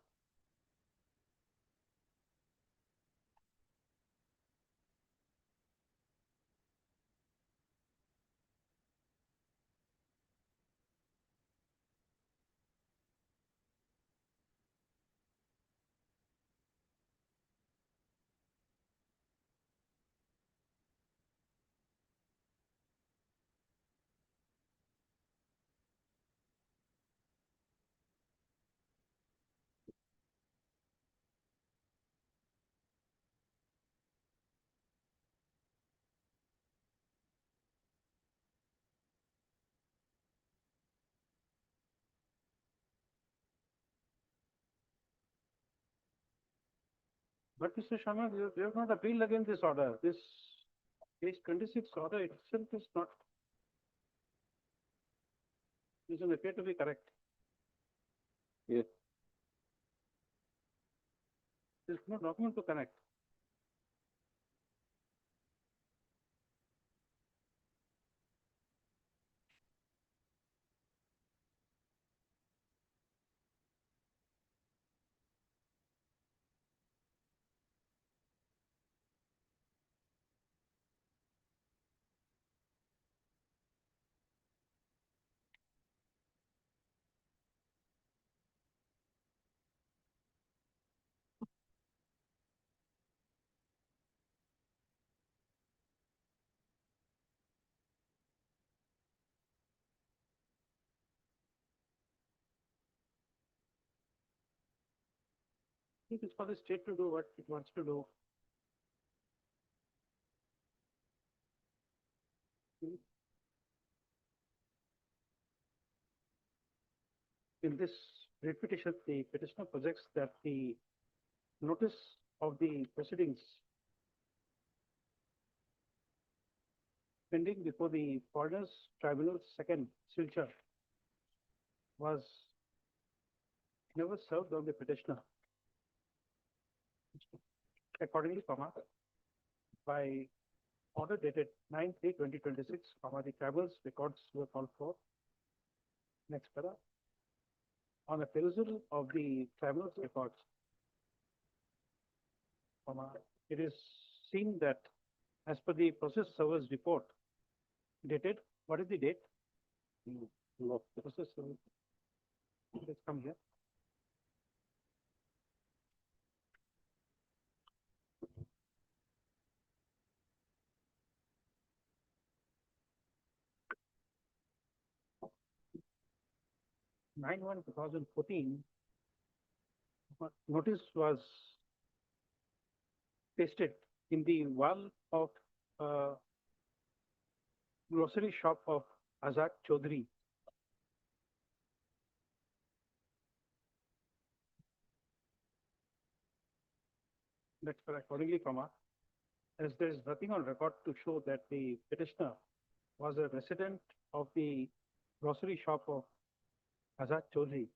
But Mr. Sharma, you have not appealed against this order. This case 26 order itself is not, doesn't appear to be correct. Yes. There's no document to connect. It is for the state to do what it wants to do. in this writ petition, the petitioner projects that the notice of the proceedings pending before the foreigners tribunal second silcher was never served on the petitioner. Accordingly, by order dated 9/3/2026, the tribunal's records were called for. Next para. On a perusal of the tribunal's records, it is seen that as per the process server's report dated, what is the date? The process server. Let's come here. Nine 2014, notice was pasted in the wall of grocery shop of Azad Chaudhary. That's accordingly, as there is nothing on record to show that the petitioner was a resident of the grocery shop of Azad Chaudhary,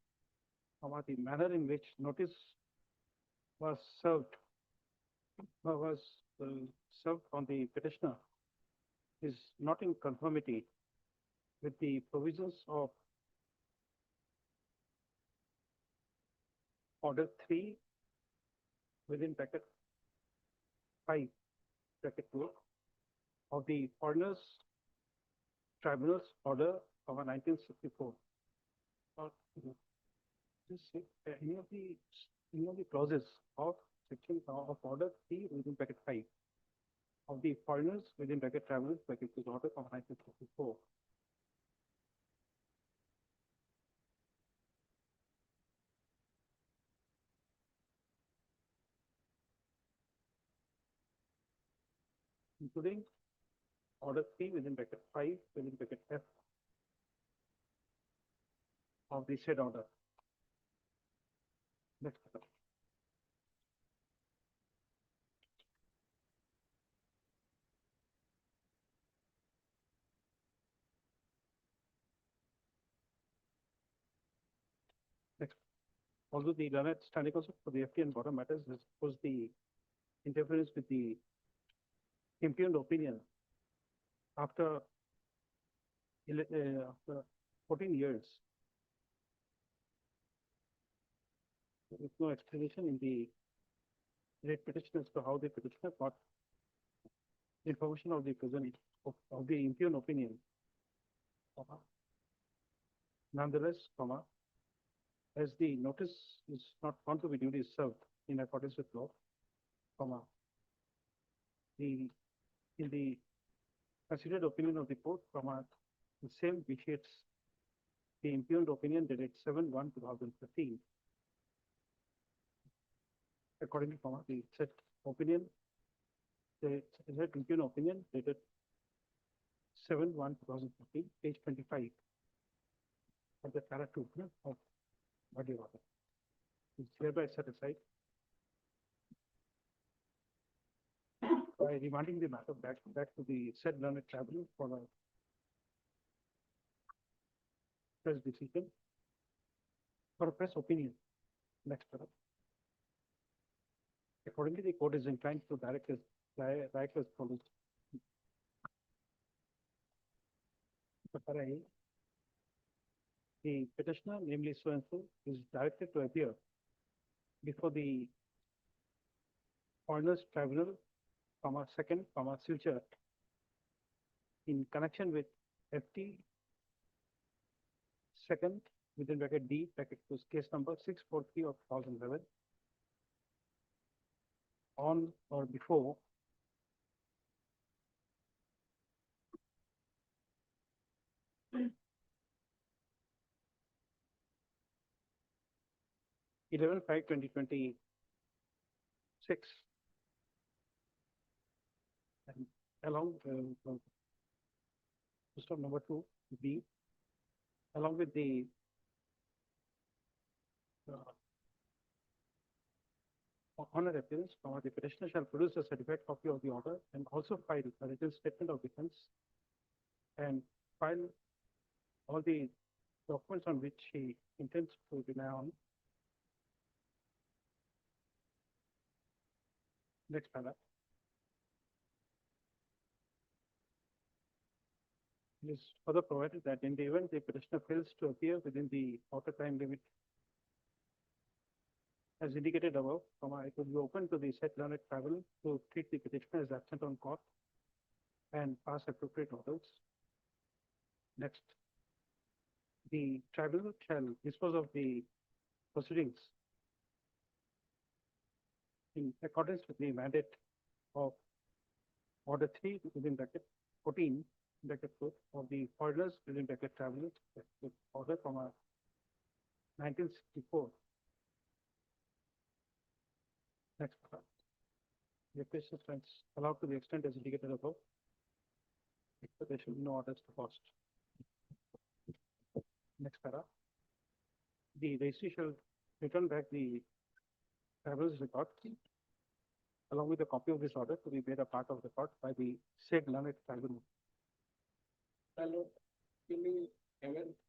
the manner in which notice was served on the petitioner is not in conformity with the provisions of Order 3 within bracket 5 bracket 2 of the Foreigners Tribunal's Order of 1964. Just say any of the clauses of section of Order 3 within bracket 5 of the Foreigners within bracket Tribunal's bracket 2 Order of 1964. Including Order 3 within bracket 5 within bracket F of the said order. Next. Next. Although the learned standing counsel for the FT and bottom matters has opposed the interference with the impugned opinion after 14 years. With no explanation in the writ petition as to how the petitioner got information of the present of the impugned opinion. Nonetheless, as the notice is not found to be duly served in accordance with law, in the considered opinion of the court, the same vitiates the impugned opinion dated 7/1/2015. Accordingly, the said opinion, the said impugned opinion dated 7/1/2015, page 25 of the para 2 of body order is hereby set aside by remanding the matter back to the said learned tribunal for a press decision for a press opinion. Next para. Accordingly, the court is inclined to direct as follows. Para A, the petitioner, namely so and so, is directed to appear before the Foreigners Tribunal, second, silcher, in connection with FT second within bracket D bracket case number 643 of 2011 on or before 11/5/2026 and along stop number 2 B, along with the On a appearance, the petitioner shall produce a certified copy of the order and also file a written statement of defense and file all the documents on which he intends to rely on. Next paragraph. It is further provided that in the event the petitioner fails to appear within the outer time limit as indicated above, it will be open to the said learned tribunal to treat the petitioner as absent on court and pass appropriate orders. Next, the tribunal shall dispose of the proceedings in accordance with the mandate of Order 3 within bracket 14 bracket 4 of the foreigners within bracket tribunal with order from 1964. Next paragraph. The application stands allowed to the extent as indicated above. There should be no orders to post. Next paragraph. The registry shall return back the tribunal's record along with a copy of this order to be made a part of the record by the said learned tribunal. Hello,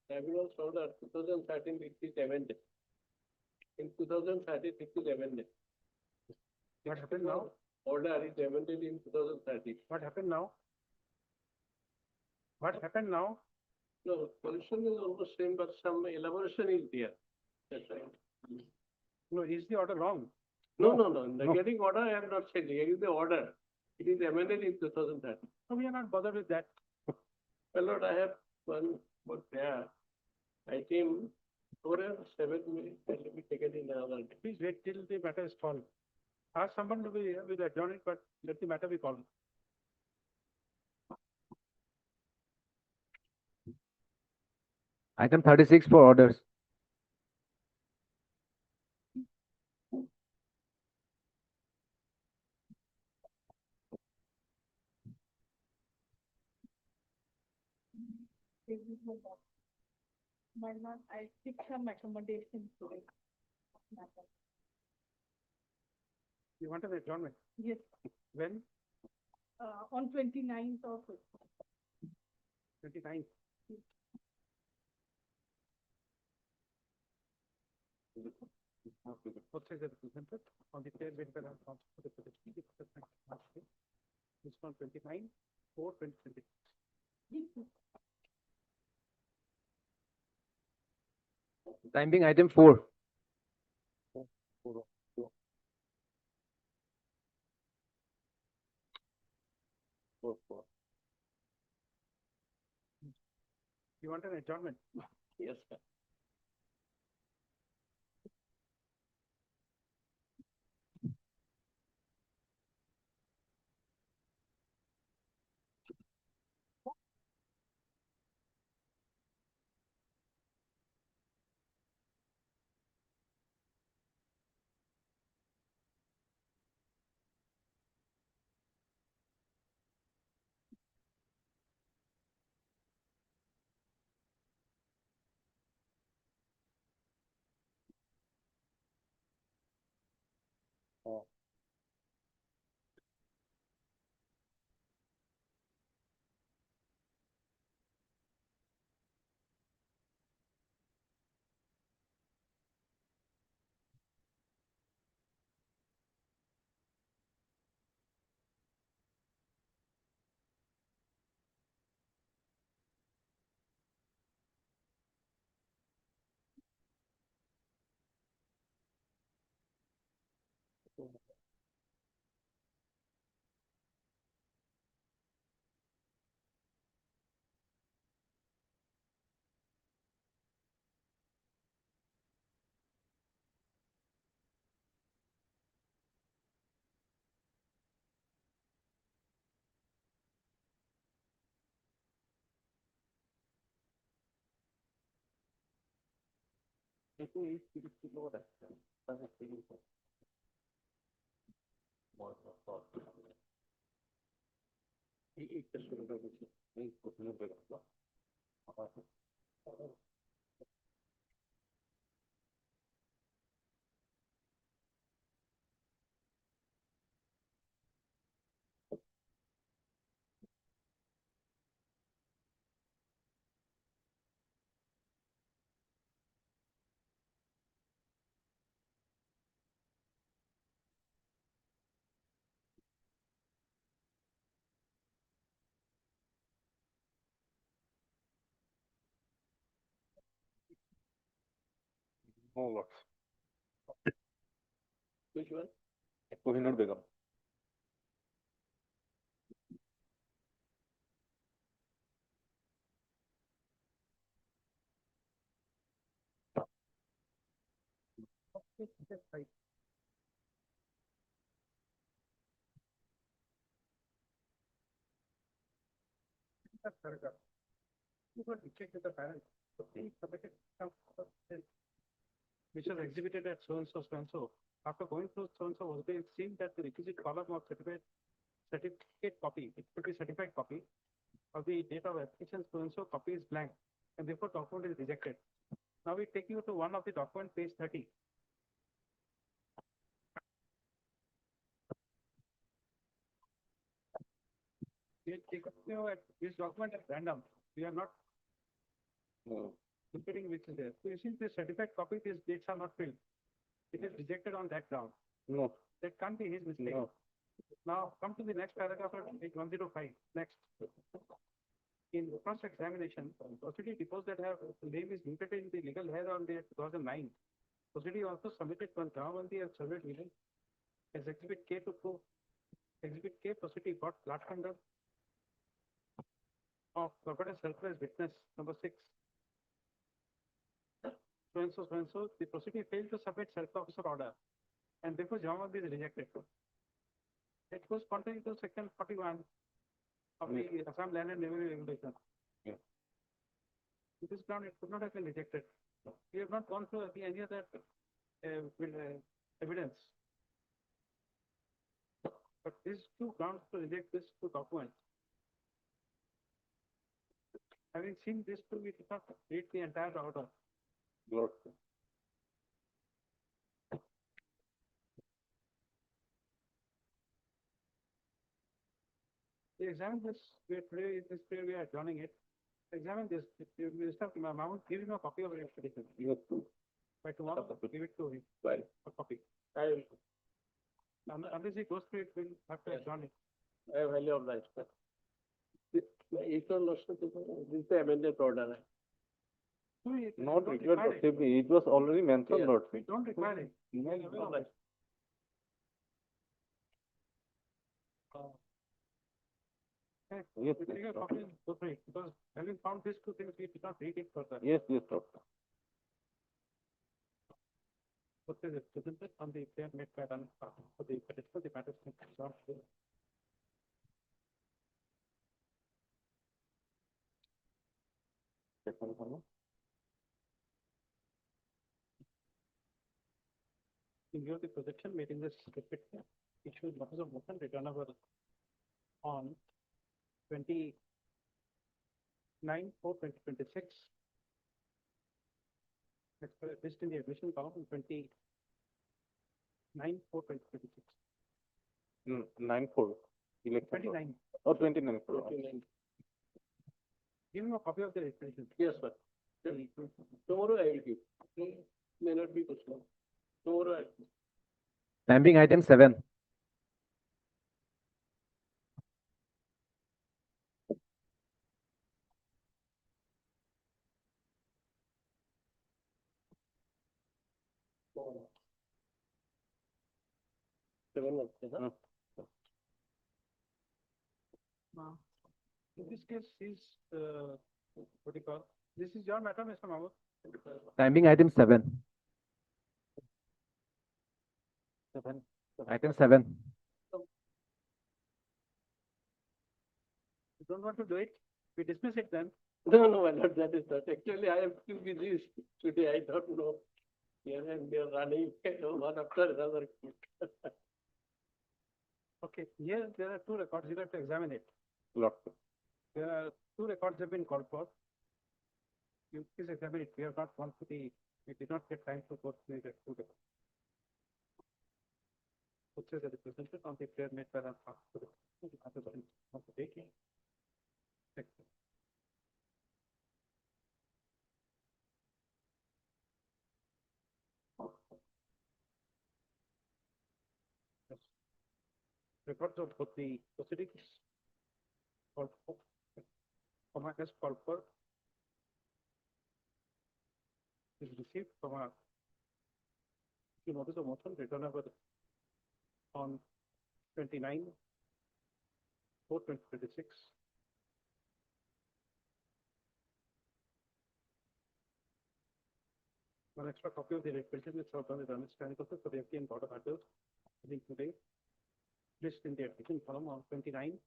tribunal's order 2013 it is amended. In 2013 it is amended. What happened now? Order is amended in 2013. What happened now? What happened now? No, position is almost same, but some elaboration is there. That's right. No, is the order wrong? No. Negating order, I have not said. Here is the order. It is amended in 2013. No, we are not bothered with that. Well, Lord, I have one more there. Item 4 and 7 will be taken in another. Please wait till the matter is solved. Ask someone to be here with adjourn it, but let the matter be called. Item 36 for orders. My lord, I seek some accommodation to it. You want an adjournment? Yes, When? on 29th of 29th. Both sides are represented on the fair welfare and council for the petition. The petition is on 29/4/2020. Time being item 4. You want an adjournment? Yes, sir. No lots. Which one? Kohinoor Begum. Which was exhibited at so and so, so and so. After going through so and so, was it seemed that the requisite column of certificate copy, it could be certified copy of the date of application, so and so copy is blank, and therefore document is rejected. Now we take you to one of the document, page 30. We take you at this document at random. We are not looking which is there. So you see the certified copy, these dates are not filled. It is rejected on that ground. No, That can't be his mistake. no. Now come to the next paragraph of page 105. Next. In cross examination, Proceeding deposed that have name is mutated in the legal head on the 2009. Proceeding also submitted one Gauhati and surveyed legal as exhibit K to prove. Exhibit K proceeding got flat conduct of purported surplus witness number 6. So and so, the proceeding failed to submit self-officer order, and therefore Gauhati is rejected. It goes contrary to section 41 of the Assam Land and Revenue Regulation. Yeah. To this ground, it could not have been rejected. We have not gone through any other evidence. But these two grounds to reject these two documents. Having seen these two, we did not read the entire order. Lord. We examine this, today, this period we are adjourning it. Examine this, Mr. Mahmood, give him a copy of your petition. Yes. By tomorrow, give it to him, Right. a copy. I will, Unless he goes through it, we'll have to adjourn it. I have highly obliged. This is the amended order. No, it- we Not don't required, require it. possibly. It was already mentioned, Yes. Lord. We don't require it. We are aware of it. Okay, Yes, we take a copy and go through it, because having found these two things, we did not read it further. Yes, Lord. What is it, presented on the plan made by the for the petition, the matter is not. In view of the projection made in this script, issued notice of motion returnable on 29/4/2026. That's listed in the admission column on 29/4/2026. 9/4. Election. 29. Or 29. Give him a copy of the registration. Yes, sir. Tomorrow I will give. May not be possible. Tomorrow I will. Time being item 7. In this case, is, what do you call, this is your matter, Mr. Mahmood. Time being item 7. Item 7. You don't want to do it, we dismiss it then. No, no, my lord, that is not. Actually, I am too busy today. I don't know. Here and there running, one after another. Okay, here there are two records, you have to examine it. Lord. There are two records have been called for. You please examine it, we have not gone to the, we did not get time to go through the two records. Which is represented on the prayer made by the records of both the proceedings called for, called for is received, you notice a motion return over on 29/4/2026. One extra copy of the petition is served on the Remand Chronicles for the FT and Board of Appeals. I think today, list in the application column on 29/4/2026.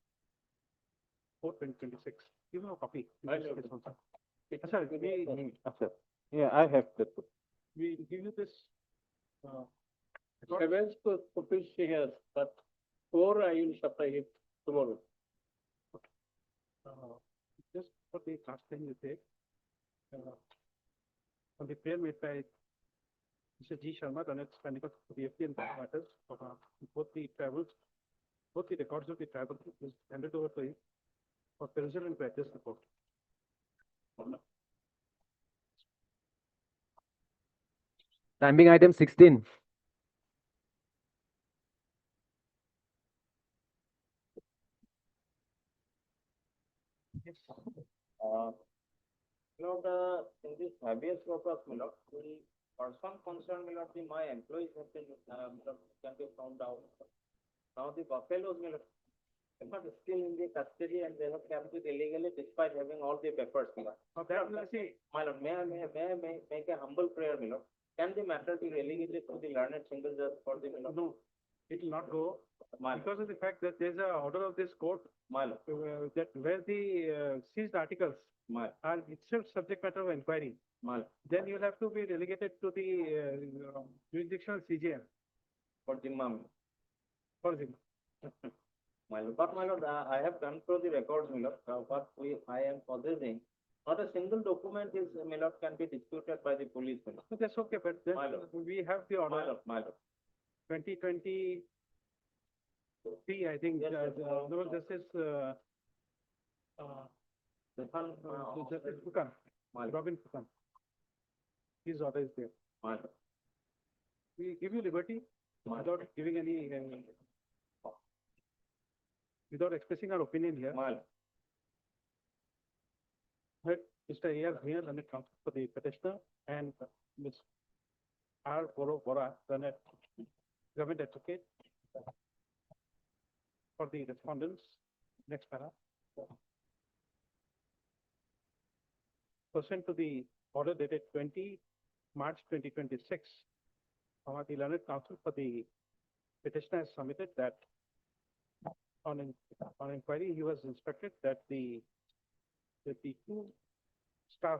Give me a copy. Sir, Yeah, I have that. we give you this. Seventh copies here, but four I will supply it tomorrow. Just for the last thing you take. On the prayer made by Mr. G. Sharma, the next Chronicles for the FT and Board of Matters, both the records of the tribal is handed over to him for perusal and practice report. Time being item 16. Yes. In this habeas corpus, the person concerned will not be my employees have been, can be found out. Now the buffaloes will but still in the custody and they have kept it illegally despite having all the papers. My lord, may I make a humble prayer, my lord? Can the matter be relegated to the learned single judge for the, No, it will not go my lord, because of the fact that there is a order of this court my lord, that where the seized articles my lord, are itself subject matter of inquiry. my lord, Then you will have to be relegated to the jurisdictional CJM for the mum. for the. My lord, but my lord, I have gone through the records, my lord, I am possessing. Not a single document is, my lord, can be disputed by the police, my lord. So that's okay, but then My lord. we have the My order lord, my lord. 2023, I think, Yes, yes, no, this is Justice Fukan, My lord, Robin Fukan. His order is there. my lord, We give you liberty without giving any, without expressing our opinion here. my lord. But Mr. A.R. here, Learned Counsel for the petitioner, and Ms. R. Bora, Learned Government Advocate for the respondents. Next para. Pursuant to the order dated 20 March 2026, the Learned Counsel for the petitioner has submitted that on inquiry, he was instructed that the two staff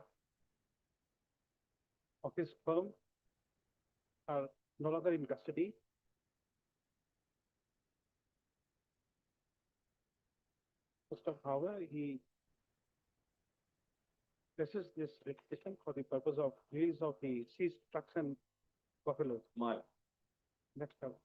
of his firm are no longer in custody. First of however, he places this requisition for the purpose of release of the seized trucks and buffaloes. My lord. Next up.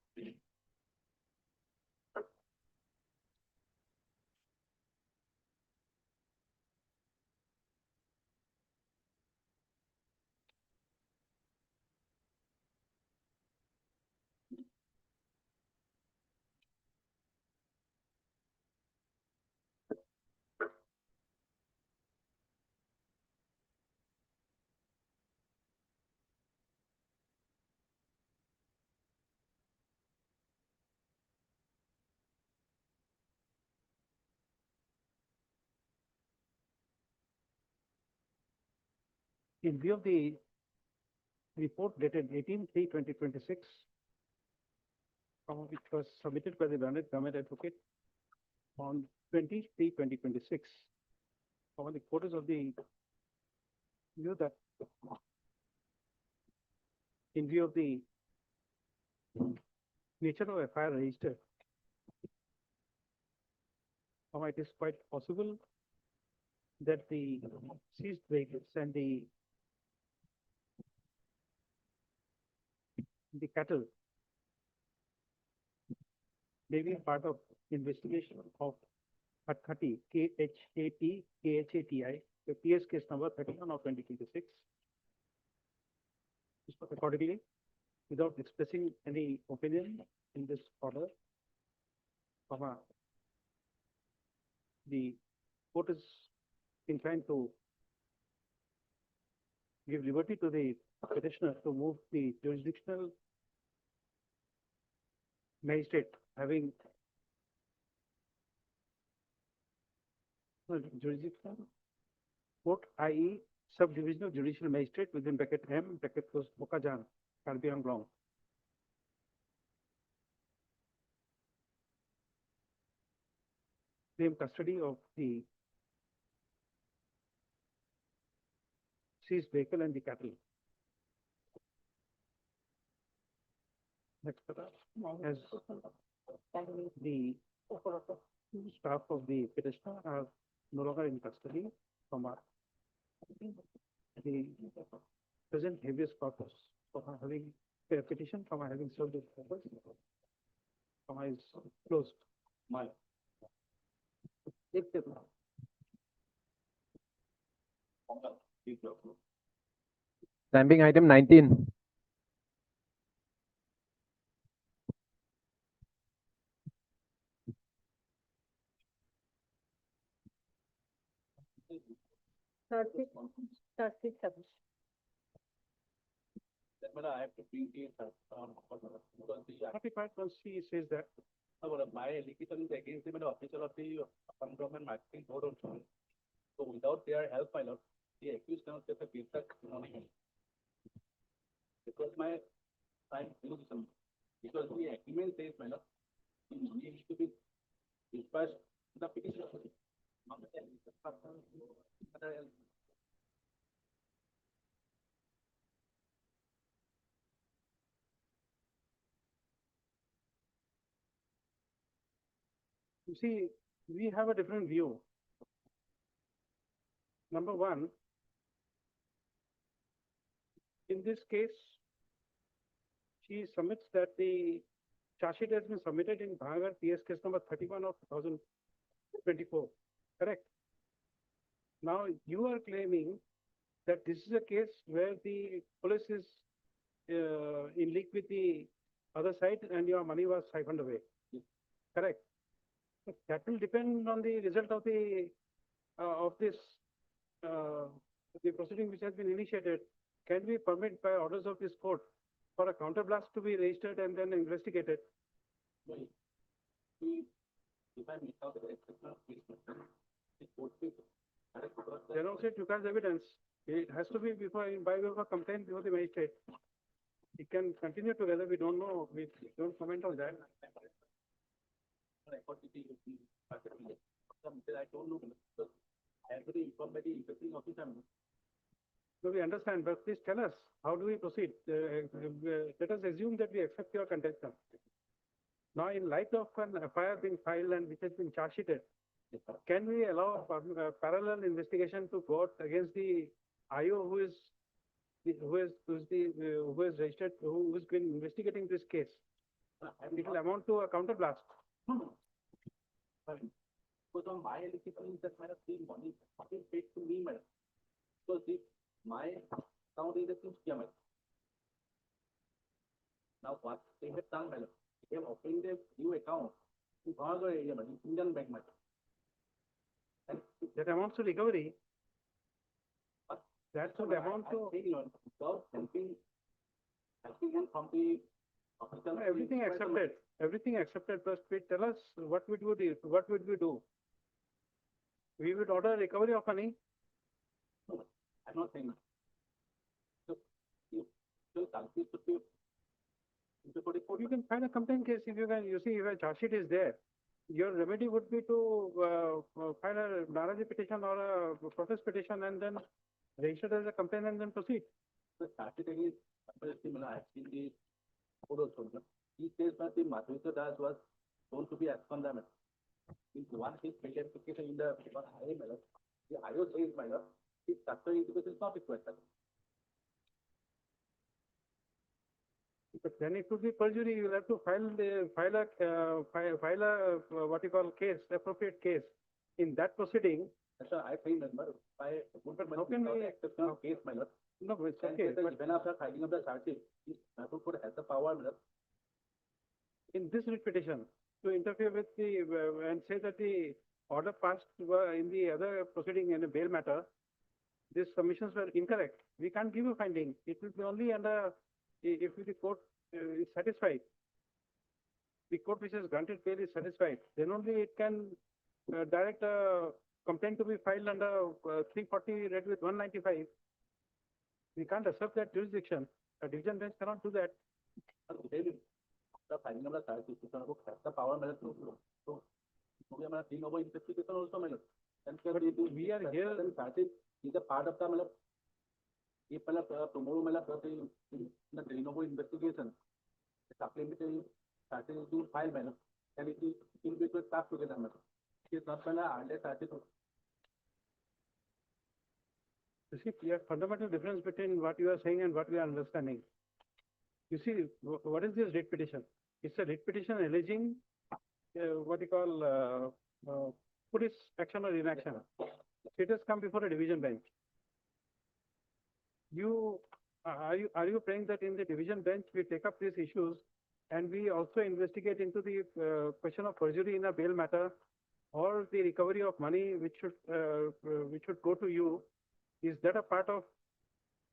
In view of the report dated 18/3/2026, which was submitted by the Learned Government Advocate on 20/3/2026, the court is of the view that in view of the nature of FIR registered, it is quite possible that the seized vehicles and the cattle may be part of investigation of Gauhati, KHATI, the PS case number 31 of 2026. Accordingly, without expressing any opinion in this order, the court is inclined to give liberty to the petitioner to move the jurisdictional magistrate having jurisdiction, court, i.e. subdivision of judicial magistrate within bracket M, bracket close, Bokajan, Karbi Anglong. Claim custody of the seized vehicle and the cattle. Next paragraph, as the staff of the petitioner are no longer in custody, comma, the present habeas corpus, having a petition, comma, having served its purpose, comma, is closed. Stamping item 19. Thirty-six submission. I have to bring it because the 45(1)(c) says that my allegation is against the official of the government marketing board also. So without their help, my lord, the accused cannot get a feedback money. Because my time because the agreement says, my lord, the money is to be dispersed to the petition. Not the other else. you see, we have a different view. Number one, in this case, she submits that the charge sheet has been submitted in Bhangar PS case number 31 of 2024, correct? Now, you are claiming that this is a case where the police is in league with the other side and your money was siphoned away, correct? But that will depend on the result of the the proceeding which has been initiated. Can we permit by orders of this court for a counterblast to be registered and then investigated? If I make out the exception of case, it would be Then also it requires evidence. It has to be by way of a complaint before the magistrate. It can continue together. We don't know. We don't comment on that. I don't know. I have to be informed by the interesting officer. So we understand, but please tell us, how do we proceed? Let us assume that we accept your contention. Now, in light of an FIR being filed and which has been charge sheeted, can we allow a parallel investigation to go out against the IO who is registered, who has been investigating this case? It will amount to a counterblast. Because on my allegation is that my money is paid to me, madam. Because if my account is a scam. Now what they have done, madam, they have opened a new account in Bhangar area, madam, Indian bank, madam. And That amounts to recovery. That should amount to without helping him from the official. everything accepted. Everything accepted. Plus, please tell us what would we do? What would we do? We would order recovery of money. I'm not saying. So, You can file a complaint case if you can. You see, if a charge sheet is there, your remedy would be to file a Naraji petition or a protest petition and then register as a complaint and then proceed. The started is, I've seen the photos from them. He says that the Madhurita Das was shown to be absconded. In one case, identification in the high manner, the IO says manner, his statutory education is not required. But then it would be perjury. You will have to file a what you call case, appropriate case. In that proceeding, Sir, I think that I would how can we exceptional case manner. No, it's okay. But When after filing of the charge sheet, could has the power. in this writ petition, to interfere with the and say that the order passed in the other proceeding in a bail matter, these submissions were incorrect. We can't give a finding. It will be only under if the court is satisfied. the court which has granted bail is satisfied, then only it can direct a complaint to be filed under 340 read with 195. We can't accept that jurisdiction. A division bench cannot do that. The filing of the charge petition को the power मिला तो हमारा तीन over investigation also मिला. And We are here. charges is a part of the मतलब ये पहला tomorrow मिला the तीन over investigation. Supplementary charges to file मिला. And it will be to start together मिला. It's not पहला earlier charges. You see, there is fundamental difference between what you are saying and what we are understanding. You see, what is this writ petition? It's a writ petition alleging what you call police action or inaction. It has come before a division bench. Are you praying that in the division bench we take up these issues and we also investigate into the question of perjury in a bail matter or the recovery of money which should go to you? Is that a part of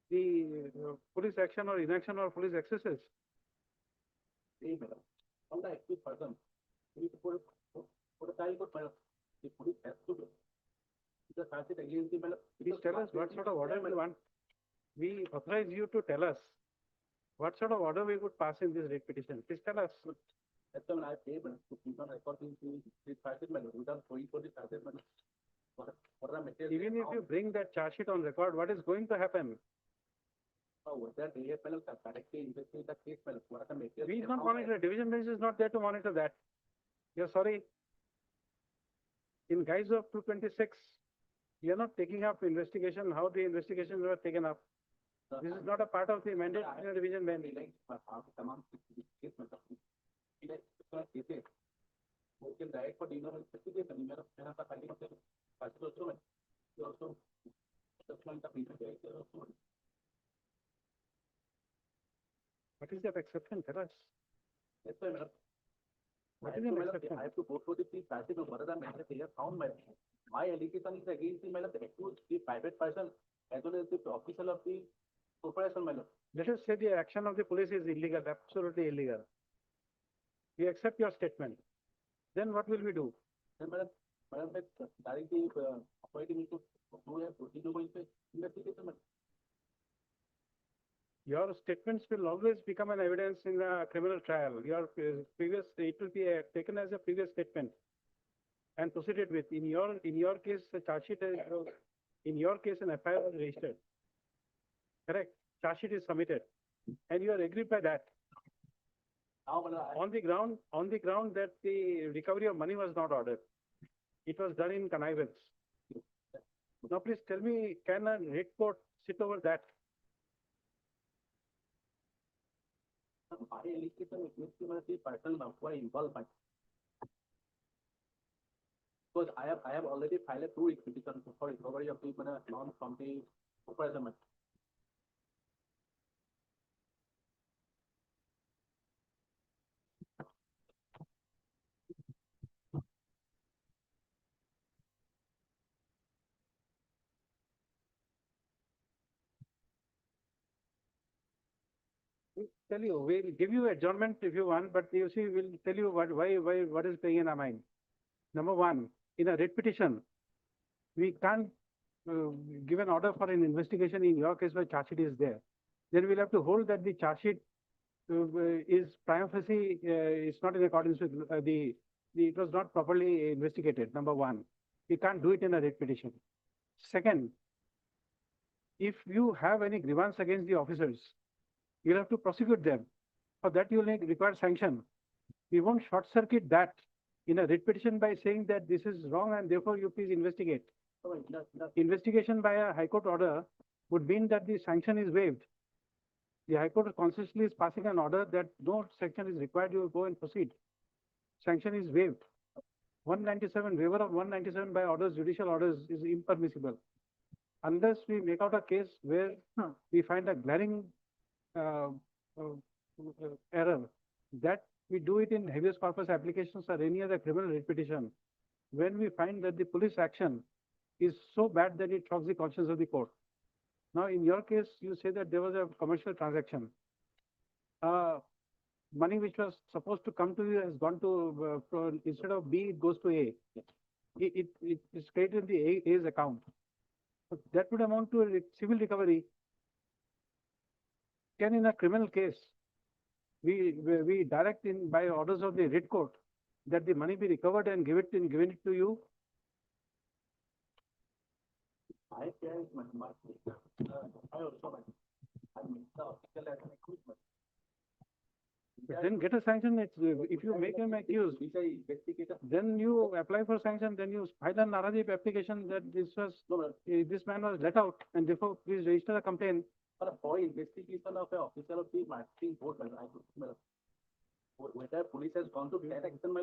the police action or inaction or police excesses? On the active person, we put a child court, the police has to do. The charges against the Please tell us what sort of order we want. We authorize you to tell us what sort of order we would pass in this writ petition. Please tell us. That's when I pay to keep on recording the charges without going for the charges. Even if you bring that charge sheet on record, what is going to happen? We is not monitor. Division bench is not there to monitor that. You're sorry. In guise of 226, you're not taking up investigation, how the investigations were taken up. This is not a part of the mandate in a division bench. What is that exception? Tell us. What is an exception? I have to go through the passage of whether the matter is found. My allegation is against the private person as well as the official of the corporation. Let us say the action of the police is illegal, absolutely illegal. We accept your statement. Then what will we do? Then, madam, directly appointing to do a procedural investigation. Your statements will always become an evidence in a criminal trial. Your previous, it will be taken as a previous statement and proceeded with. In your case, the charge sheet, in your case, an FIR was registered. Correct. Charge sheet is submitted, and you are agreed by that. On the ground that the recovery of money was not ordered. It was done in connivance. Now, please tell me, can a writ court sit over that? My allegation is the person who are involved. Because I have already filed a 2 petition for recovery of the loan from the corporation. Tell you, we'll give you adjournment if you want, but you see, we'll tell you what is playing in our mind. Number one, in a writ petition, we can't give an order for an investigation in your case where charge sheet is there. Then we'll have to hold that the charge sheet is prima facie, it's not in accordance with it was not properly investigated, number one. We can't do it in a writ petition. Second, if you have any grievance against the officers, you'll have to prosecute them. For that, you will require sanction. We won't short circuit that in a writ petition by saying that this is wrong and therefore you please investigate. Investigation by a High Court order would mean that the sanction is waived. The High Court consciously is passing an order that no sanction is required, you will go and proceed. Sanction is waived. 197, waiver of 197 by orders, judicial orders is impermissible. Unless we make out a case where we find a glaring error, that we do it in habeas corpus applications or any other criminal writ petition, when we find that the police action is so bad that it shocks the conscience of the court. Now, in your case, you say that there was a commercial transaction. money which was supposed to come to you has gone to, instead of B, it goes to A. It is created in the A's account. So that would amount to a civil recovery. Can in a criminal case, we direct in by orders of the writ court that the money be recovered and given it to you. I can, I also, I mean, the official as an equipment. But then get a sanction, it's, if you make him accused, then you apply for sanction, then you file an Narajip application that this man was let out, and therefore please register a complaint. For investigation of an officer of the marketing board, whether police has gone to that action,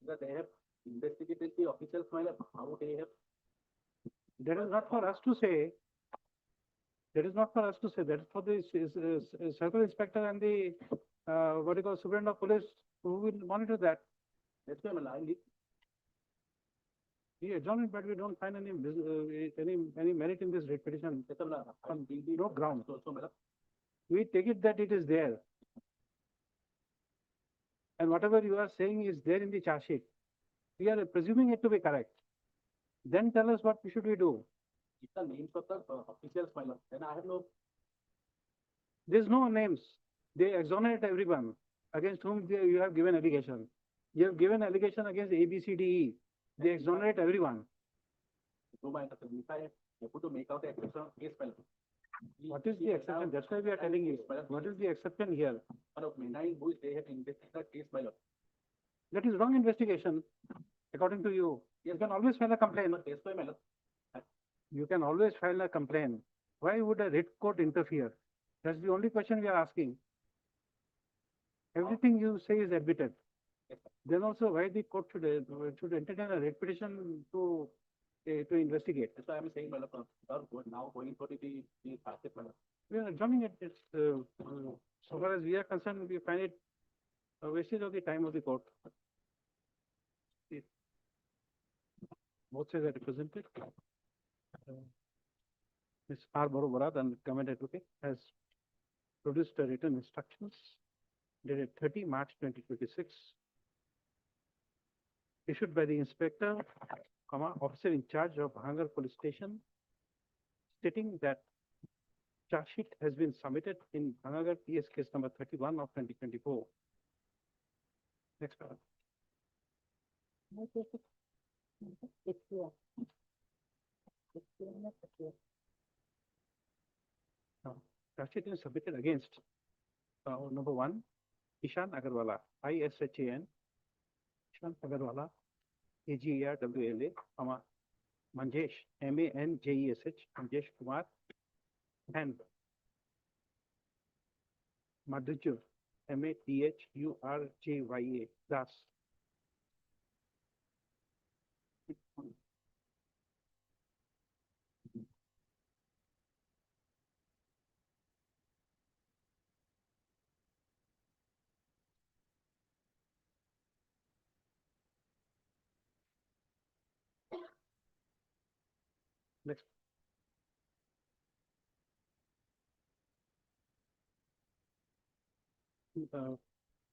that they have investigated the officials, how they have. That is not for us to say. That is not for us to say, that is for the circle inspector and the, what you call, superintendent of police, who will monitor that. That's why I need. We adjourn it, but we don't find any merit in this writ petition, on no ground. We take it that it is there. And whatever you are saying is there in the charge sheet. We are presuming it to be correct. Then tell us what should we do. It's the names of the officials, then I have no. There's no names. They exonerate everyone against whom you have given allegation. You have given allegation against A, B, C, D, E. They exonerate everyone. No, my understanding, if I have to make out the exception case, What is the exception? That's why we are telling you. What is the exception here? They have investigated the case, That is wrong investigation, according to you. You can always file a complaint. You can always file a complaint. Why would a writ court interfere? That's the only question we are asking. Everything you say is admitted. Then also, why the court should entertain a writ petition to investigate? That's why I'm saying, now going for the passive. We are adjourning it. It's, so far as we are concerned, we find it a wastage of the time of the court. Both sides are represented. Ms. R. Borobarad and government advocate has produced a written instructions dated 30 March 2026, issued by the inspector, officer in charge of Hangar Police Station, stating that charge sheet has been submitted in Hangar PS case number 31 of 2024. Next paragraph. It's here. It's here, not here. Charge sheet is submitted against number 1, Ishan Agarwala, ISHAN, Ishan Agarwala, AGERWLA, Manjesh, MANJESH, Manjesh Kumar, and Madhujur, MATHURJYA, Das. Next.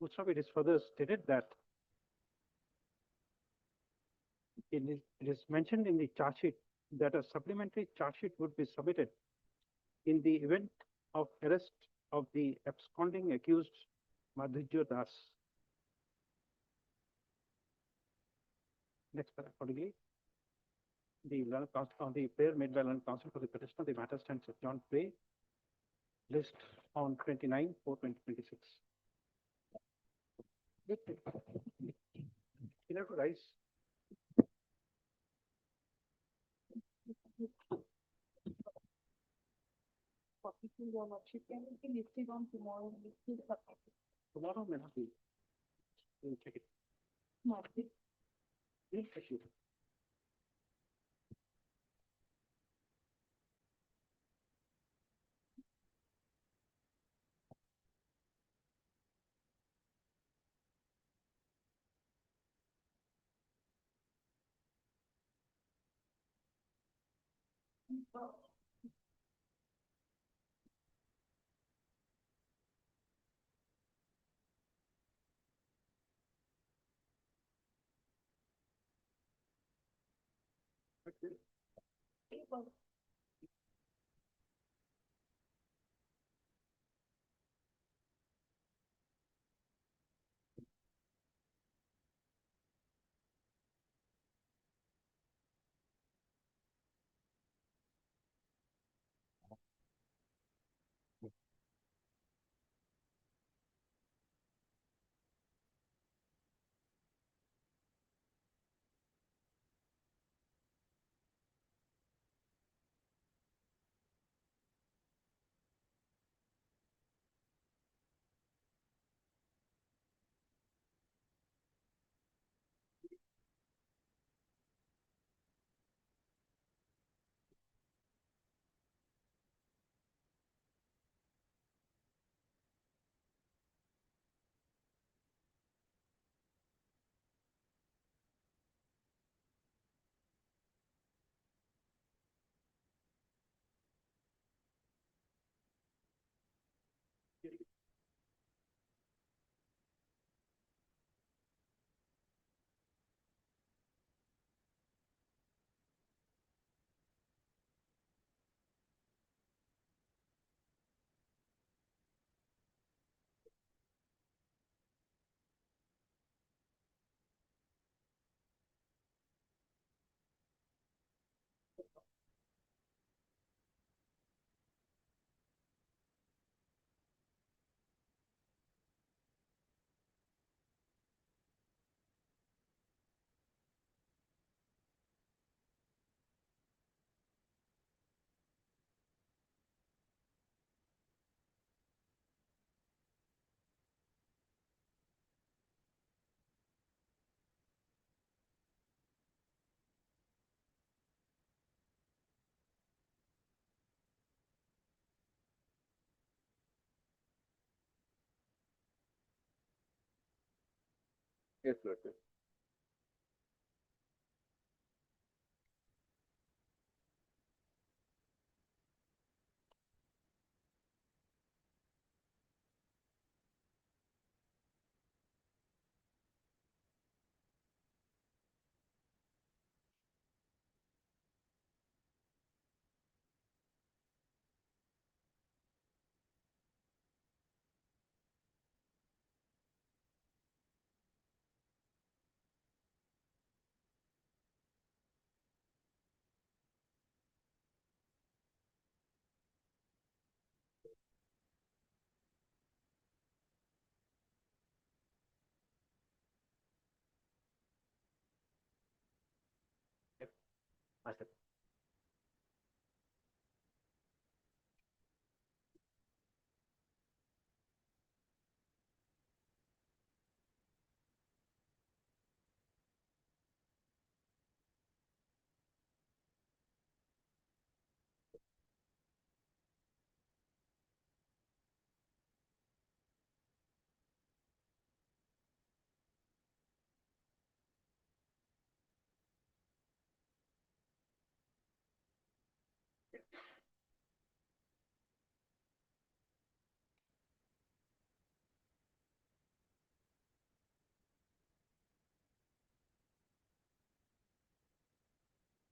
Most of it is further stated that it is mentioned in the charge sheet that a supplementary charge sheet would be submitted in the event of arrest of the absconding accused Madhujur Das. Next, accordingly, the learned counsel on the prayer made by learned counsel for the petitioner, the matter stands adjourned pray list on 29/4/2026. You have to rise. Your lordship, can it be listed on tomorrow? Tomorrow may not be. We'll check it. No, We'll check it. Yes, Lordship.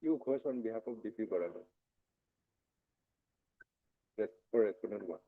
You Ghosh on behalf of DP Corridor. For respondent one.